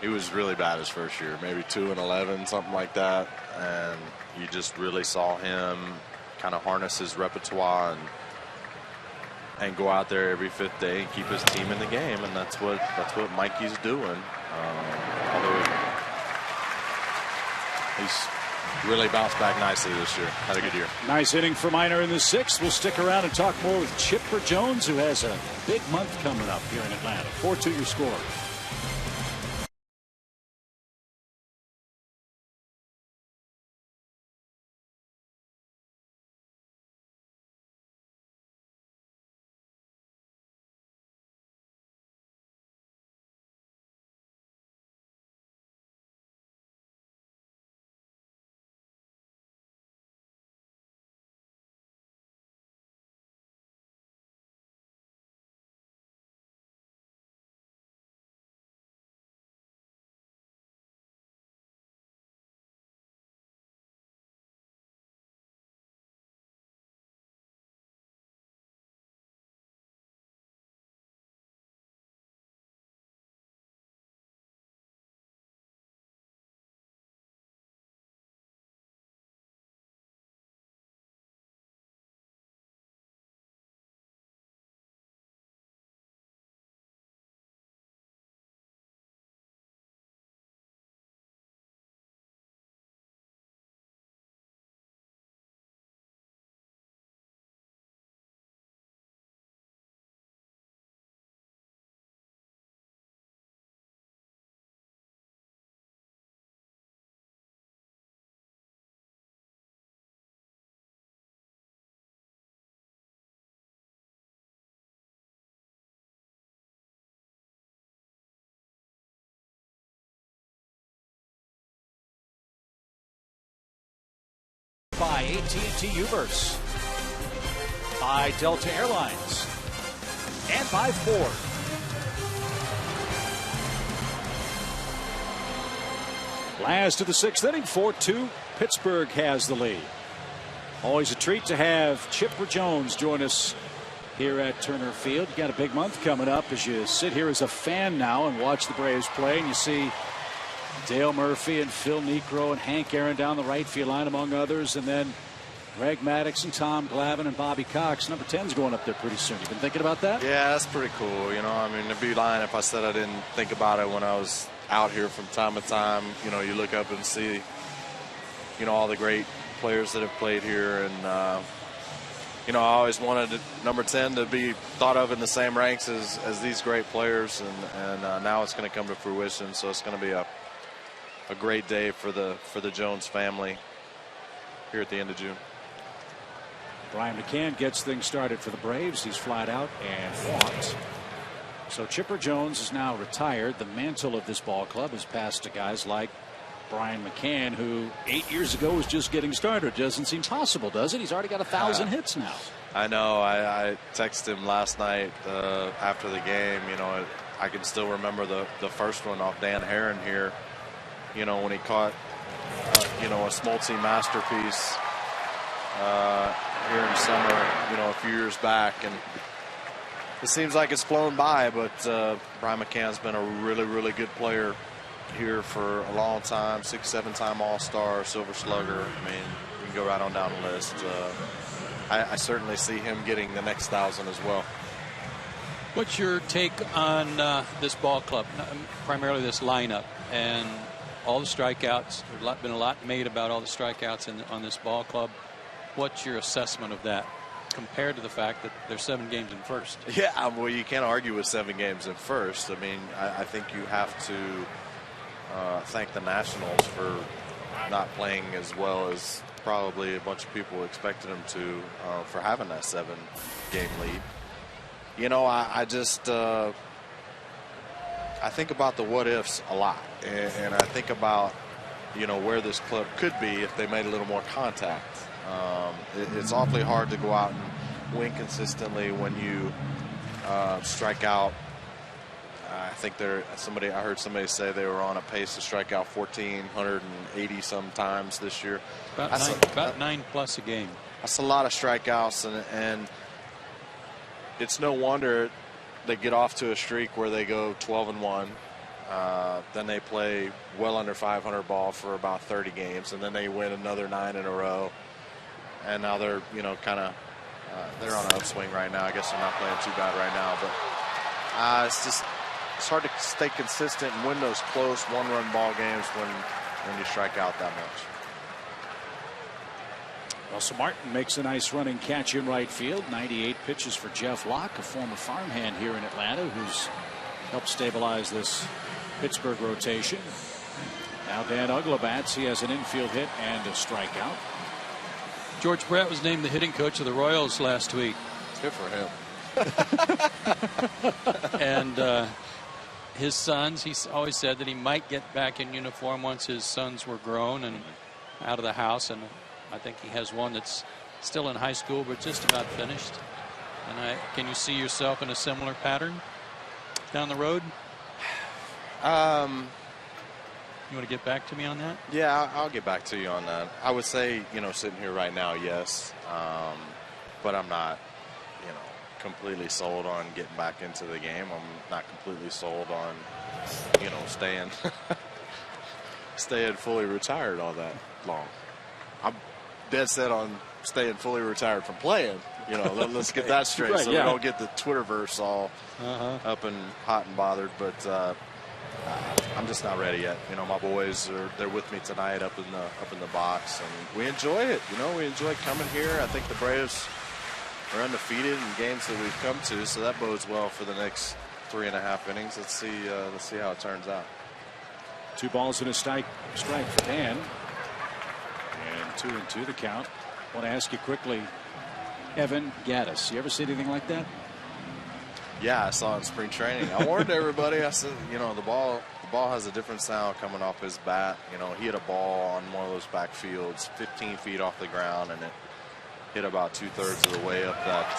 he was really bad his first year, maybe 2-11, something like that, and you just really saw him kind of harness his repertoire and go out there every 5th day and keep his team in the game, and that's what Mikey's doing. Although really bounced back nicely this year. Had a good year. Nice inning for Minor in the 6th. We'll stick around and talk more with Chipper Jones, who has a big month coming up here in Atlanta. 4-2 your score. By AT Uverse, by Delta Airlines, and by Ford. Last of the 6th inning, 4-2. Pittsburgh has the lead. Always a treat to have Chipper Jones join us here at Turner Field. You got a big month coming up as you sit here as a fan now and watch the Braves play, and you see Dale Murphy and Phil Niekro and Hank Aaron down the right field line, among others, and then Greg Maddux and Tom Glavine and Bobby Cox. Number 10's going up there pretty soon. You been thinking about that? Yeah, that's pretty cool. You know, I mean, it'd be lying if I said I didn't think about it when I was out here from time to time. You know, you look up and see, you know, all the great players that have played here, and you know, I always wanted number 10 to be thought of in the same ranks as these great players, and now it's going to come to fruition. So it's going to be a great day for the Jones family here at the end of June. Brian McCann gets things started for the Braves. He's flat out and walked. So Chipper Jones is now retired. The mantle of this ball club has passed to guys like Brian McCann, who 8 years ago was just getting started. Doesn't seem possible, does it? He's already got 1,000 hits now. I know. I texted him last night after the game. You know, I can still remember the first one off Dan Herron here. You know, when he caught, you know, a Smoltzy masterpiece here in summer, you know, a few years back. And it seems like it's flown by, but Brian McCann's been a really, really good player here for a long time. 6-, 7-time All-Star, Silver Slugger. I mean, we can go right on down the list. I certainly see him getting the next 1,000 as well. What's your take on this ball club, primarily this lineup, and all the strikeouts? There's been a lot made about all the strikeouts on this ball club. What's your assessment of that compared to the fact that there's 7 games in first? Yeah, well, you can't argue with 7 games in first. I mean, I think you have to thank the Nationals for not playing as well as probably a bunch of people expected them to, for having that 7-game lead. You know, I just I think about the what ifs a lot, and I think about, you know, where this club could be if they made a little more contact. It's awfully hard to go out and win consistently when you strike out. I think I heard somebody say they were on a pace to strike out 1,480 some times this year. About 9 plus a game. That's a lot of strikeouts, and it's no wonder they get off to a streak where they go 12-1. Then they play well under 500 ball for about 30 games, and then they win another 9 in a row. And now they're, you know, kind of they're on an upswing right now. I guess they're not playing too bad right now, but it's hard to stay consistent and win those close 1-run ball games when you strike out that much. Russell Martin makes a nice running catch in right field. 98 pitches for Jeff Locke, a former farmhand here in Atlanta who's helped stabilize this Pittsburgh rotation. Now Dan Uggla bats. He has an infield hit and a strikeout. George Brett was named the hitting coach of the Royals last week. Good for him. And his sons, he's always said that he might get back in uniform once his sons were grown and out of the house. And I think he has one that's still in high school but just about finished. And can you see yourself in a similar pattern down the road? You want to get back to me on that? Yeah, I'll get back to you on that. I would say, sitting here right now, yes. But I'm not, completely sold on getting back into the game. I'm not completely sold on, staying fully retired all that long. I'm dead set on staying fully retired from playing. Let's get that straight, right, so we don't get the Twitterverse all up and hot and bothered. But I'm just not ready yet. My boys they're with me tonight up in the box, and we enjoy it. We enjoy coming here. I think the Braves are undefeated in games that we've come to, so that bodes well for the next 3.5 innings. Let's see how it turns out. 2 balls and a strike for Dan, and 2-2 the count. I want to ask you quickly, Evan Gattis, you ever see anything like that? Yeah, I saw it in spring training. I warned everybody. I said, the ball has a different sound coming off his bat. He hit a ball on one of those backfields 15 feet off the ground, and it hit about 2/3 of the way up that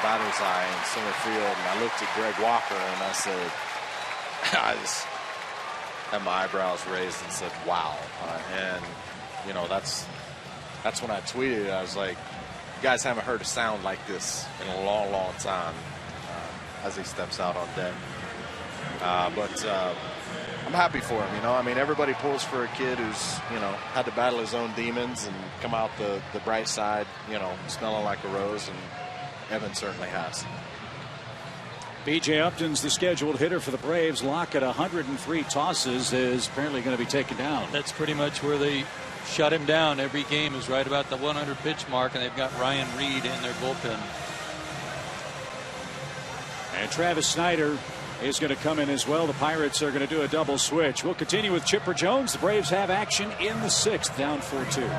batter's eye in center field. And I looked at Greg Walker and I said, I just had my eyebrows raised and said, wow. And that's when I tweeted. I was like, you guys haven't heard a sound like this in a long, long time, as he steps out on deck. But I'm happy for him. Everybody pulls for a kid who's, had to battle his own demons and come out the bright side, smelling like a rose, and Evan certainly has. B.J. Upton's the scheduled hitter for the Braves. Locke at 103 tosses is apparently going to be taken down. That's pretty much where they shut him down. Every game is right about the 100 pitch mark, and they've got Ryan Reed in their bullpen. And Travis Snyder is going to come in as well. The Pirates are going to do a double switch. We'll continue with Chipper Jones. The Braves have action in the 6th, down 4-2.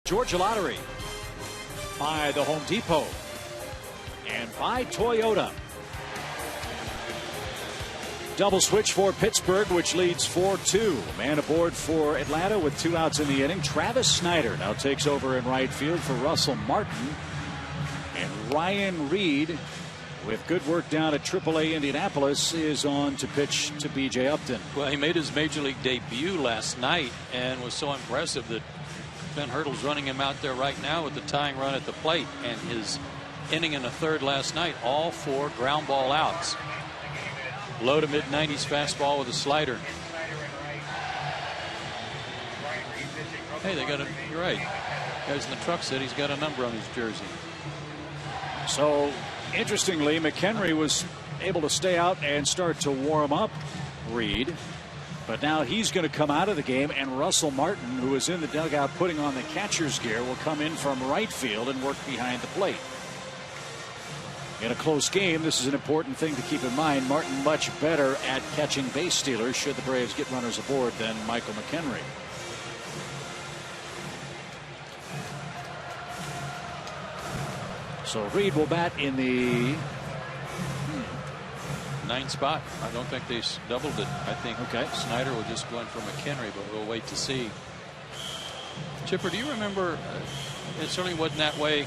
Georgia Lottery by the Home Depot and by Toyota. Double switch for Pittsburgh, which leads 4-2. Man aboard for Atlanta with 2 outs in the inning. Travis Snyder now takes over in right field for Russell Martin. And Ryan Reed, with good work down at AAA Indianapolis, is on to pitch to B.J. Upton. Well, he made his major league debut last night and was so impressive that Ben Hurdle's running him out there right now with the tying run at the plate. And his inning and a third last night, all 4 ground ball outs. Low to mid-90s fastball with a slider. Hey, they got a, you're right. Guys in the truck said he's got a number on his jersey. So, interestingly, McHenry was able to stay out and start to warm up Reed. But now he's going to come out of the game, and Russell Martin, who is in the dugout putting on the catcher's gear, will come in from right field and work behind the plate. In a close game, this is an important thing to keep in mind. Martin much better at catching base stealers should the Braves get runners aboard than Michael McHenry. So Reed will bat in the 9th spot. I don't think they doubled it. I think Snyder will just go in for McHenry, but we'll wait to see. Chipper, do you remember? It certainly wasn't that way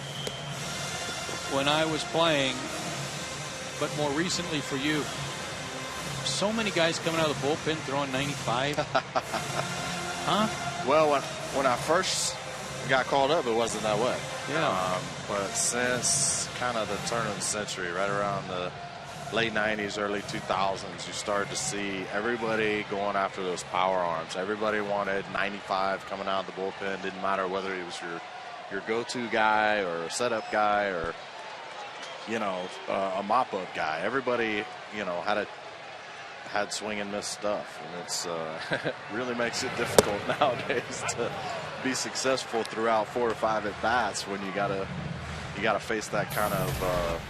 when I was playing, but more recently for you. So many guys coming out of the bullpen throwing 95. Huh? Well, when I first got called up, it wasn't that way. Yeah. But since kind of the turn of the century, right around the late 90s, early 2000s, you started to see everybody going after those power arms. Everybody wanted 95 coming out of the bullpen. Didn't matter whether he was your go-to guy or a setup guy or, you know, a mop-up guy. Everybody, you know, had swing and miss stuff, and it's really makes it difficult nowadays to be successful throughout 4 or 5 at bats when you gotta face that kind of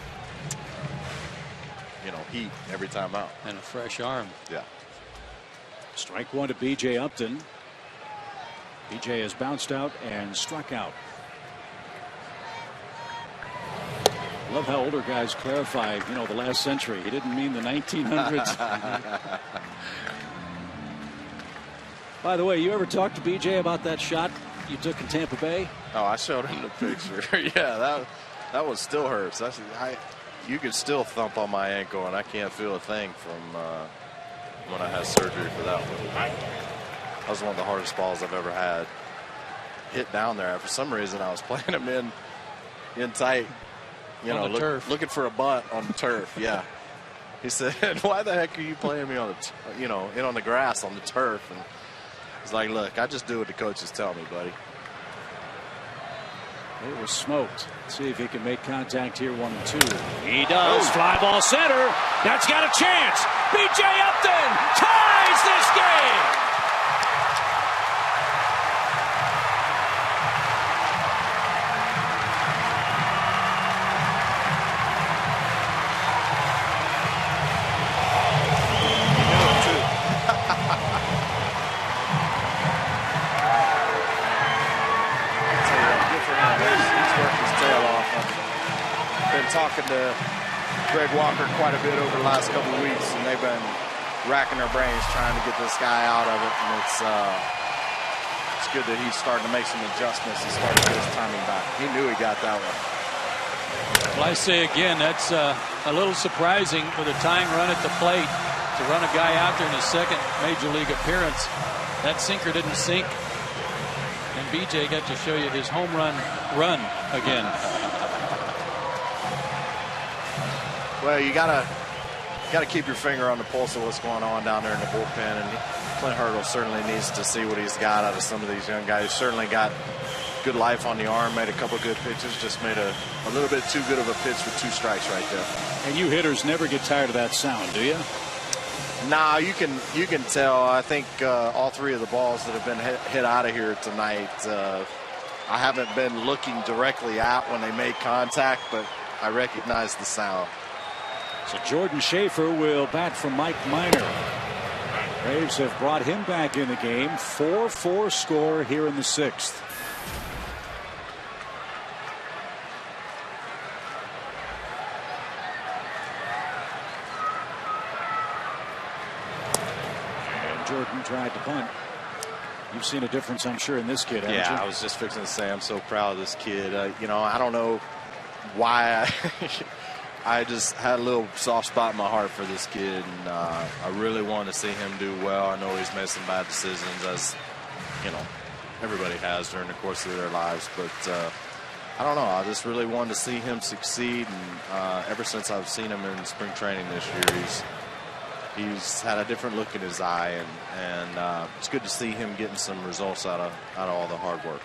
you know, heat every time out. And a fresh arm. Yeah. Strike 1 to B.J. Upton. B.J. has bounced out and struck out. Love how older guys clarify, you know, the last century. He didn't mean the 1900s. By the way, you ever talked to B.J. about that shot you took in Tampa Bay? Oh, I showed him the picture. Yeah, that one still hurts. You could still thump on my ankle, and I can't feel a thing from when I had surgery for that one. That was one of the hardest balls I've ever had hit down there. For some reason, I was playing him in tight, you know, looking for a bunt on the turf. Yeah. He said, "Why the heck are you playing me on the, you know, in on the grass on the turf?" And he's like, "Look, I just do what the coaches tell me, buddy." It was smoked. Let's see if he can make contact here. 1-2. He does. Fly ball center. That's got a chance. B.J. Upton ties this game. Talking to Greg Walker quite a bit over the last couple of weeks, and they've been racking their brains trying to get this guy out of it, and it's good that he's starting to make some adjustments and starting to get his timing back. He knew he got that one. Well, I say again, that's a little surprising with a tying run at the plate to run a guy out there in his second major league appearance. That sinker didn't sink, and BJ got to show you his home run again. Well, you gotta keep your finger on the pulse of what's going on down there in the bullpen, and Clint Hurdle certainly needs to see what he's got out of some of these young guys. He's certainly got good life on the arm, made a couple good pitches, just made a little bit too good of a pitch with 2 strikes right there. And you hitters never get tired of that sound, do you? Nah, you can tell. I think all 3 of the balls that have been hit out of here tonight, I haven't been looking directly at when they made contact, but I recognize the sound. So Jordan Schaefer will bat for Mike Minor. Braves have brought him back in the game. 4-4 score here in the 6th. And Jordan tried to bunt. You've seen a difference, I'm sure, in this kid, haven't you? Yeah, I was just fixing to say I'm so proud of this kid. You know, I don't know why I just had a little soft spot in my heart for this kid, and I really want to see him do well. I know he's made some bad decisions, as you know, everybody has during the course of their lives, but I don't know. I just really wanted to see him succeed, and ever since I've seen him in spring training this year, he's had a different look in his eye, and it's good to see him getting some results out of all the hard work.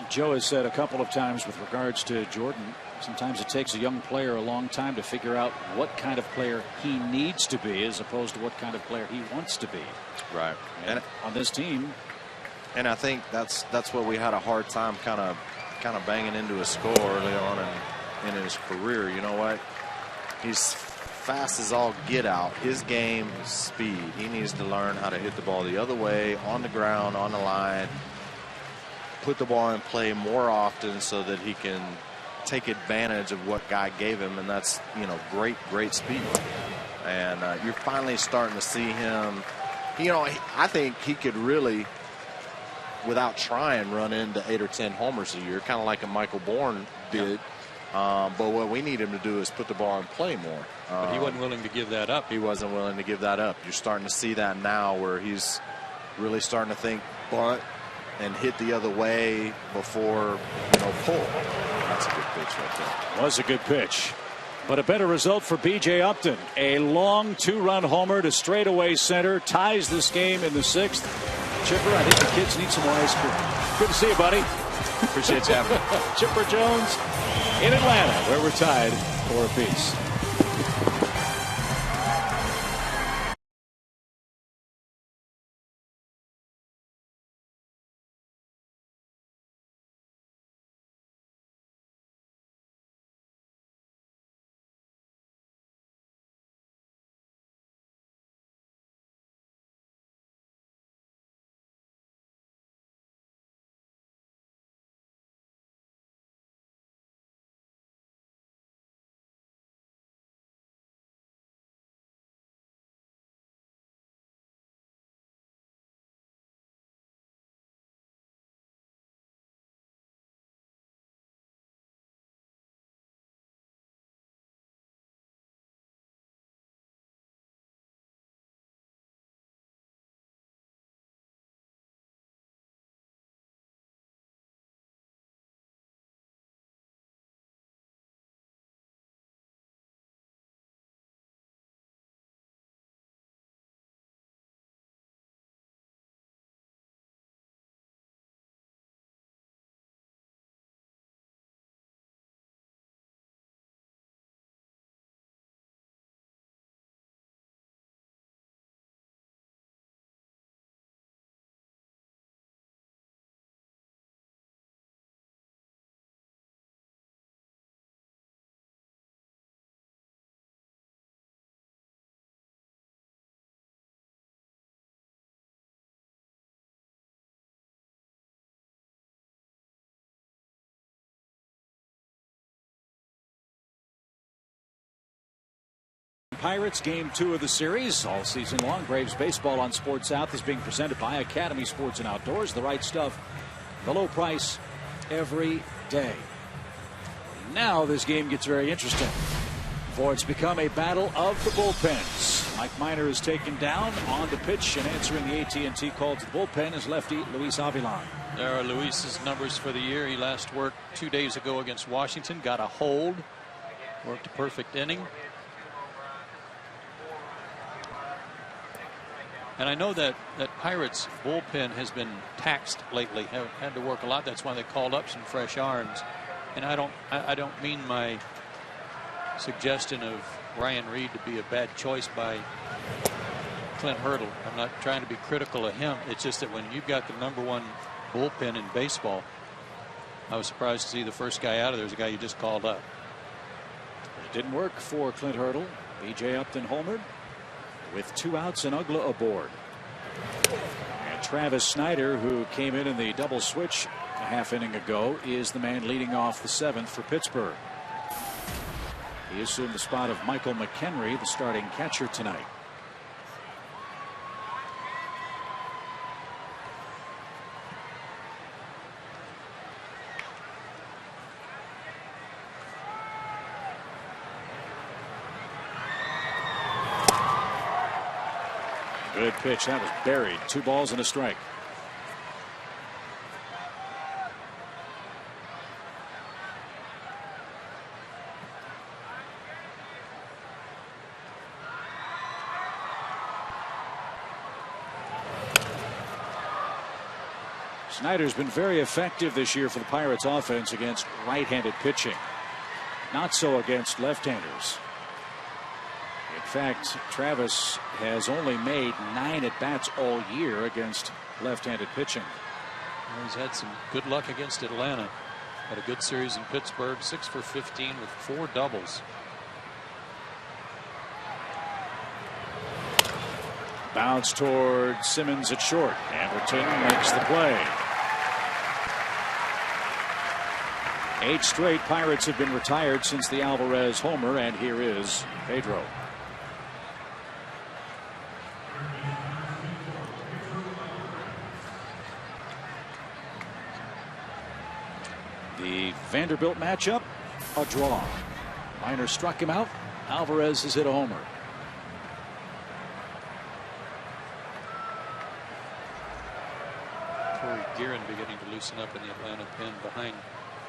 Joe has said a couple of times with regards to Jordan, sometimes it takes a young player a long time to figure out what kind of player he needs to be as opposed to what kind of player he wants to be. Right. And on this team. And I think that's what we had a hard time kind of banging into his score early on in his career. You know what? He's fast as all get out. His game is speed. He needs to learn how to hit the ball the other way, on the ground, on the line, put the ball in play more often so that he can take advantage of what God gave him, and that's, you know, great speed. And you're finally starting to see him. You know, I think he could really, without trying, run into 8 or 10 homers a year, kind of like a Michael Bourne did. But what we need him to do is put the ball in play more. But he wasn't willing to give that up. He wasn't willing to give that up. You're starting to see that now, where he's really starting to think bunt and hit the other way before, you know, pull. That's a good pitch right there. Was a good pitch. But a better result for B.J. Upton. A long 2-run homer to straightaway center. Ties this game in the 6th. Chipper, I think the kids need some more ice cream. Good to see you, buddy. Appreciate you having me. Chipper Jones in Atlanta, where we're tied for a piece. Pirates game 2 of the series all season long. Braves baseball on Sports South is being presented by Academy Sports and Outdoors. The right stuff, the low price every day. Now this game gets very interesting, for it's become a battle of the bullpens. Mike Minor is taken down on the pitch, and answering the AT&T call to the bullpen is lefty Luis Avilan. There are Luis's numbers for the year. He last worked 2 days ago against Washington, got a hold, worked a perfect inning. And I know that Pirates bullpen has been taxed lately, have had to work a lot. That's why they called up some fresh arms. And I don't mean my suggestion of Ryan Reed to be a bad choice by Clint Hurdle. I'm not trying to be critical of him. It's just that when you've got the #1 bullpen in baseball, I was surprised to see the first guy out of there is a guy you just called up. It didn't work for Clint Hurdle. B.J. Upton homered with 2 outs and Uggla aboard. And Travis Snyder, who came in the double switch a half inning ago, is the man leading off the 7th for Pittsburgh. He assumed the spot of Michael McHenry, the starting catcher tonight. Good pitch. That was buried. 2 balls and a strike. Snyder's been very effective this year for the Pirates offense against right-handed pitching. Not so against left-handers. In fact, Travis has only made 9 at-bats all year against left-handed pitching. Well, he's had some good luck against Atlanta. Had a good series in Pittsburgh, 6 for 15 with 4 doubles. Bounce toward Simmons at short. Anderton makes the play. 8 straight Pirates have been retired since the Alvarez homer, and here is Pedro. The Vanderbilt matchup, a draw. Minor struck him out. Alvarez has hit a homer. Corey Guerin beginning to loosen up in the Atlanta pen behind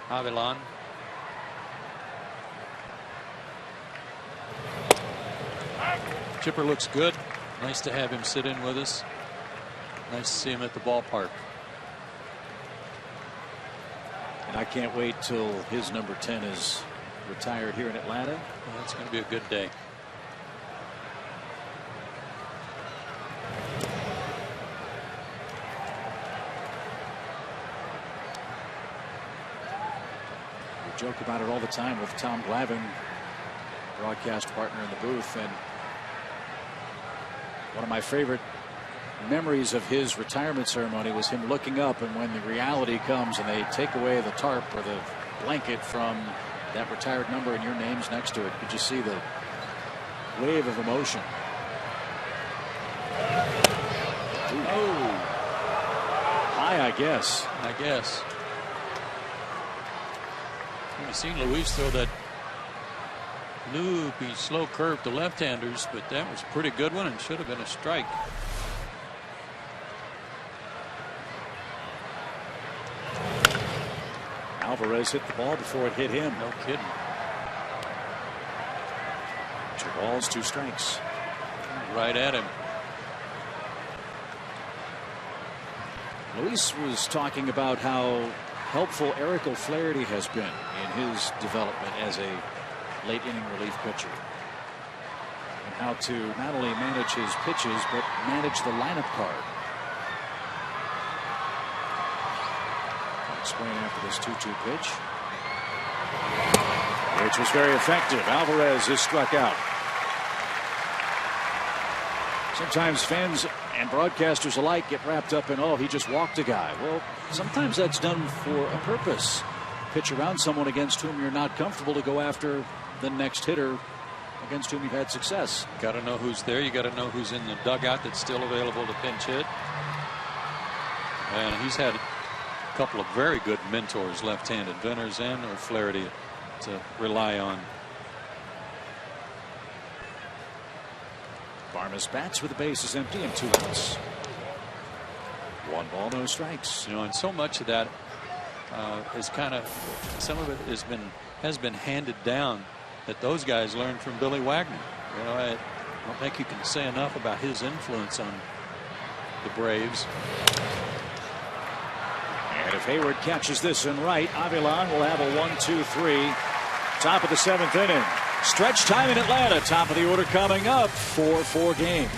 Avilan. Chipper looks good. Nice to have him sit in with us. Nice to see him at the ballpark. And I can't wait till his number 10 is retired here in Atlanta. Well, it's going to be a good day. We joke about it all the time with Tom Glavine, broadcast partner in the booth, and one of my favorite memories of his retirement ceremony was him looking up, and when the reality comes and they take away the tarp or the blanket from that retired number and your name's next to it, you just see the wave of emotion. Oh, high, I guess. You've seen Luis throw that loopy slow curve to left-handers, but that was a pretty good one and should have been a strike. Alvarez hit the ball before it hit him. No kidding. 2 balls, 2 strikes. Right at him. Luis was talking about how helpful Eric O'Flaherty has been in his development as a late inning relief pitcher, and how to not only manage his pitches but manage the lineup card. I'll explain after this 2-2 pitch, which was very effective. Alvarez is struck out. Sometimes fans and broadcasters alike get wrapped up in, oh, he just walked a guy. Well, sometimes that's done for a purpose. Pitch around someone against whom you're not comfortable to go after the next hitter against whom you've had success. Got to know who's there. You got to know who's in the dugout that's still available to pinch hit. And he's had a couple of very good mentors, left-handed, Venters and O'Flaherty, to rely on. Barmes bats with the bases empty and 2 outs. 1 ball, no strikes. You know, and so much of that is kind of, some of it has been handed down, that those guys learned from Billy Wagner. You know, I don't think you can say enough about his influence on the Braves. And if Hayward catches this in right, Avilan will have a 1-2-3. Top of the 7th inning. Stretch time in Atlanta. Top of the order coming up. 4-4 game.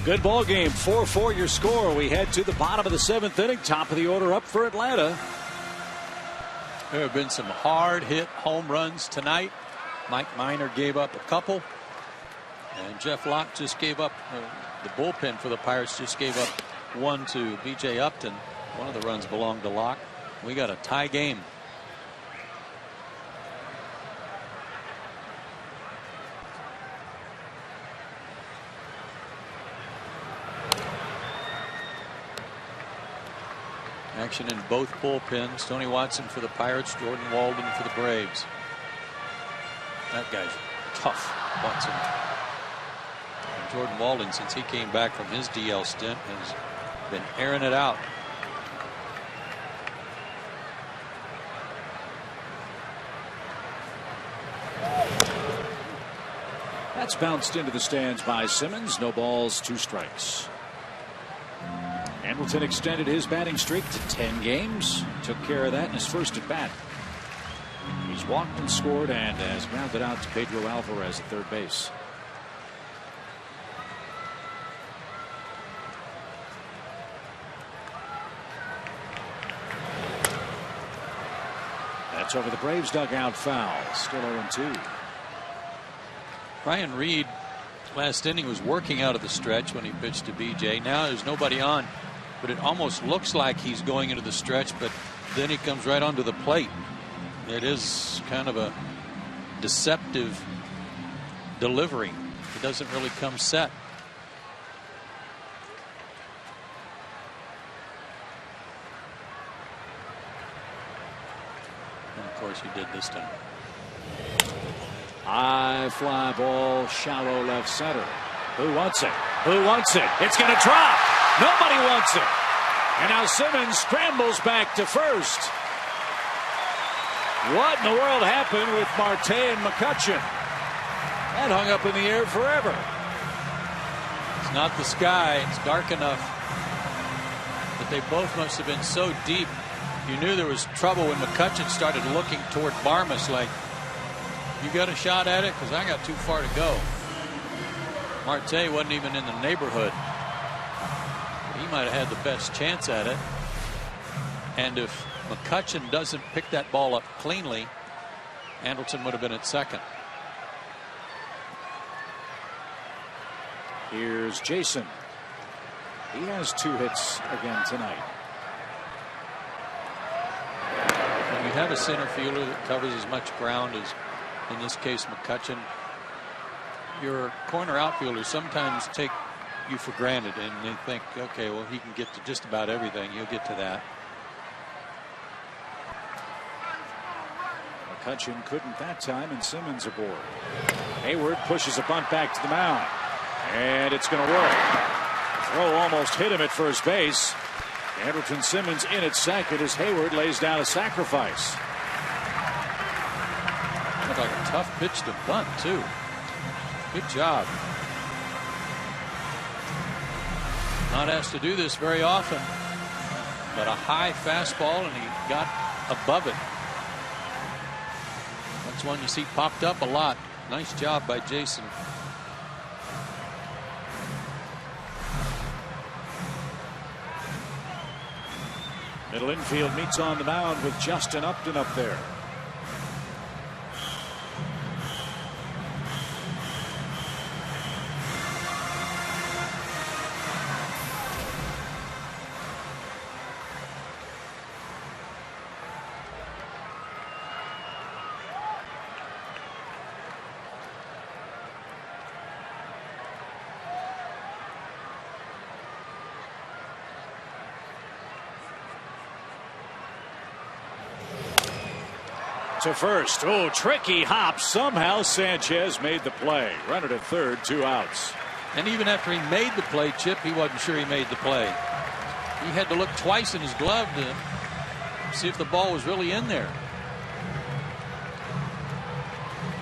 Good ball game. 4-4 your score. We head to the bottom of the 7th inning. Top of the order up for Atlanta. There have been some hard hit home runs tonight. Mike Minor gave up a couple, and Jeff Locke just gave up. The bullpen for the Pirates just gave up one to B.J. Upton. One of the runs belonged to Locke. We got a tie game. Action in both bullpens. Tony Watson for the Pirates, Jordan Walden for the Braves. That guy's tough, Watson. And Jordan Walden, since he came back from his DL stint, has been airing it out. That's bounced into the stands by Simmons. No balls, 2 strikes. Hamilton extended his batting streak to 10 games. Took care of that in his first at bat. He's walked and scored and has grounded out to Pedro Alvarez at third base. That's over the Braves dugout foul. Still 0-2. Brian Reed last inning was working out of the stretch when he pitched to BJ. Now there's nobody on, but it almost looks like he's going into the stretch, but then he comes right onto the plate. It is kind of a deceptive delivery. It doesn't really come set. And of course he did this time. High fly ball, shallow left center. Who wants it? Who wants it? It's going to drop. Nobody wants it. And now Simmons scrambles back to first. What in the world happened with Marte and McCutchen? That hung up in the air forever. It's not the sky. It's dark enough. But they both must have been so deep. You knew there was trouble when McCutchen started looking toward Barmas like, you got a shot at it? Because I got too far to go. Marte wasn't even in the neighborhood. He might have had the best chance at it. And if McCutchen doesn't pick that ball up cleanly, Andrelton would have been at second. Here's Jason. He has 2 hits again tonight. When you have a center fielder that covers as much ground as, in this case, McCutchen, your corner outfielders sometimes take you for granted, and they think, okay, well, he can get to just about everything. He'll get to that. McCutchen couldn't that time, and Simmons aboard. Hayward pushes a bunt back to the mound, and it's going to work. Throw almost hit him at first base. Andrelton Simmons in at second as Hayward lays down a sacrifice. Looked like a tough pitch to bunt, too. Good job. Not asked to do this very often, but a high fastball, and he got above it. That's one you see popped up a lot. Nice job by Jason. Middle infield meets on the mound with Justin Upton up there. To first. Oh, tricky hop. Somehow Sanchez made the play. Runner to third, 2 outs. And even after he made the play, Chip, he wasn't sure he made the play. He had to look twice in his glove to see if the ball was really in there.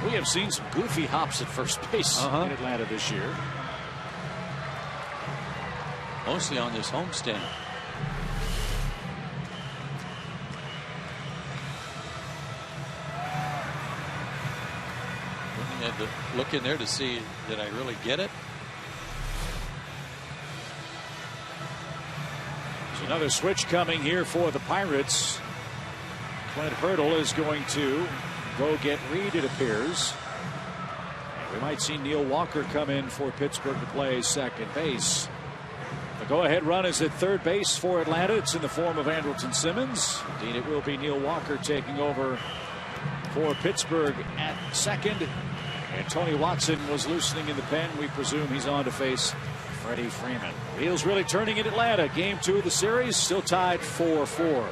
We have seen some goofy hops at first base in Atlanta this year. Mostly on this homestand. Had to look in there to see, did I really get it? There's another switch coming here for the Pirates. Clint Hurdle is going to go get Reed, it appears. And we might see Neil Walker come in for Pittsburgh to play second base. The go-ahead run is at third base for Atlanta. It's in the form of Andrelton Simmons. Indeed, it will be Neil Walker taking over for Pittsburgh at second. And Tony Watson was loosening in the pen. We presume he's on to face Freddie Freeman. Wheels really turning in Atlanta. Game 2 of the series, still tied 4-4.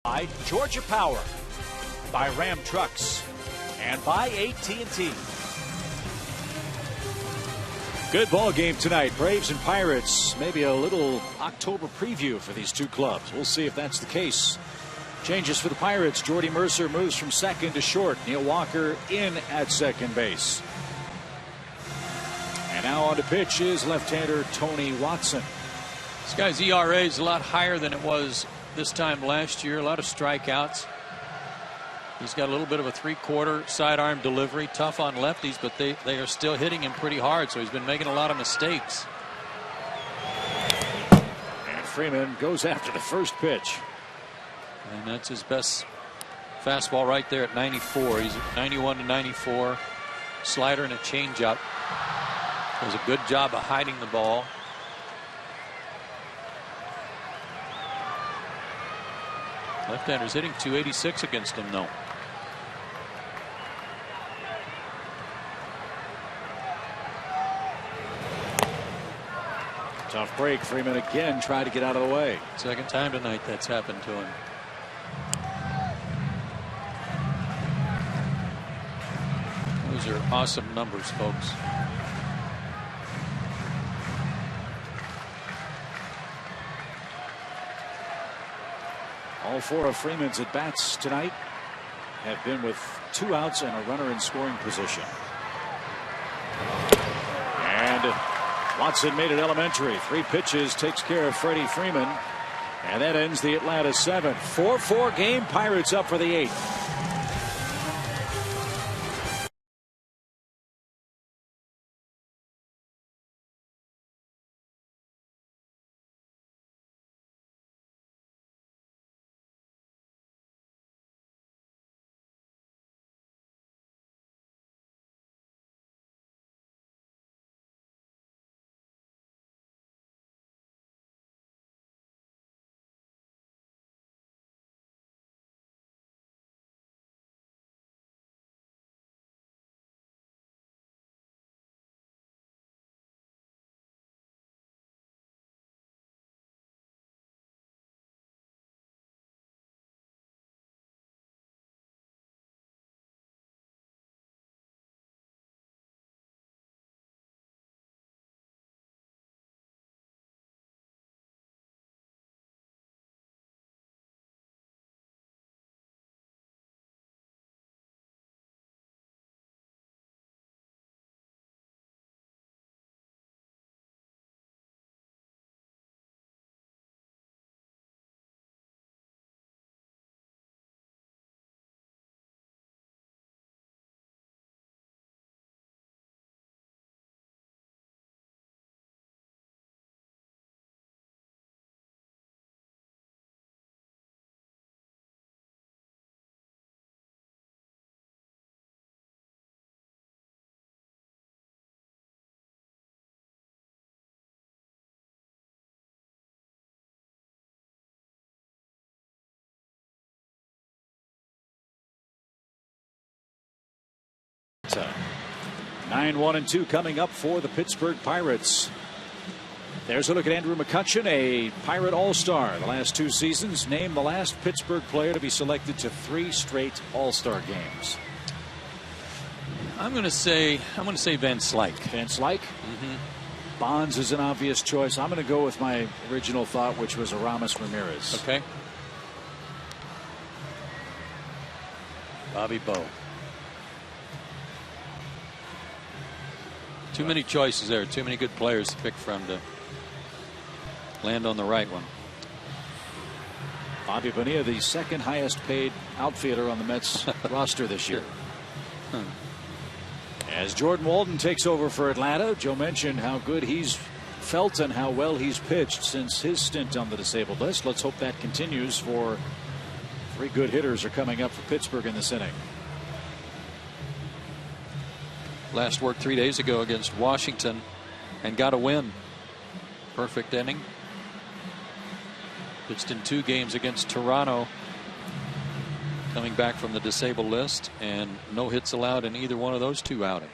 By Georgia Power, by Ram Trucks, and by AT&T. Good ball game tonight. Braves and Pirates. Maybe a little October preview for these two clubs. We'll see if that's the case. Changes for the Pirates. Jordy Mercer moves from second to short. Neil Walker in at second base. And now on to pitch is left-hander Tony Watson. This guy's ERA is a lot higher than it was this time last year. A lot of strikeouts. He's got a little bit of a three-quarter sidearm delivery. Tough on lefties, but they are still hitting him pretty hard, so he's been making a lot of mistakes. And Freeman goes after the first pitch. And that's his best fastball right there at 94. He's at 91 to 94. Slider and a changeup. Does a good job of hiding the ball. Left-hander's hitting .286 against him, though. Tough break. Freeman again tried to get out of the way. Second time tonight that's happened to him. Those are awesome numbers, folks. All four of Freeman's at bats tonight have been with 2 outs and a runner in scoring position. And Watson made it elementary. 3 pitches, takes care of Freddie Freeman. And that ends the Atlanta 7th. 4-4 game. Pirates up for the 8th. 9-1-2 coming up for the Pittsburgh Pirates. There's a look at Andrew McCutchen, a Pirate All-Star the last 2 seasons, named the last Pittsburgh player to be selected to 3 straight All-Star games. I'm going to say Van Slyke. Van Slyke? Bonds is an obvious choice. I'm going to go with my original thought, which was Aramis Ramirez. Okay. Bobby Bowe. Too many choices there. Too many good players to pick from to land on the right one. Bobby Bonilla, the second highest paid outfielder on the Mets roster this year. As Jordan Walden takes over for Atlanta, Joe mentioned how good he's felt and how well he's pitched since his stint on the disabled list. Let's hope that continues for 3 good hitters are coming up for Pittsburgh in this inning. Last worked 3 days ago against Washington and got a win. Perfect inning. Pitched in 2 games against Toronto, coming back from the disabled list, and no hits allowed in either one of those 2 outings.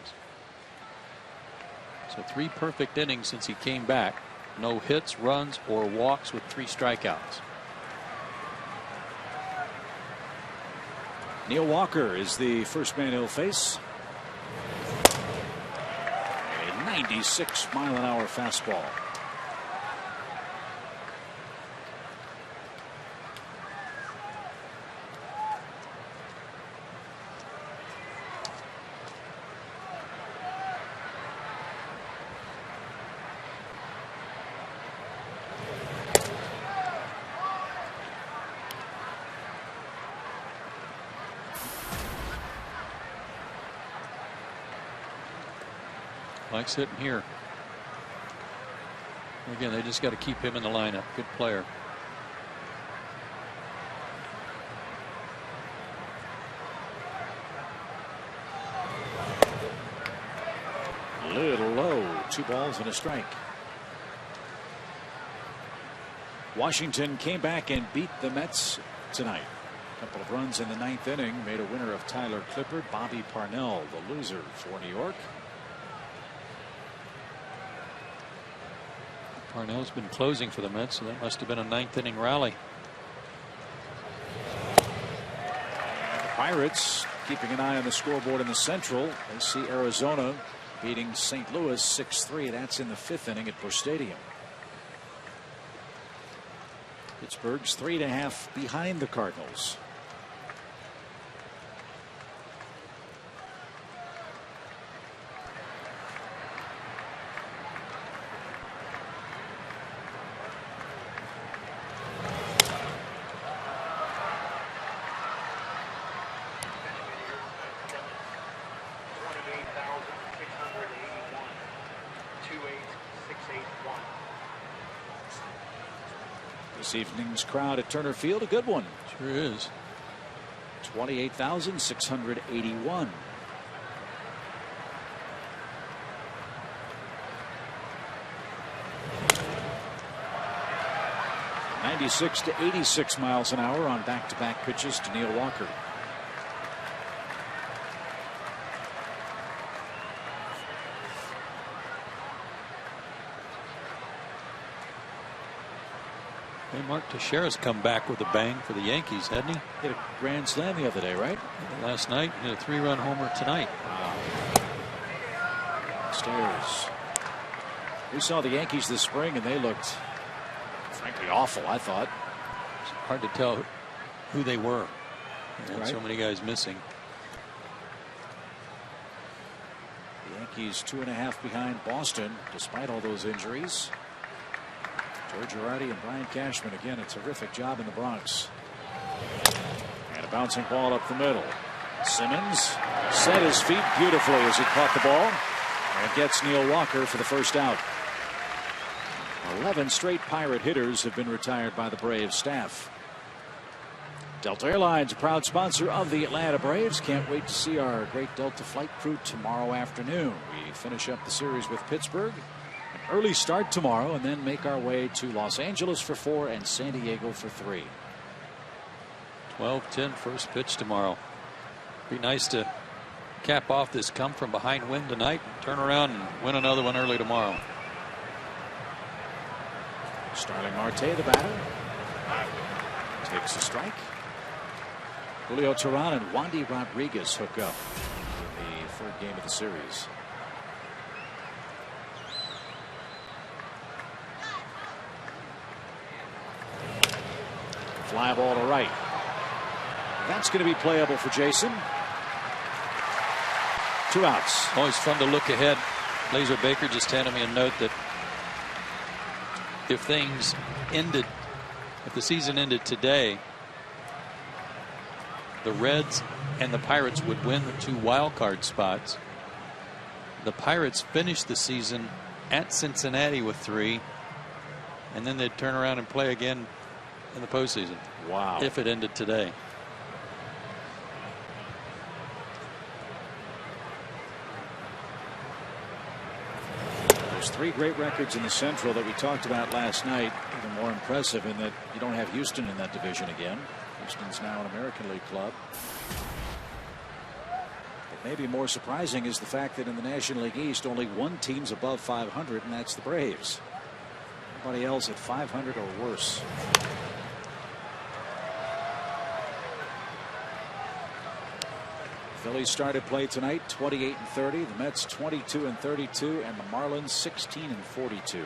So 3 perfect innings since he came back. No hits, runs, or walks with 3 strikeouts. Neil Walker is the first man he'll face. A 96-mile-an-hour fastball. Mike's hitting here. Again, they just got to keep him in the lineup. Good player. A little low. 2 balls and a strike. Washington came back and beat the Mets tonight. A couple of runs in the 9th inning made a winner of Tyler Clippard. Bobby Parnell, the loser for New York. Parnell's been closing for the Mets, so that must have been a 9th inning rally. And the Pirates keeping an eye on the scoreboard in the Central. They see Arizona beating St. Louis 6-3. That's in the 5th inning at Busch Stadium. Pittsburgh's 3.5 behind the Cardinals. This evening's crowd at Turner Field, a good one. Sure is. 28,681. (96 to 86 miles an hour on back-to-back pitches to Neil Walker. Hey, Mark Teixeira's come back with a bang for the Yankees, hadn't he? Hit a grand slam the other day, right? Last night, hit a 3-run homer tonight. Wow. Stairs. We saw the Yankees this spring, and they looked, frankly, awful, I thought. It's hard to tell who they were. Right. So many guys missing. The Yankees 2.5 behind Boston, despite all those injuries. George Girardi and Brian Cashman, again, a terrific job in the Bronx. And a bouncing ball up the middle. Simmons set his feet beautifully as he caught the ball and gets Neil Walker for the first out. 11 straight Pirate hitters have been retired by the Braves staff. Delta Airlines, a proud sponsor of the Atlanta Braves. Can't wait to see our great Delta flight crew tomorrow afternoon. We finish up the series with Pittsburgh. Early start tomorrow, and then make our way to Los Angeles for 4 and San Diego for 3. 12:10 first pitch tomorrow. Be nice to cap off this come from behind win tonight, turn around and win another one early tomorrow. Starling Marte, the batter, takes a strike. Julio Teheran and Wandy Rodriguez hook up in the third game of the series. Fly ball to right. That's going to be playable for Jason. 2 outs. Always fun to look ahead. Laser Baker just handed me a note that if things ended, if the season ended today, the Reds and the Pirates would win the 2 wild card spots. The Pirates finished the season at Cincinnati with 3, and then they'd turn around and play again in the postseason. Wow. If it ended today. There's 3 great records in the Central that we talked about last night. Even more impressive in that you don't have Houston in that division again. Houston's now an American League club. But maybe more surprising is the fact that in the National League East only 1 team's above 500, and that's the Braves. Everybody else at 500 or worse. Phillies started play tonight 28-30. The Mets 22-32, and the Marlins 16-42.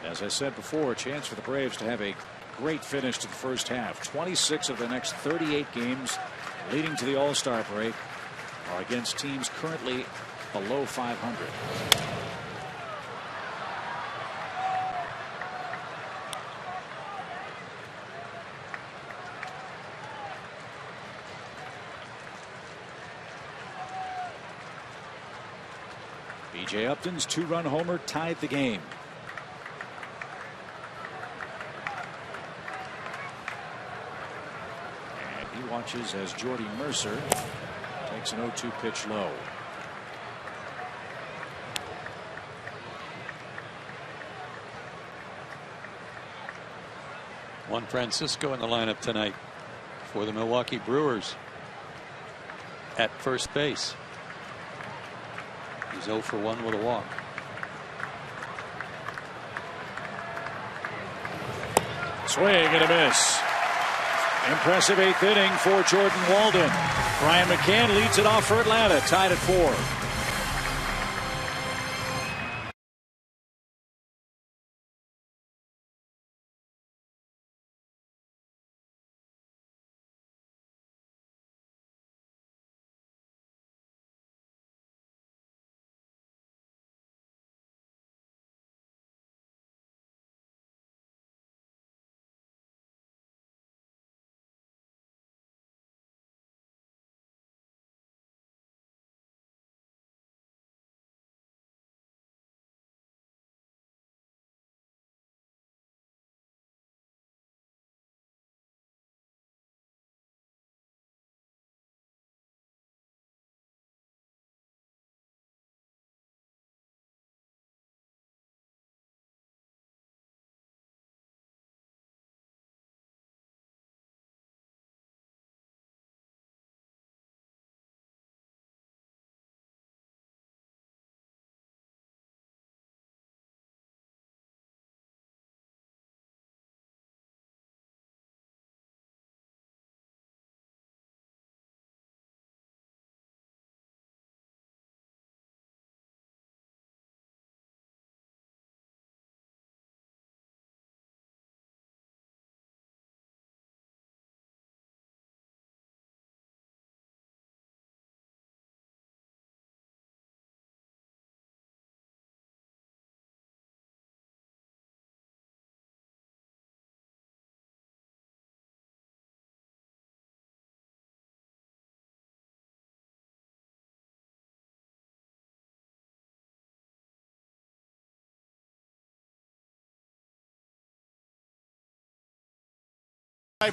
As I said before, a chance for the Braves to have a great finish to the first half. 26 of the next 38 games leading to the All-Star break are against teams currently below 500. B.J. Upton's 2-run homer tied the game. And he watches as Jordy Mercer takes an 0-2 pitch low. Juan Francisco in the lineup tonight for the Milwaukee Brewers at first base. He's 0 for 1 with a walk. Swing and a miss. Impressive 8th inning for Jordan Walden. Brian McCann leads it off for Atlanta, tied at 4.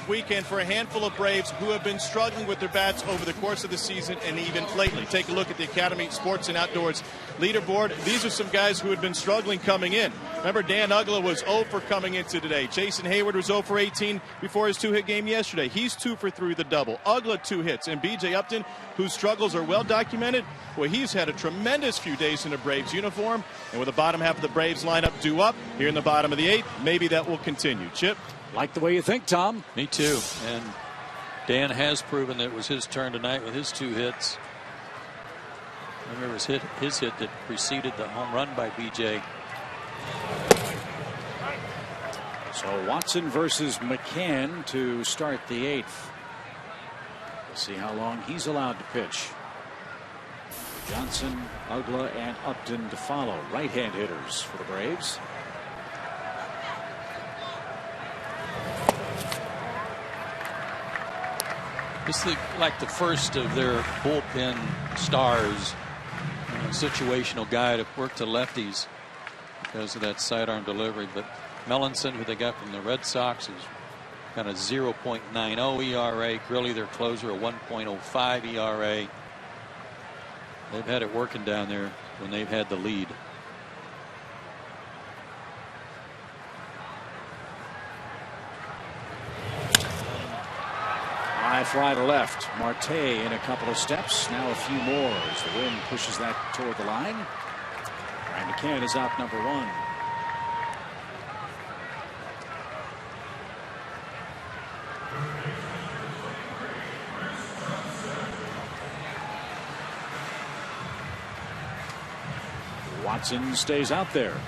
weekend for a handful of Braves who have been struggling with their bats over the course of the season and even lately. Take a look at the Academy Sports and Outdoors leaderboard. These are some guys who had been struggling coming in. Remember, Dan Uggla was 0 for coming into today. Jason Hayward was 0 for 18 before his 2-hit game yesterday. He's 2 for 3 with a double. Uggla 2 hits. And B.J. Upton, whose struggles are well documented, well, he's had a tremendous few days in a Braves uniform. And with the bottom half of the Braves lineup due up here in the bottom of the 8th, maybe that will continue. Chip? Like the way you think, Tom. Me too. And Dan has proven that it was his turn tonight with his 2 hits. Remember, it was his hit that preceded the home run by BJ. So Watson versus McCann to start the 8th. We'll see how long he's allowed to pitch. Johnson, Uggla, and Upton to follow. Right-hand hitters for the Braves. This is like the first of their bullpen stars, situational guy to work to lefties because of that sidearm delivery. But Melanson, who they got from the Red Sox, is got a 0.90 ERA. Grilly, their closer, a 1.05 ERA. They've had it working down there when they've had the lead. High fly to left. Marte in a couple of steps. Now a few more as the wind pushes that toward the line. Ryan McCann is out number 1. Watson stays out there.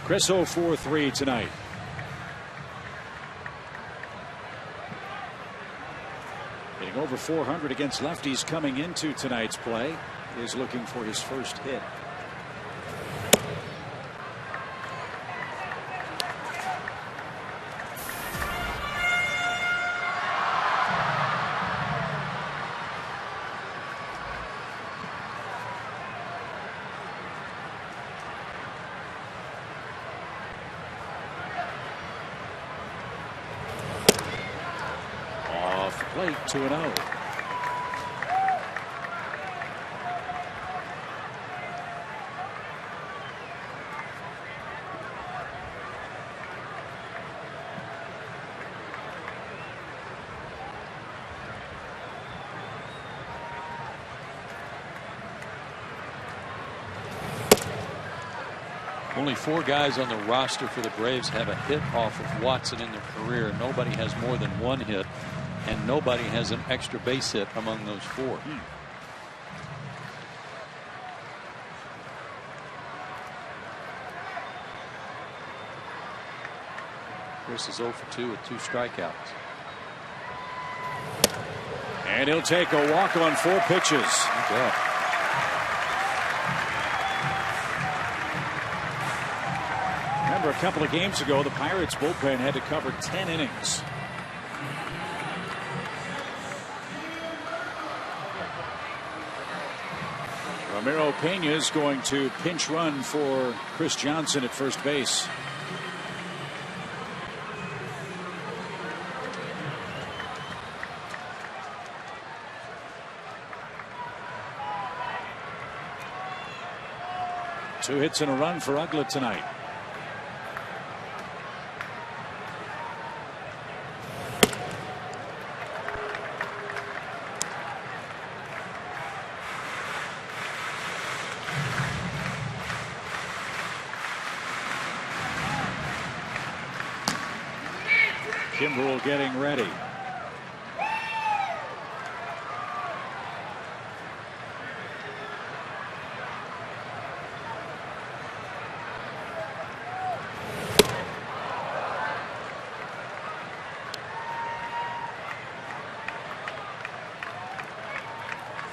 Chris 0 for 3 tonight. Hitting over 400 against lefties coming into tonight's play. Is looking for his first hit. Plate 2-0. Only 4 guys on the roster for the Braves have a hit off of Watson in their career. Nobody has more than 1 hit. And nobody has an extra base hit among those 4. Chris is 0 for 2 with 2 strikeouts. And he'll take a walk on 4 pitches. Okay. Remember, a couple of games ago, the Pirates bullpen had to cover 10 innings. Ramiro Pena is going to pinch run for Chris Johnson at first base. Two hits and a run for Uggla tonight. Kimbrel getting ready.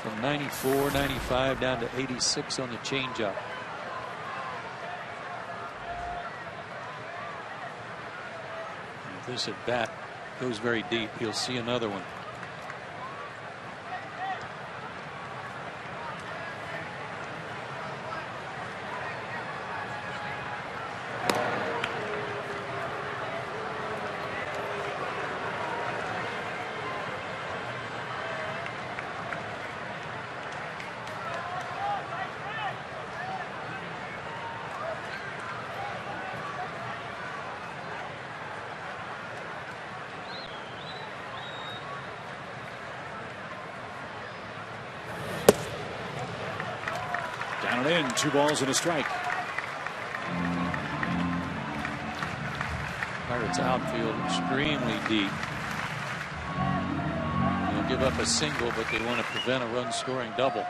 From 94, 95 down to 86 on the changeup. This at bat goes very deep. He'll see another one. Down and in, 2 balls and a strike. Pirates outfield extremely deep. They'll give up a single, but they want to prevent a run scoring double.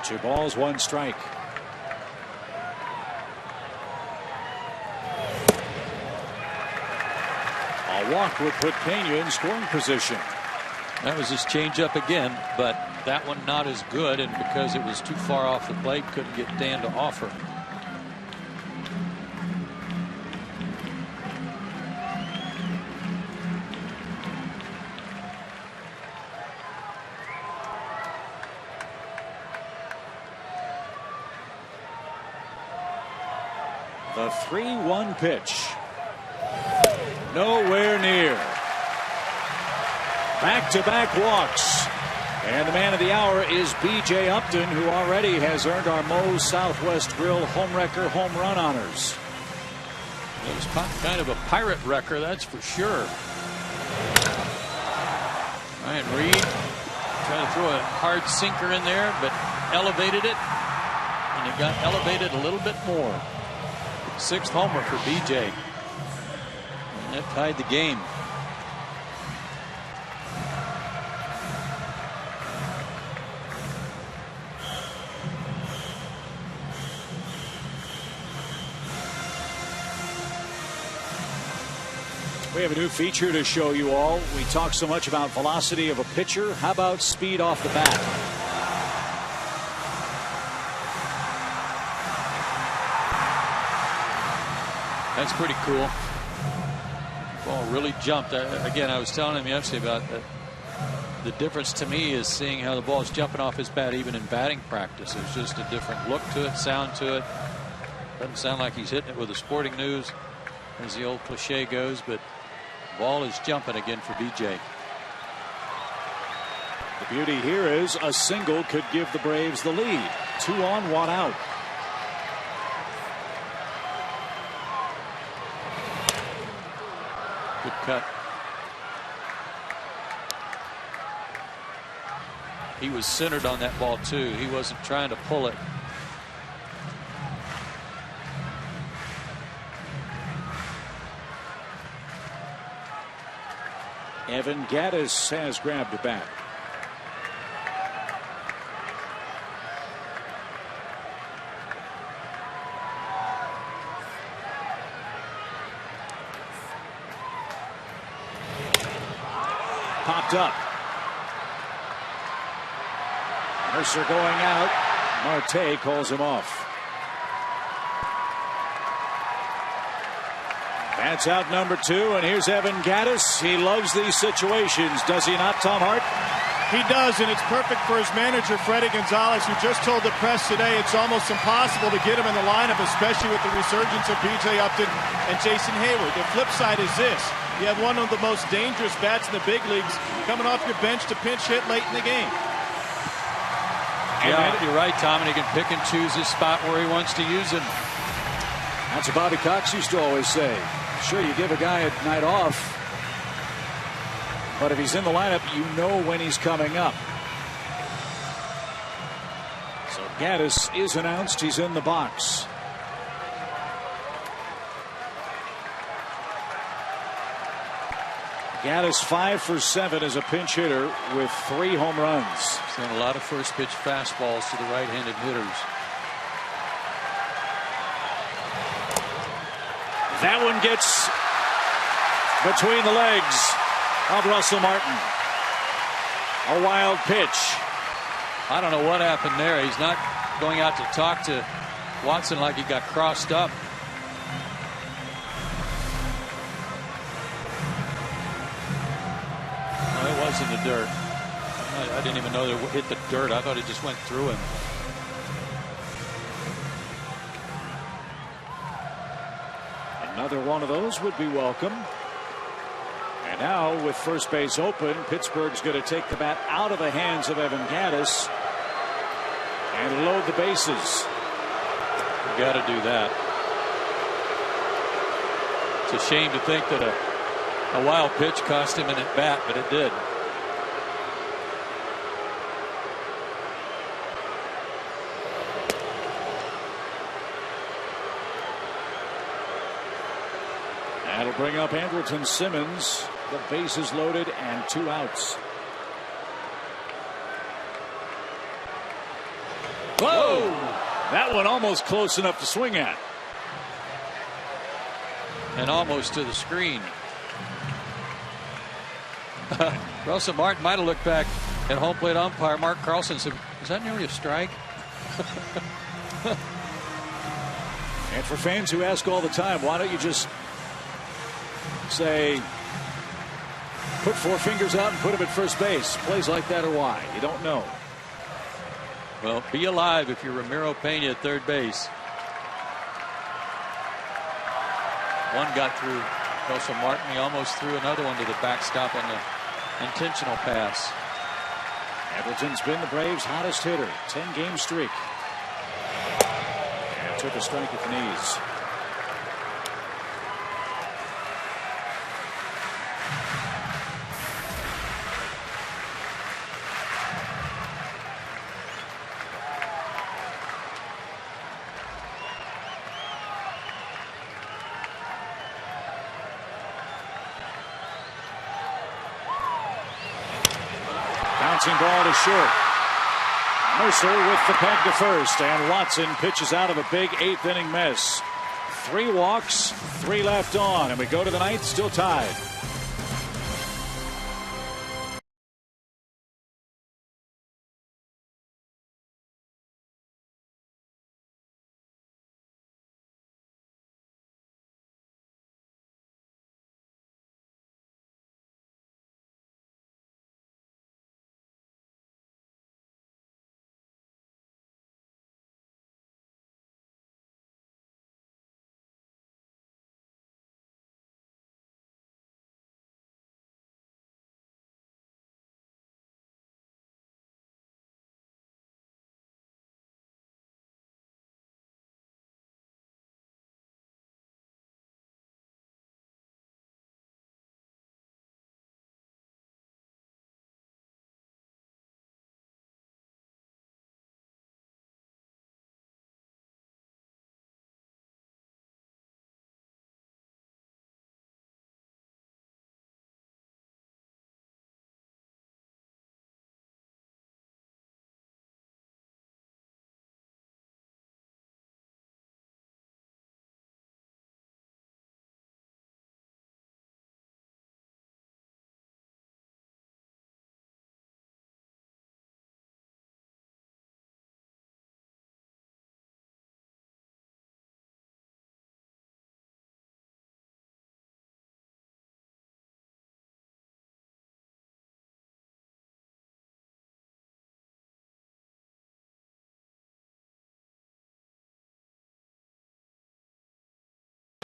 Two balls, 1 strike. A walk would put Pena in scoring position. That was his changeup again, but that one not as good, and because it was too far off the plate, couldn't get Dan to offer. The 3-1 pitch. Nowhere near. Back-to-back walks. And the man of the hour is B.J. Upton, who already has earned our Moe's Southwest Grill home wrecker home run honors. It was kind of a pirate wrecker, that's for sure. Ryan Reed trying to throw a hard sinker in there, but elevated it. And it got elevated a little bit more. 6th homer for B.J. And that tied the game. We have a new feature to show you all. We talk so much about velocity of a pitcher. How about speed off the bat? That's pretty cool. Ball really jumped. Again, I was telling him yesterday about that. The difference to me is seeing how the ball is jumping off his bat even in batting practice. There's just a different look to it, sound to it. Doesn't sound like he's hitting it with the Sporting News, as the old cliche goes, but the ball is jumping again for B.J. The beauty here is a single could give the Braves the lead. 2 on, 1 out. Good cut. He was centered on that ball too. He wasn't trying to pull it. Evan Gattis has grabbed a bat. Popped up. Mercer going out. Marte calls him off. That's out number 2, and here's Evan Gattis. He loves these situations, does he not, Tom Hart? He does, and it's perfect for his manager, Freddie Gonzalez, who just told the press today it's almost impossible to get him in the lineup, especially with the resurgence of B.J. Upton and Jason Hayward. The flip side is this. You have one of the most dangerous bats in the big leagues coming off your bench to pinch hit late in the game. Yeah, you're right, Tom, and he can pick and choose his spot where he wants to use him. That's what Bobby Cox used to always say. Sure, you give a guy a night off, but if he's in the lineup, you know when he's coming up. So Gattis is announced. He's in the box. Gattis 5 for 7 as a pinch hitter with 3 home runs. He's done a lot of first pitch fastballs to the right-handed hitters. That one gets between the legs of Russell Martin. A wild pitch. I don't know what happened there. He's not going out to talk to Watson like he got crossed up. No, it was in the dirt. I didn't even know that it hit the dirt. I thought it just went through him. Another one of those would be welcome. And now with first base open, Pittsburgh's going to take the bat out of the hands of Evan Gattis and load the bases. You got to do that. It's a shame to think that a wild pitch cost him an at bat, but it did. That'll bring up Andrelton Simmons. The bases loaded and 2 outs. Whoa! That one almost close enough to swing at. And almost to the screen. Russell Martin might have looked back at home plate umpire Mark Carlson and said, "Is that nearly a strike?" And for fans who ask all the time, why don't you just say, put 4 fingers out and put him at first base? Plays like that, or why? You don't know. Well, be alive if you're Ramiro Pena at third base. One got through Russell Martin. He almost threw another one to the backstop on the intentional pass. Andrelton's been the Braves' hottest hitter. 10-game streak. And took a strike at the knees. Bouncing ball to short. Mercer with the peg to first, and Watson pitches out of a big 8th inning mess. 3 walks, 3 left on, and we go to the 9th, still tied.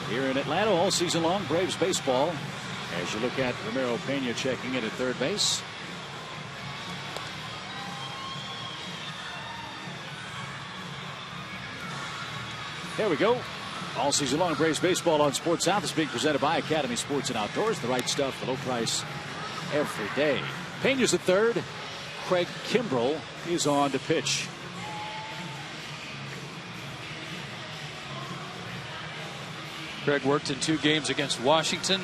Here in Atlanta all season long, Braves baseball. As you look at Ramiro Pena checking in at third base. There we go. All season long, Braves baseball on Sports South is being presented by Academy Sports and Outdoors. The right stuff, the low price every day. Pena's at third. Craig Kimbrell is on to pitch. Craig worked in 2 games against Washington.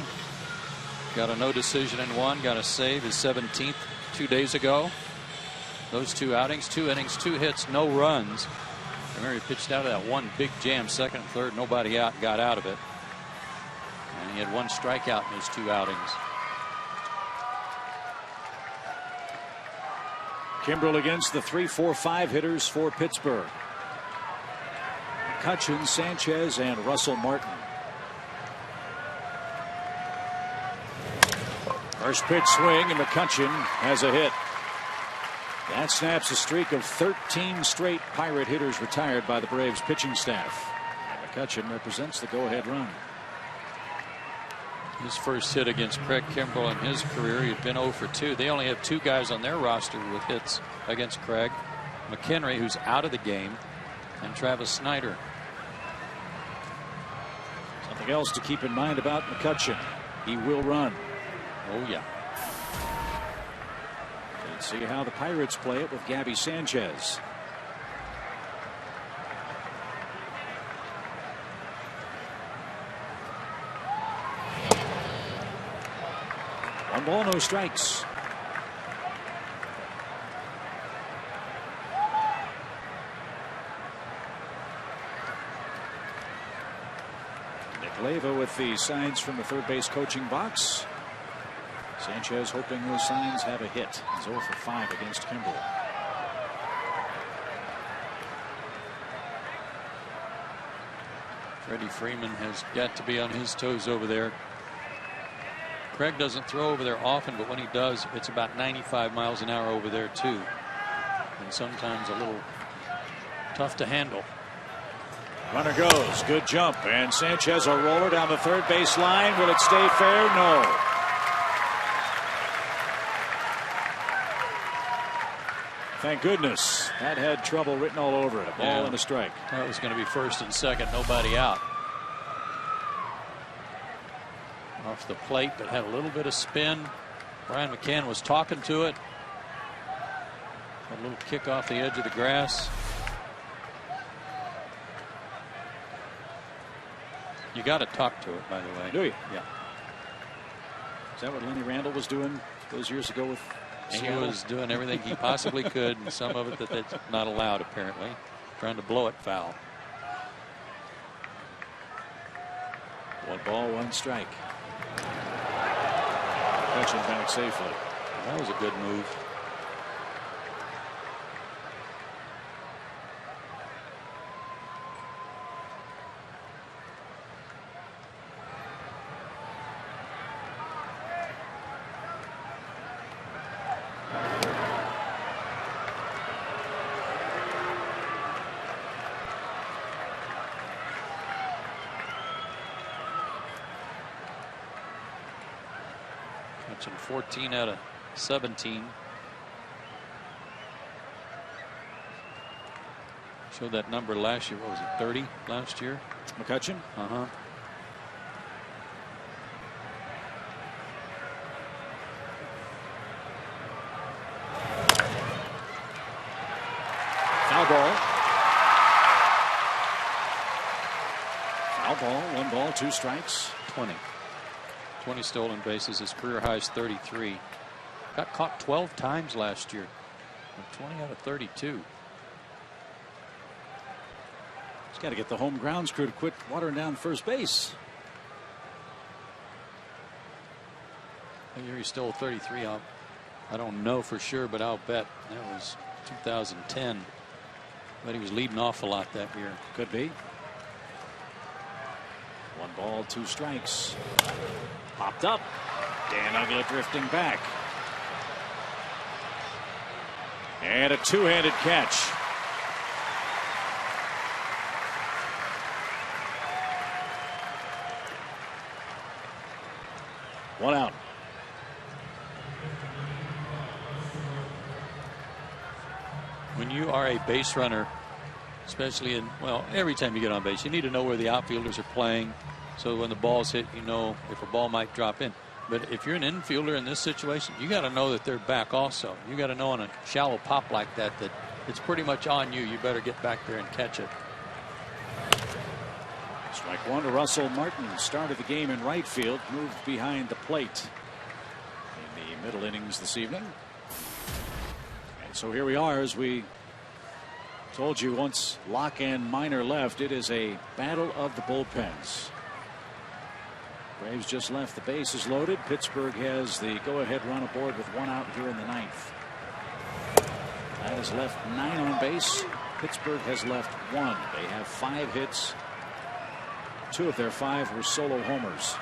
Got a no decision in 1. Got a save, his 17th 2 days ago. Those 2 outings, 2 innings, 2 hits, no runs. Remember, he pitched out of that 1 big jam, second and third, nobody out, got out of it. And He had 1 strikeout in his 2 outings. Kimbrel against the 3-4-5 hitters for Pittsburgh. McCutchen, Sanchez, and Russell Martin. First pitch swing, and McCutchen has a hit. That snaps a streak of 13 straight Pirate hitters retired by the Braves pitching staff. And McCutchen represents the go-ahead run. His first hit against Craig Kimbrel in his career. He had been 0 for 2. They only have 2 guys on their roster with hits against Craig. McHenry, who's out of the game, and Travis Snyder. Something else to keep in mind about McCutchen. He will run. Oh, yeah. Let's see how the Pirates play it with Gabby Sanchez. One ball, no strikes. Nick Leyva with the signs from the third base coaching box. Sanchez hoping those signs have a hit. He's 0 for 5 against Kimbrel. Freddie Freeman has got to be on his toes over there. Craig doesn't throw over there often, but when he does, it's about 95 miles an hour over there too, and sometimes a little tough to handle. Runner goes, good jump, and Sanchez a roller down the third base line. Will it stay fair? No. Thank goodness. That had trouble written all over it. A ball and a strike. That was going to be first and second, nobody out. Off the plate, but had a little bit of spin. Brian McCann was talking to it. A little kick off the edge of the grass. You got to talk to it, by the way. Do you? Yeah. Is that what Lenny Randall was doing those years ago with Seattle? He was doing everything he possibly could, and some of it that's not allowed, apparently. Trying to blow it foul. 1 ball, 1 strike. Catching back safely. That was a good move. Catching 14 out of 17. Showed that number last year. What was it, 30 last year? McCutchen? Uh-huh. Foul ball. Foul ball, 1 ball, 2 strikes. 20 stolen bases. His career high is 33. Got caught 12 times last year. 20 out of 32. He's got to get the home grounds crew to quit watering down first base. That year he stole 33 out. I don't know for sure, but I'll bet that was 2010. But he was leading off a lot that year. Could be. 1 ball, 2 strikes. Popped up. Dan Uggla drifting back. And a 2-handed catch. One out. When you are a base runner, especially in, well, every time you get on base, you need to know where the outfielders are playing. So when the ball's hit, you know if a ball might drop in. But if you're an infielder in this situation, you got to know that they're back also. You got to know on a shallow pop like that that it's pretty much on you. You better get back there and catch it. Strike 1 to Russell Martin. Started the game in right field. Moved behind the plate in the middle innings this evening. And so here we are, as we told you once Locke and Minor left. It is a battle of the bullpens. Braves just left. The base is loaded. Pittsburgh has the go-ahead run aboard with 1 out here in the 9th. That has left 9 on base. Pittsburgh has left 1. They have 5 hits. 2 of their 5 were solo homers.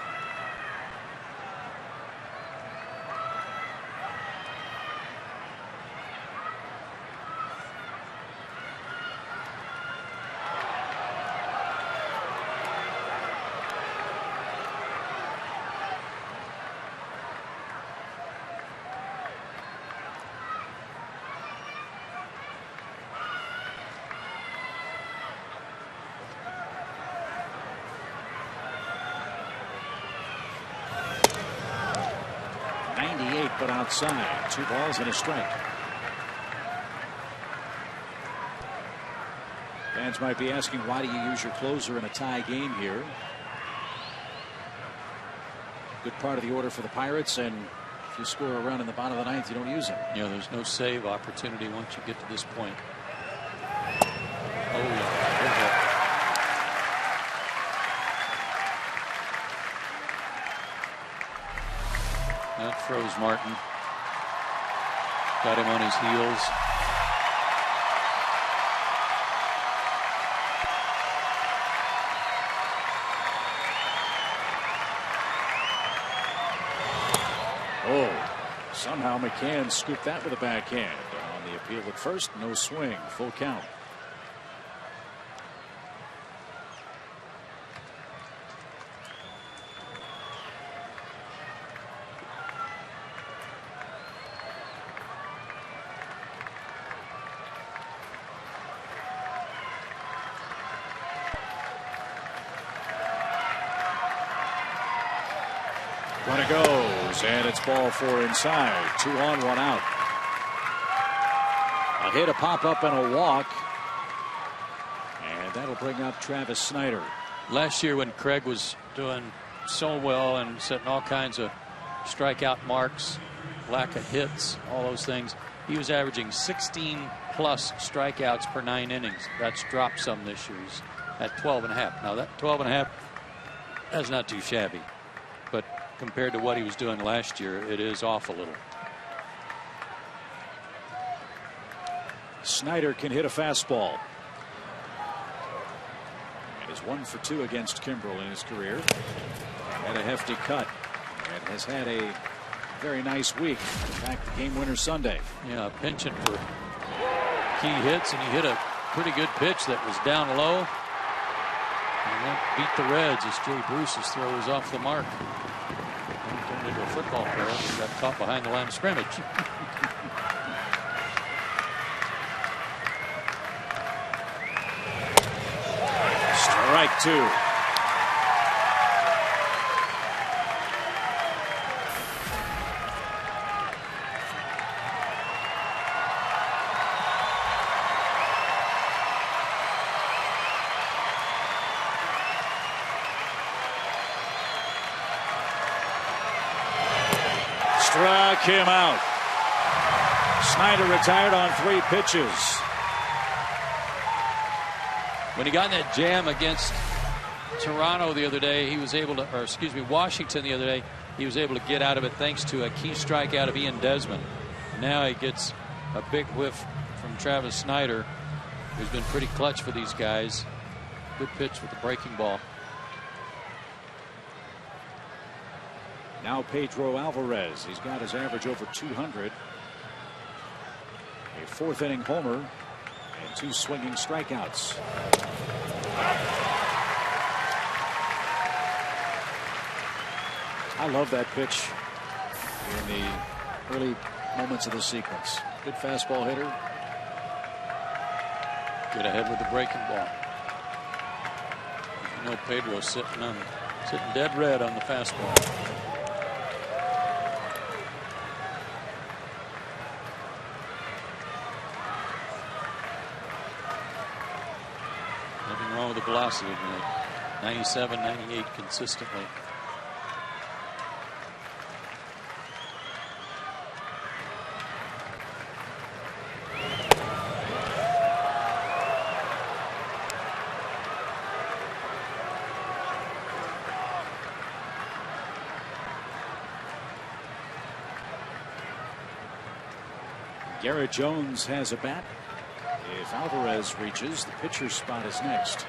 But outside, 2 balls and a strike. Fans might be asking, why do you use your closer in a tie game here? Good part of the order for the Pirates, and if you score a run in the bottom of the 9th, you don't use him. You know, there's no save opportunity once you get to this point. Oh, yeah. That froze Martin. Got him on his heels. Oh, somehow McCann scooped that with a backhand. On the appeal at first, no swing, full count. Runner goes, and it's ball 4 inside. 2 on, 1 out. A hit, a pop up, and a walk. And that'll bring up Travis Snyder. Last year when Craig was doing so well and setting all kinds of strikeout marks, lack of hits, all those things, he was averaging 16 plus strikeouts per 9 innings. That's dropped some this year. He's at 12.5. Now that 12.5, that's not too shabby. But compared to what he was doing last year, it is off a little. Snyder can hit a fastball. And is 1 for 2 against Kimbrel in his career. Had a hefty cut and has had a very nice week. In fact, the game winner Sunday. Yeah, pinching for key hits, and he hit a pretty good pitch that was down low. And that beat the Reds as Jay Bruce's throw was off the mark. And turned into a football player and got caught behind the line of scrimmage. Strike 2. Struck him out. Snyder retired on 3 pitches. When he got in that jam against Toronto the other day, he was able to, or excuse me, Washington the other day, he was able to get out of it thanks to a key strikeout of Ian Desmond. Now he gets a big whiff from Travis Snyder, who's been pretty clutch for these guys. Good pitch with the breaking ball. Now Pedro Alvarez. He's got his average over 200. A 4th inning homer and 2 swinging strikeouts. I love that pitch in the early moments of the sequence. Good fastball hitter. Get ahead with the breaking ball. You know Pedro's sitting dead red on the fastball. Nothing wrong with the velocity tonight. 97, 98 consistently. Garrett Jones has a bat. If Alvarez reaches, the pitcher's spot is next.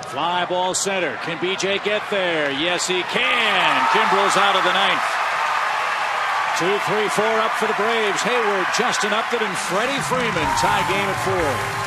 Fly ball center. Can BJ get there? Yes, he can. Kimbrel's out of the ninth. 2, 3, 4 up for the Braves. Hayward, Justin Upton, and Freddie Freeman tie game at 4.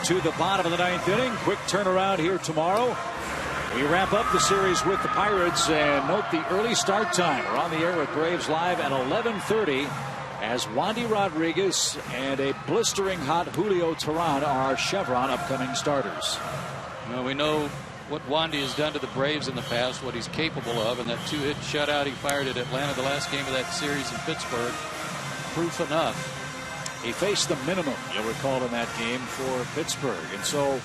To the bottom of the ninth inning. Quick turnaround here tomorrow. We wrap up the series with the Pirates, and note the early start time. We're on the air with Braves Live at 11:30 as Wandy Rodriguez and a blistering hot Julio Teheran are Chevron upcoming starters. Well, we know what Wandy has done to the Braves in the past, what he's capable of, and that 2-hit shutout he fired at Atlanta the last game of that series in Pittsburgh. Proof enough. He faced the minimum, you'll recall, in that game for Pittsburgh. And so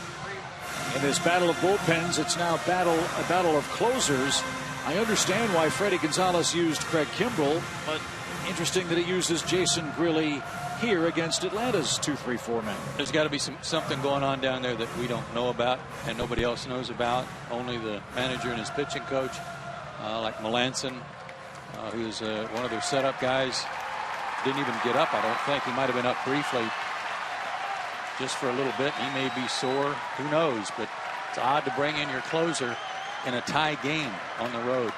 in this battle of bullpens, it's now a battle of closers. I understand why Freddie Gonzalez used Craig Kimbrel, but interesting that he uses Jason Grilli here against Atlanta's 2, 3, 4 men. There's got to be something going on down there that we don't know about and nobody else knows about. Only the manager and his pitching coach, like Melanson, who's one of their setup guys. Didn't even get up, I don't think. He might have been up briefly just for a little bit. He may be sore. Who knows? But it's odd to bring in your closer in a tie game on the road.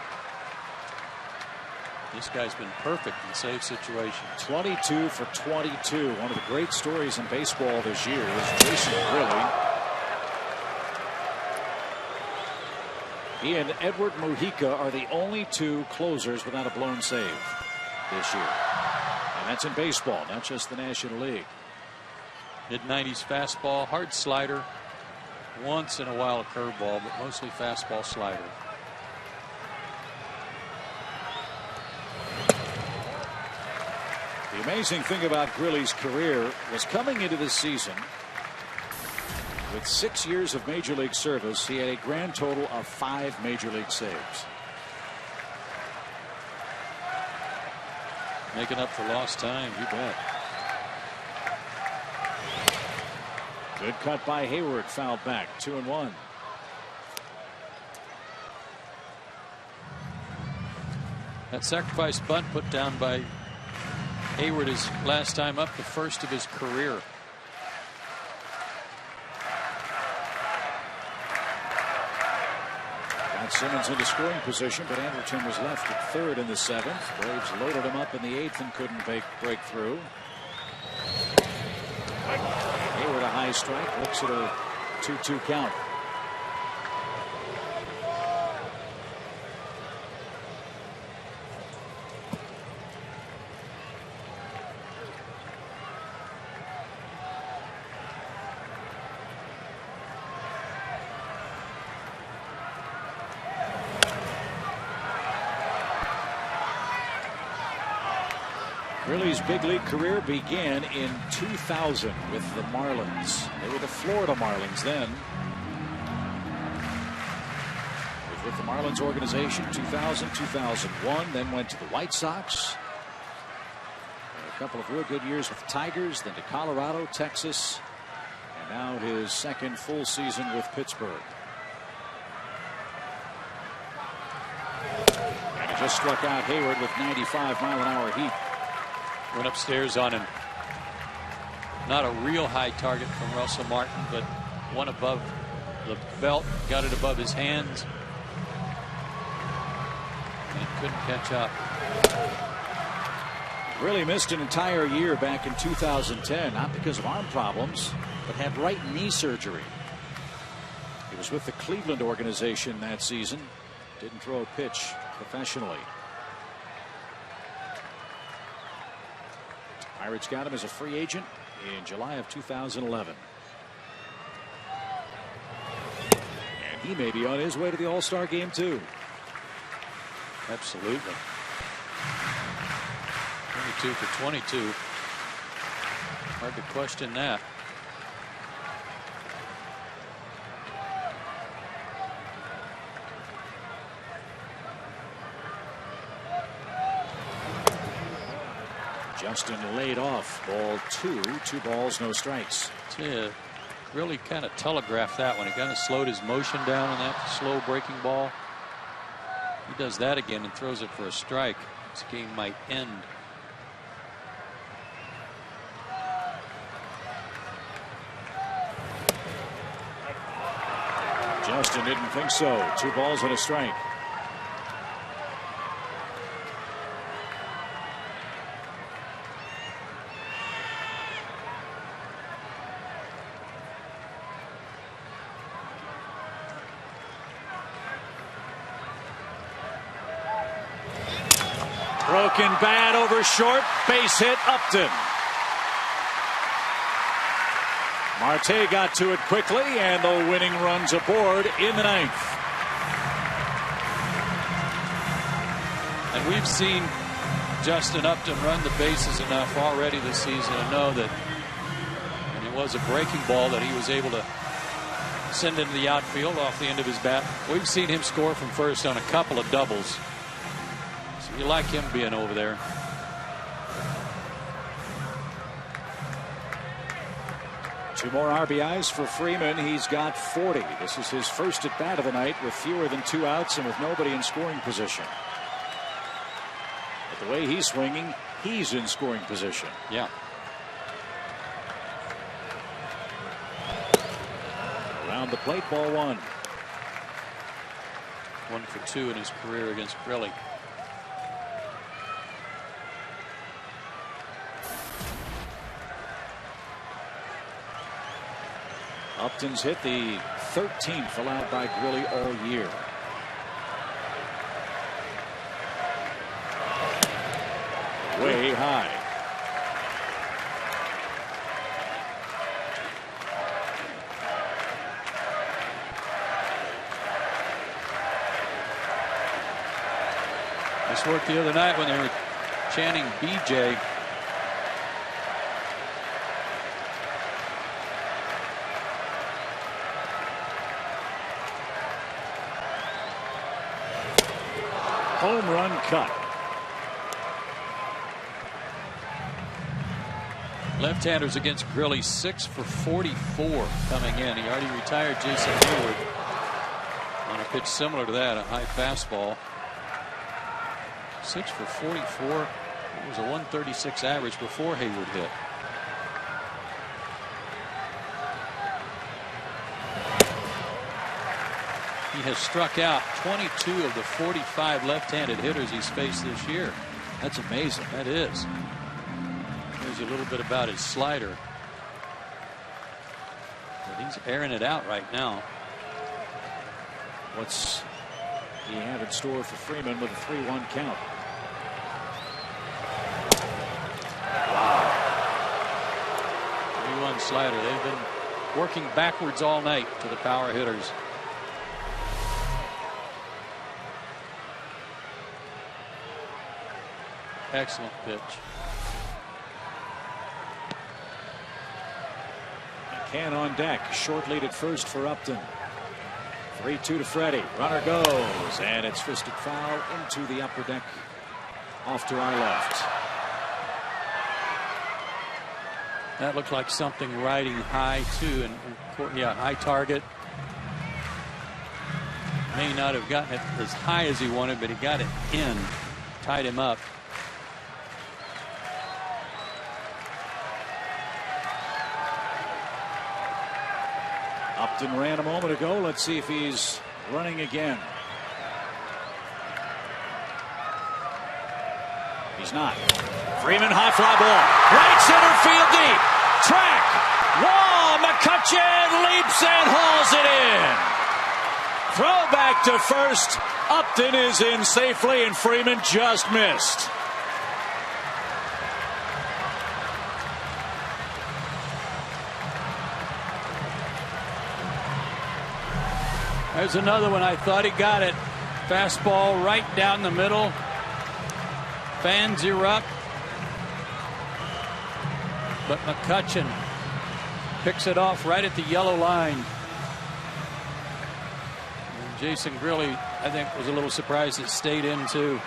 This guy's been perfect in save situations. 22 for 22. One of the great stories in baseball this year is Jason Grilli. He and Edward Mujica are the only two closers without a blown save this year. And that's in baseball, not just the National League. Mid-90s fastball, hard slider, once in a while a curveball, but mostly fastball slider. The amazing thing about Grilli's career was coming into this season with 6 years of major league service, he had a grand total of 5 major league saves. Making up for lost time, you bet. Good cut by Hayward, fouled back, 2-1. That sacrifice bunt put down by Hayward is last time up, the first of his career. Got Simmons into scoring position, but Anderson was left at third in the 7th. Braves loaded him up in the 8th and couldn't break through. Hayward a high strike, looks at a 2-2 count. Grilly's big league career began in 2000 with the Marlins. They were the Florida Marlins then. He was with the Marlins organization 2000, 2001, then went to the White Sox. A couple of real good years with the Tigers, then to Colorado, Texas, and now his second full season with Pittsburgh. And he just struck out Hayward with 95-mile-an-hour heat. Went upstairs on him. Not a real high target from Russell Martin, but one above the belt, got it above his hands, and couldn't catch up. Really missed an entire year back in 2010, not because of arm problems, but had right knee surgery. He was with the Cleveland organization that season. Didn't throw a pitch professionally. Pirates got him as a free agent in July of 2011. And he may be on his way to the All-Star game too. Absolutely. 22 for 22. Hard to question that. Justin laid off ball 2, 2 balls, no strikes. Yeah, really kind of telegraphed that one. He kind of slowed his motion down on that slow breaking ball. He does that again and throws it for a strike. This game might end. Justin didn't think so. 2 balls and a strike. Broken bat over short, base hit, Upton. Marte got to it quickly, and the winning runs aboard in the 9th. And we've seen Justin Upton run the bases enough already this season to know that, and it was a breaking ball that he was able to send into the outfield off the end of his bat. We've seen him score from first on a couple of doubles. You like him being over there. Two more RBIs for Freeman. He's got 40. This is his first at bat of the night with fewer than 2 outs and with nobody in scoring position. But the way he's swinging, he's in scoring position. Yeah. Around the plate, ball 1. 1 for 2 in his career against Grilly. Upton's hit the 13th allowed by Grilly all year. Way high. This worked the other night when they were chanting BJ. Home run cut. Left-handers against Grilly, 6 for 44 coming in. He already retired Jason Hayward on a pitch similar to that, a high fastball. 6 for 44. It was a 136 average before Hayward hit. He has struck out 22 of the 45 left-handed hitters he's faced this year. That's amazing. That is. There's a little bit about his slider. But he's airing it out right now. What's he have in store for Freeman with a 3-1 count? Wow. 3-1 slider. They've been working backwards all night to the power hitters. Excellent pitch. McCann on deck. Short lead at first for Upton. 3-2 to Freddie. Runner goes, and it's fisted foul into the upper deck off to our left. That looked like something riding high too, and yeah, high target. May not have gotten it as high as he wanted, but he got it in, tied him up. Upton ran a moment ago. Let's see if he's running again. He's not. Freeman, high fly ball. Right center field deep. Track. Wall. McCutchen leaps and hauls it in. Throw back to first. Upton is in safely, and Freeman just missed. There's another one. I thought he got it. Fastball right down the middle. Fans erupt. But McCutchen picks it off right at the yellow line. And Jason Grilli, I think, was a little surprised it stayed in too.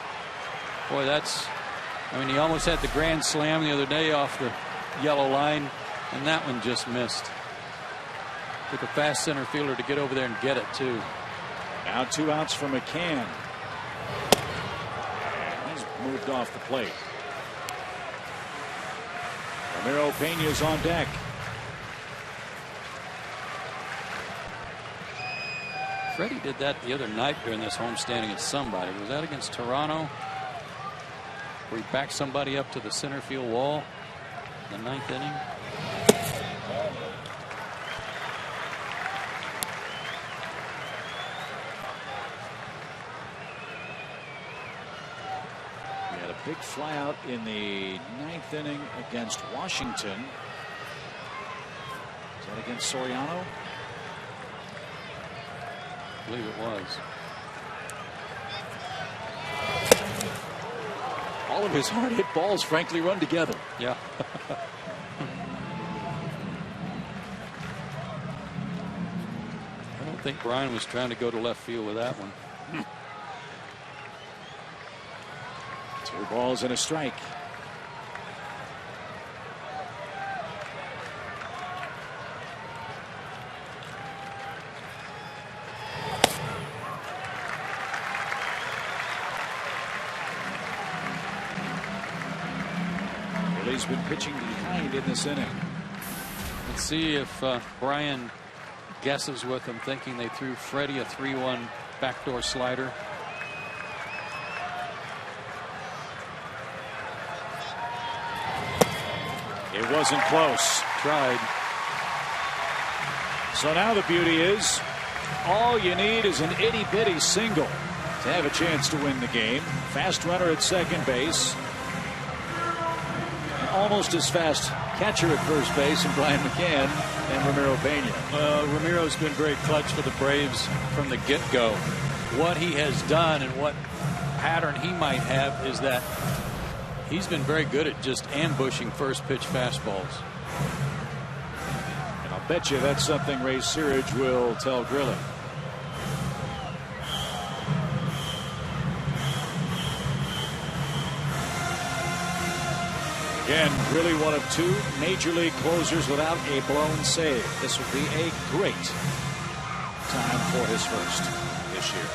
Boy, that's, I mean, he almost had the grand slam the other day off the yellow line, and that one just missed. Took a fast center fielder to get over there and get it too. Now 2 outs for McCann. And he's moved off the plate. Ramiro Pena's on deck. Freddie did that the other night during this homestand against somebody. Was that against Toronto? Where he backed somebody up to the center field wall in the 9th inning. Big fly out in the 9th inning against Washington. Is that against Soriano? I believe it was. All of his hard hit balls frankly run together. Yeah. I don't think Brian was trying to go to left field with that one. 2 balls and a strike. Billy's been pitching behind in this inning. Let's see if Brian guesses with them, thinking they threw Freddie a 3-1 backdoor slider. It wasn't close. Tried. So now the beauty is, all you need is an itty-bitty single to have a chance to win the game. Fast runner at second base. Almost as fast catcher at first base, and Brian McCann and Ramiro Pena. Ramiro's been very clutch for the Braves from the get-go. What he has done and what pattern he might have is that he's been very good at just ambushing first pitch fastballs. And I'll bet you that's something Ray Searage will tell Grilli. Again, Grilli one of 2 major league closers without a blown save. This would be a great time for his first this year.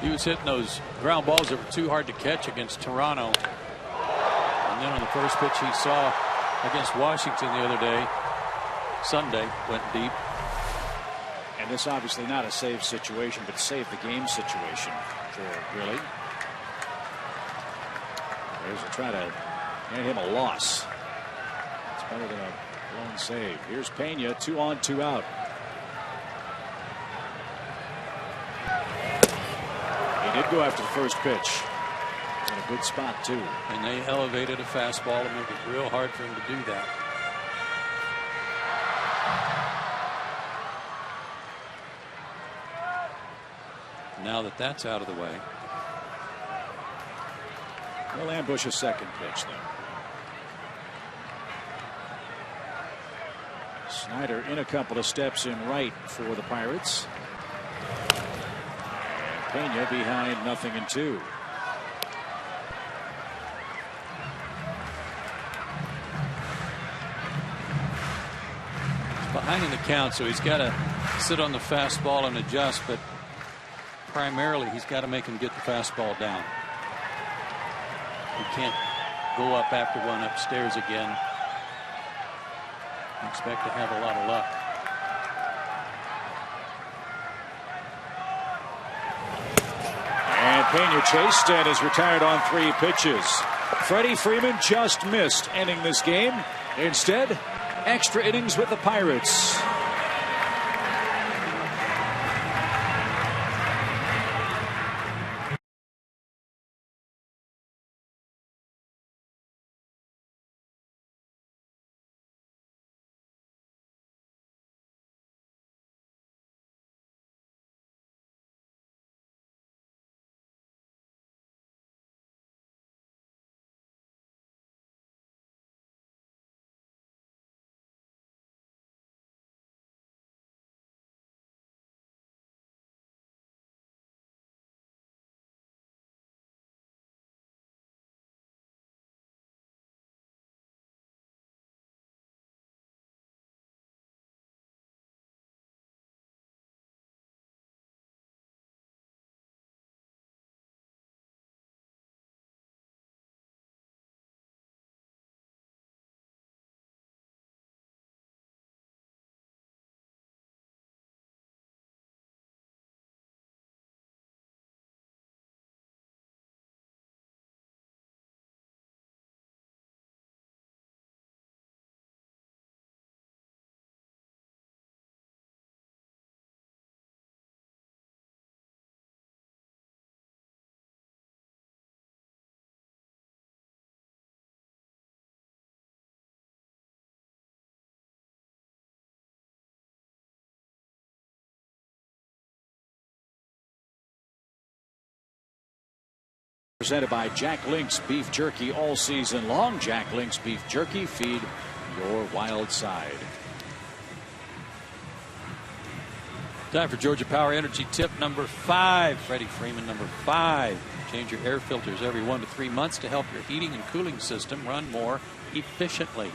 He was hitting those ground balls that were too hard to catch against Toronto. And then on the first pitch he saw against Washington the other day, Sunday, went deep. And this obviously not a save situation, but save the game situation for Grilli. There's a try to hand him a loss. It's better than a blown save. Here's Pena, 2 on, 2 out. He did go after the first pitch. In a good spot too. And they elevated a fastball to make it real hard for him to do that. now that that's out of the way. They'll ambush a second pitch, though. Snyder in a couple of steps in right for the Pirates. And Pena behind 0-2. Behind in the count, so he's got to sit on the fastball and adjust, but primarily he's got to make him get the fastball down. He can't go up after one upstairs again. Expect to have a lot of luck. And Pena chased and is retired on 3 pitches. Freddie Freeman just missed ending this game. Instead, extra innings with the Pirates. Presented by Jack Link's Beef Jerky all season long. Jack Link's Beef Jerky, feed your wild side. Time for Georgia Power Energy tip number 5. Freddie Freeman, number 5. Change your air filters every 1 to 3 months to help your heating and cooling system run more efficiently.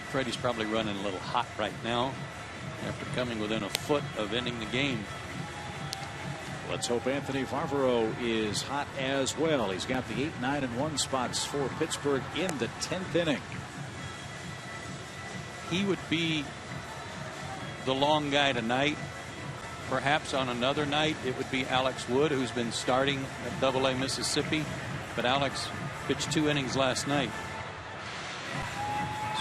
Freddie's probably running a little hot right now after coming within a foot of ending the game. Let's hope Anthony Farvaro is hot as well. He's got the 8, 9, and 1 spots for Pittsburgh in the 10th inning. He would be the long guy tonight. Perhaps on another night it would be Alex Wood, who's been starting at AA Mississippi, but Alex pitched 2 innings last night,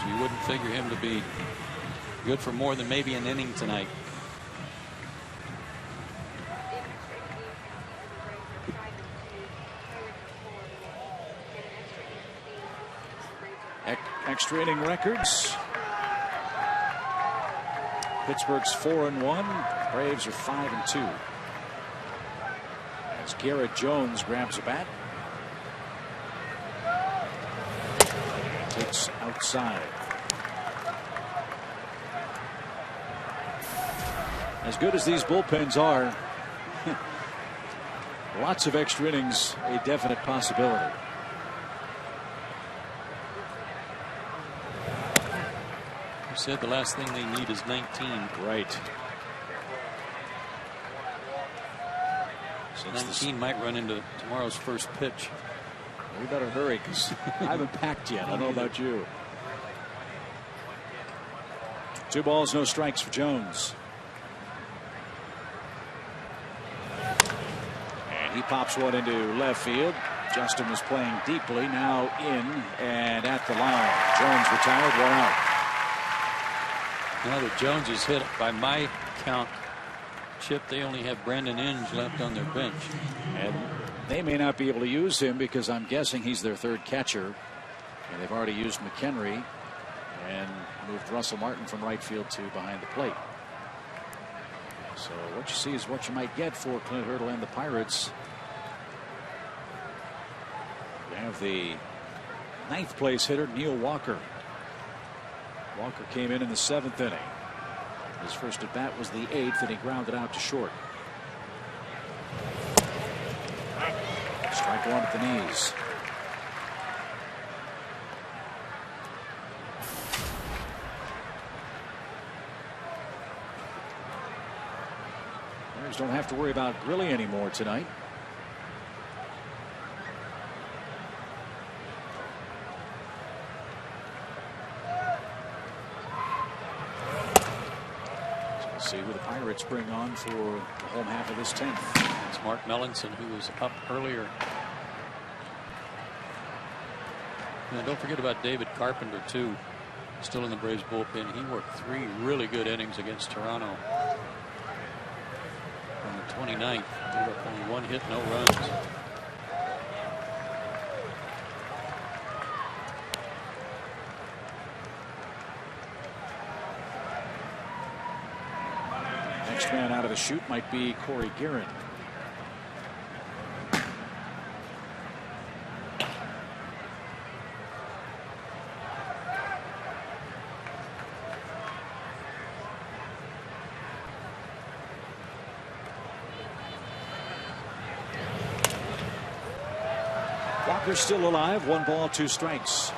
so you wouldn't figure him to be good for more than maybe an inning tonight. Extra inning records. Pittsburgh's 4-1. Braves are 5-2. As Garrett Jones grabs a bat. Takes outside. As good as these bullpens are, lots of extra innings, a definite possibility. You said the last thing they need is 19. Right. 19 might run into tomorrow's first pitch. We better hurry because I haven't packed yet. I don't know about you. 2 balls, no strikes for Jones. And he pops one into left field. Justin was playing deeply, now in and at the line. Jones retired, 1 out. Now that Jones is hit, by my count, Chip, they only have Brandon Inge left on their bench. And they may not be able to use him because I'm guessing he's their 3rd catcher. And they've already used McHenry and moved Russell Martin from right field to behind the plate. So what you see is what you might get for Clint Hurdle and the Pirates. You have the 9th place hitter, Neil Walker. Walker came in the 7th inning. His first at bat was the 8th, and he grounded out to short. Strike one at the knees. Bears don't have to worry about Grilly anymore tonight. See who the Pirates bring on for the home half of this 10th. It's Mark Melanson, who was up earlier. And don't forget about David Carpenter, too. Still in the Braves bullpen. He worked 3 really good innings against Toronto. On the 29th, gave up only 1 hit, no runs. Next man out of the chute might be Corey Guerin. Walker's still alive. 1 ball, 2 strikes.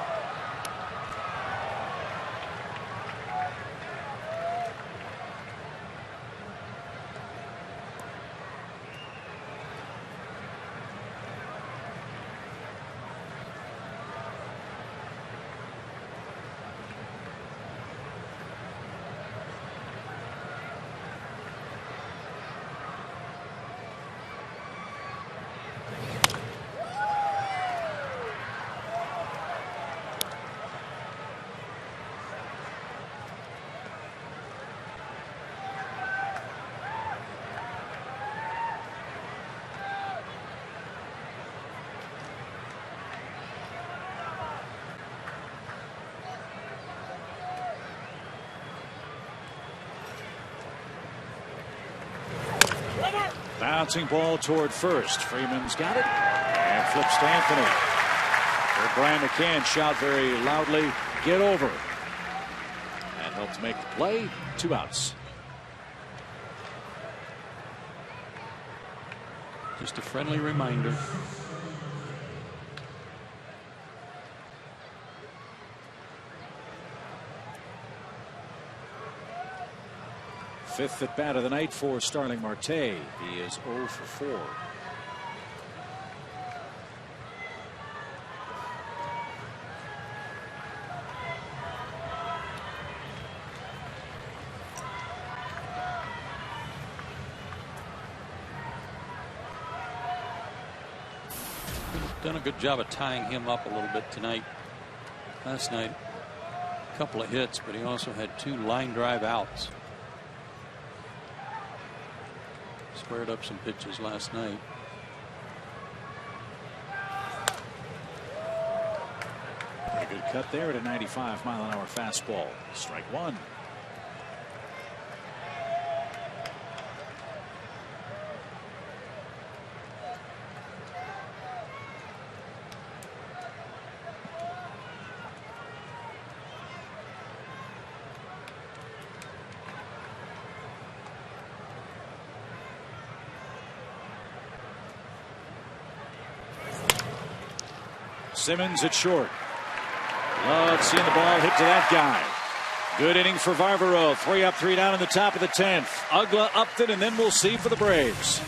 Bouncing ball toward first. Freeman's got it and flips to Anthony. Heard Brian McCann shout very loudly, "Get over," and helped make the play. 2 outs. Just a friendly reminder. Fifth at bat of the night for Starling Marte. He is 0 for 4. Done a good job of tying him up a little bit tonight. Last night, a couple of hits, but he also had 2 line drive outs. Squared up some pitches last night. A good cut there at a 95-mile-an-hour fastball. Strike 1. Simmons at short. Love seeing the ball hit to that guy. Good inning for Varvaro. 3 up, 3 down in the top of the 10th. Ugla Upton, and then we'll see for the Braves.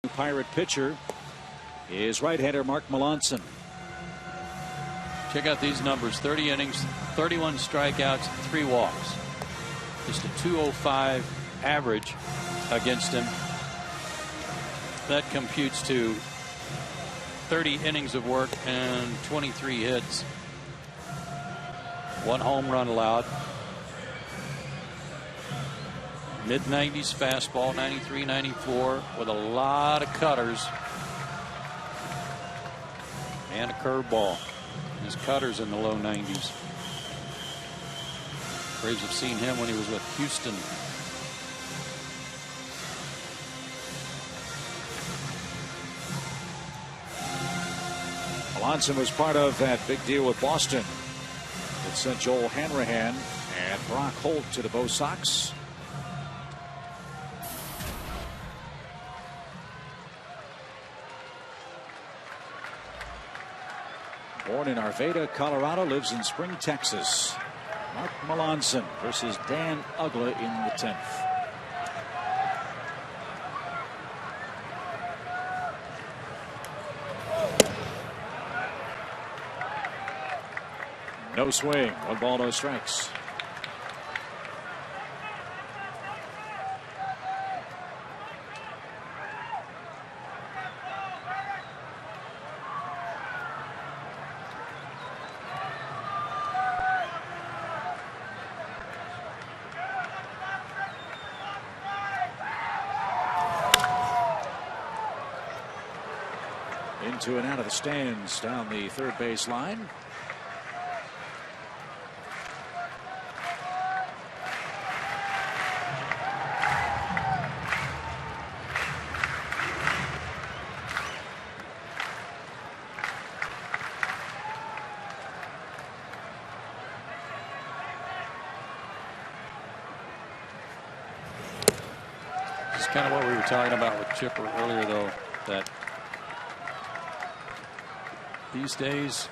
Pirate pitcher is right-hander Mark Melanson. Check out these numbers: 30 innings, 31 strikeouts, 3 walks. Just a 205 average against him. That computes to 30 innings of work and 23 hits. 1 home run allowed. Mid-90s fastball, 93, 94, with a lot of cutters and a curveball. His cutters in the low 90s. Braves have seen him when he was with Houston. Melanson was part of that big deal with Boston that sent Joel Hanrahan and Brock Holt to the Bo Sox. Born in Arvada, Colorado, lives in Spring, Texas. Mark Melanson versus Dan Ugla in the 10th. No swing. 1 ball, no strikes. Into and out of the stands down the third base line. It's kind of what we were talking about with Chipper earlier, though, that these days,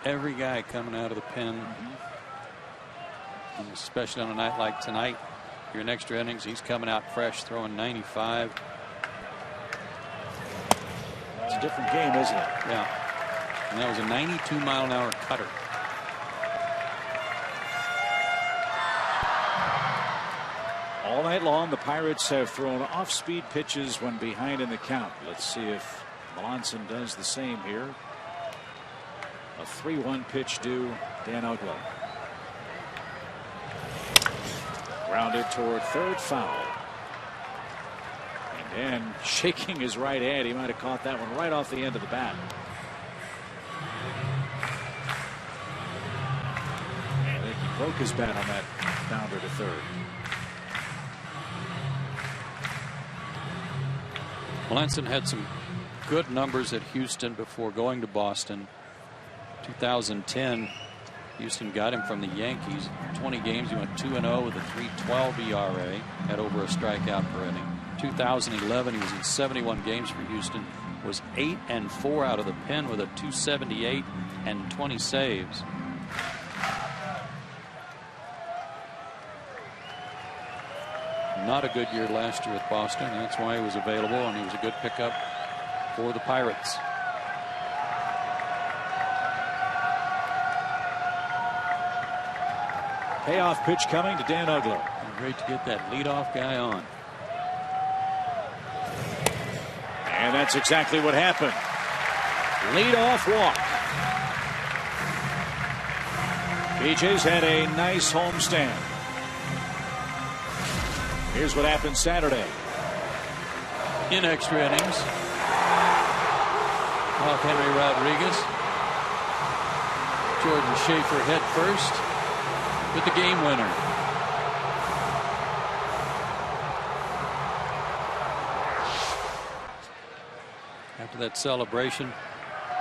every guy coming out of the pen, and especially on a night like tonight, your extra innings, he's coming out fresh, throwing 95. It's a different game, isn't it? Yeah. And that was a 92-mile-an-hour cutter. All night long, the Pirates have thrown off-speed pitches when behind in the count. Let's see if Melanson does the same here. A 3-1 pitch due Dan Ugla. Grounded toward third, foul. And Dan shaking his right hand. He might have caught that one right off the end of the bat. I think he broke his bat on that bounder to third. Melanson had some good numbers at Houston before going to Boston. 2010, Houston got him from the Yankees. 20 games, he went 2-0 with a 3.12 ERA, had over a strikeout per inning. 2011, he was in 71 games for Houston, was 8-4 out of the pen with a 278 and 20 saves. Not a good year last year with Boston. That's why he was available, and he was a good pickup for the Pirates. Payoff pitch coming to Dan Ugla. Great to get that leadoff guy on. And that's exactly what happened. Leadoff walk. BJ's had a nice homestand. Here's what happened Saturday. In extra innings, off Henry Rodriguez. Jordan Schaefer hit first with the game winner. After that celebration,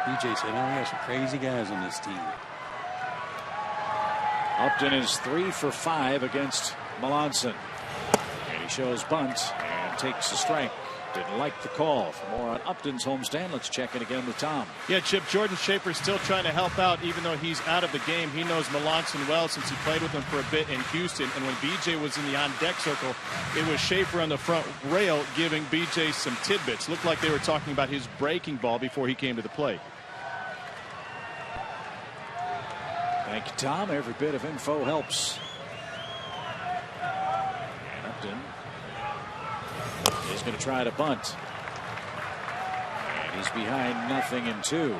BJ said, "Oh, we have some crazy guys on this team." Upton is 3 for 5 against Melanson. And he shows bunt and takes a strike. Didn't like the call. For more on Upton's homestand, let's check in again with Tom. Yeah, Chip, Jordan Schaefer's still trying to help out even though he's out of the game. He knows Melanson well since he played with him for a bit in Houston. And when BJ was in the on-deck circle, it was Schaefer on the front rail giving BJ some tidbits. Looked like they were talking about his breaking ball before he came to the plate. Thank you, Tom. Every bit of info helps. And Upton is going to try to bunt. And he's behind 0-2.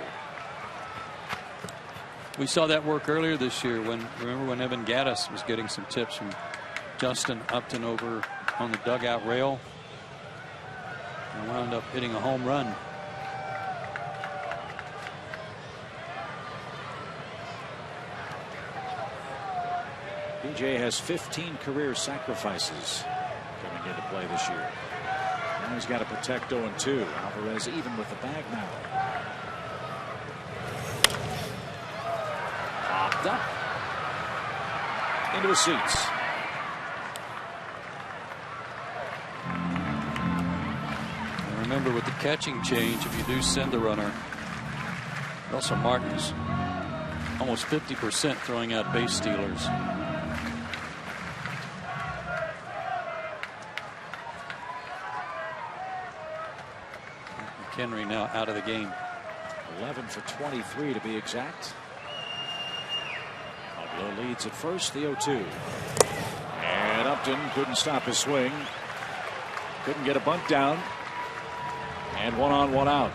We saw that work earlier this year remember when Evan Gaddis was getting some tips from Justin Upton over on the dugout rail and wound up hitting a home run. BJ has 15 career sacrifices coming into play this year. Now he's got to protect 0-2. Alvarez even with the bag now. Popped up into his seats. And remember, with the catching change, if you do send the runner, Russell Martin's almost 50% throwing out base stealers. Henry now out of the game. 11 for 23 to be exact. Pablo leads at first, the 0-2. And Upton couldn't stop his swing. Couldn't get a bunt down. And 1 on, 1 out.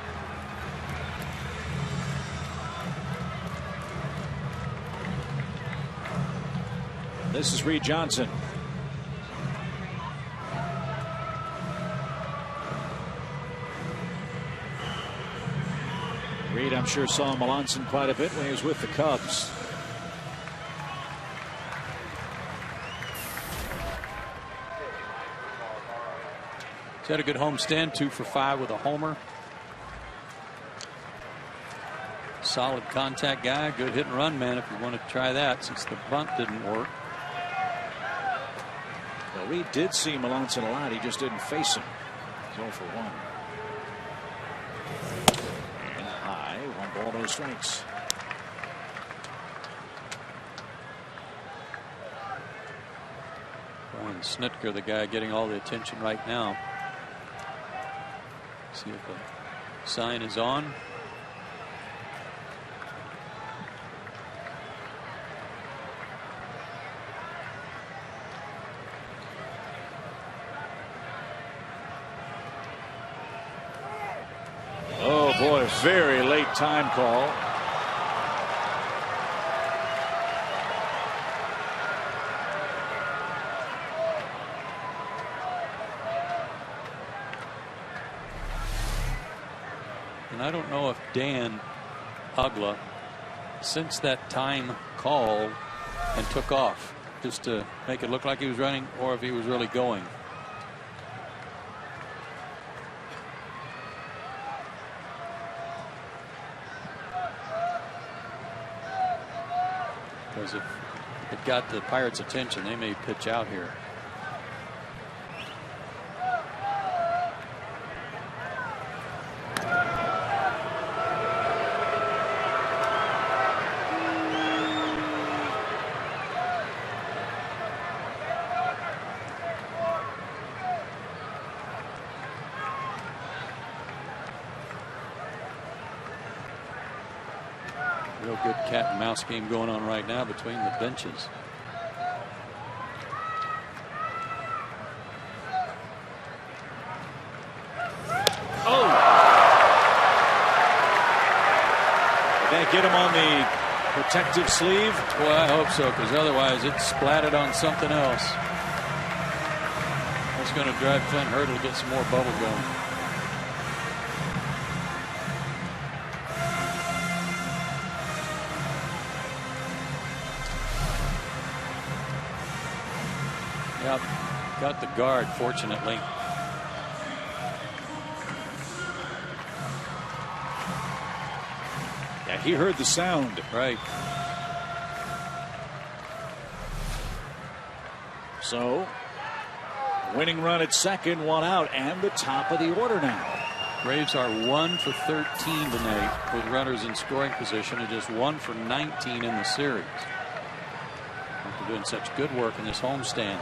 This is Reed Johnson. Reed, I'm sure, saw Melanson quite a bit when he was with the Cubs. He's had a good homestand, 2 for 5 with a homer. Solid contact guy, good hit and run man if you want to try that since the bunt didn't work. Well, Reed did see Melanson a lot. He just didn't face him. He's 0 for 1. And high, 1 ball, no strikes. Brian Snitker, the guy getting all the attention right now. See if the sign is on. Oh boy, very late time call. And I don't know if Dan Ugla sensed that time call and took off just to make it look like he was running, or if he was really going. Because if it got the Pirates' attention, they may pitch out here. Real good cat and mouse game going on right now between the benches. Oh! Did that get him on the protective sleeve? Well, I hope so, because otherwise it splatted on something else. That's going to drive Clint Hurdle to get some more bubble gum. Yep, got the guard, fortunately. Yeah, he heard the sound. Right. So Winning run at second, 1 out, and the top of the order now. Braves are 1 for 13 tonight with runners in scoring position and just 1 for 19 in the series. They're doing such good work in this homestand.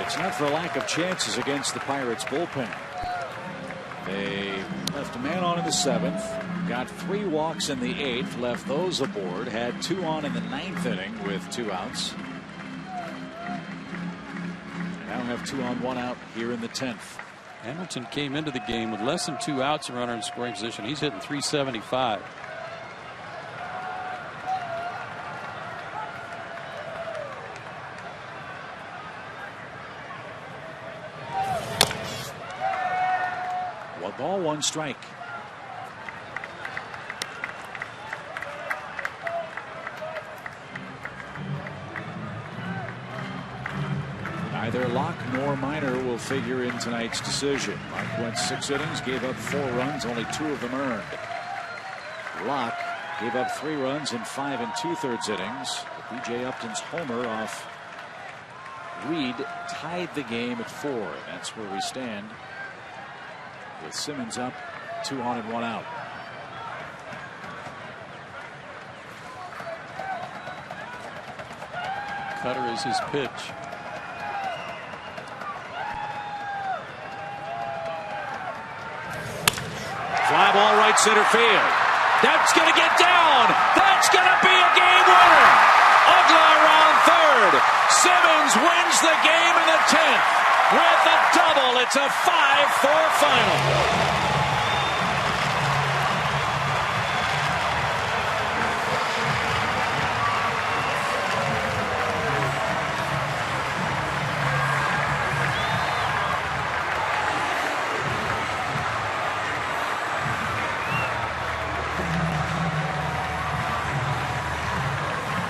It's not for lack of chances against the Pirates bullpen. They left a man on in the 7th, got 3 walks in the 8th, left those aboard, had 2 on in the 9th inning with 2 outs. And now have 2 on, 1 out here in the 10th. Hamilton came into the game with less than 2 outs and runner in scoring position. He's hitting .375. One ball, 1 strike. Neither Locke nor Minor will figure in tonight's decision. Locke went 6 innings, gave up 4 runs, only 2 of them earned. Locke gave up 3 runs in 5 2/3 innings. B.J. Upton's homer off Reed tied the game at 4. And that's where we stand with Simmons up, 2 on and 1 out. Cutter is his pitch. Fly ball right center field. That's going to get down. That's going to be a game winner. Ugla around third. Simmons wins the game in the 10th with a double. It's a 5-4 final.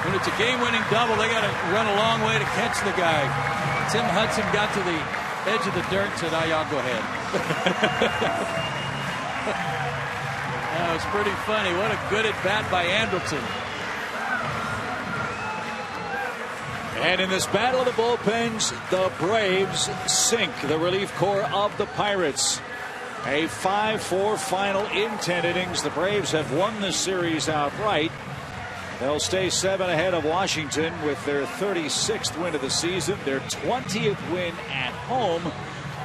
When it's a game-winning double, they got to run a long way to catch the guy. Tim Hudson got to the edge of the dirt and said, "Oh, y'all go ahead." That was pretty funny. What a good at-bat by Andrelton. And in this battle of the bullpens, the Braves sink the relief corps of the Pirates. A 5-4 final in 10 innings. The Braves have won the series outright. They'll stay 7 ahead of Washington with their 36th win of the season, their 20th win at home,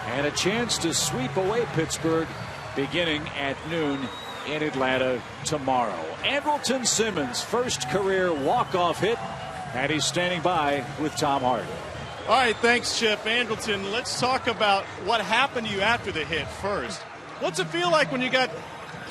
and a chance to sweep away Pittsburgh beginning at noon in Atlanta tomorrow. Andrelton Simmons' first career walk-off hit, and he's standing by with Tom Hart. All right, thanks, Chip. Andrelton, let's talk about what happened to you after the hit first. What's it feel like when you got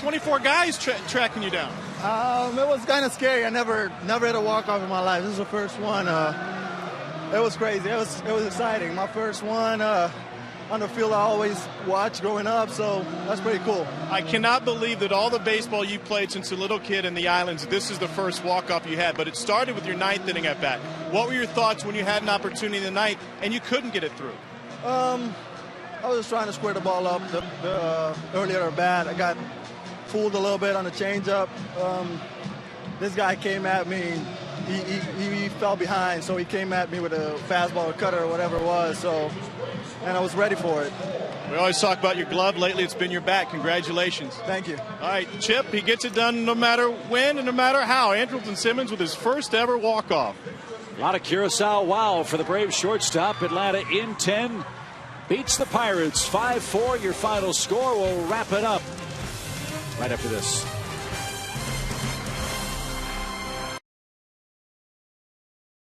24 guys tracking you down? It was kind of scary. I never had a walk-off in my life. This is the first one. It was crazy. It was exciting. My first one on the field I always watched growing up, so that's pretty cool. I cannot believe that all the baseball you played since a little kid in the islands, this is the first walk-off you had, but it started with your 9th inning at bat. What were your thoughts when you had an opportunity in the 9th and you couldn't get it through? I was just trying to square the ball up the earlier at bat. I got fooled a little bit on the changeup. This guy came at me. He fell behind, so he came at me with a fastball or cutter or whatever it was. And I was ready for it. We always talk about your glove. Lately, it's been your bat. Congratulations. Thank you. All right, Chip, he gets it done no matter when and no matter how. Andrelton Simmons with his first ever walk-off. A lot of Curacao wow for the Braves shortstop. Atlanta in 10 beats the Pirates 5-4. Your final score. We'll wrap it up right after this.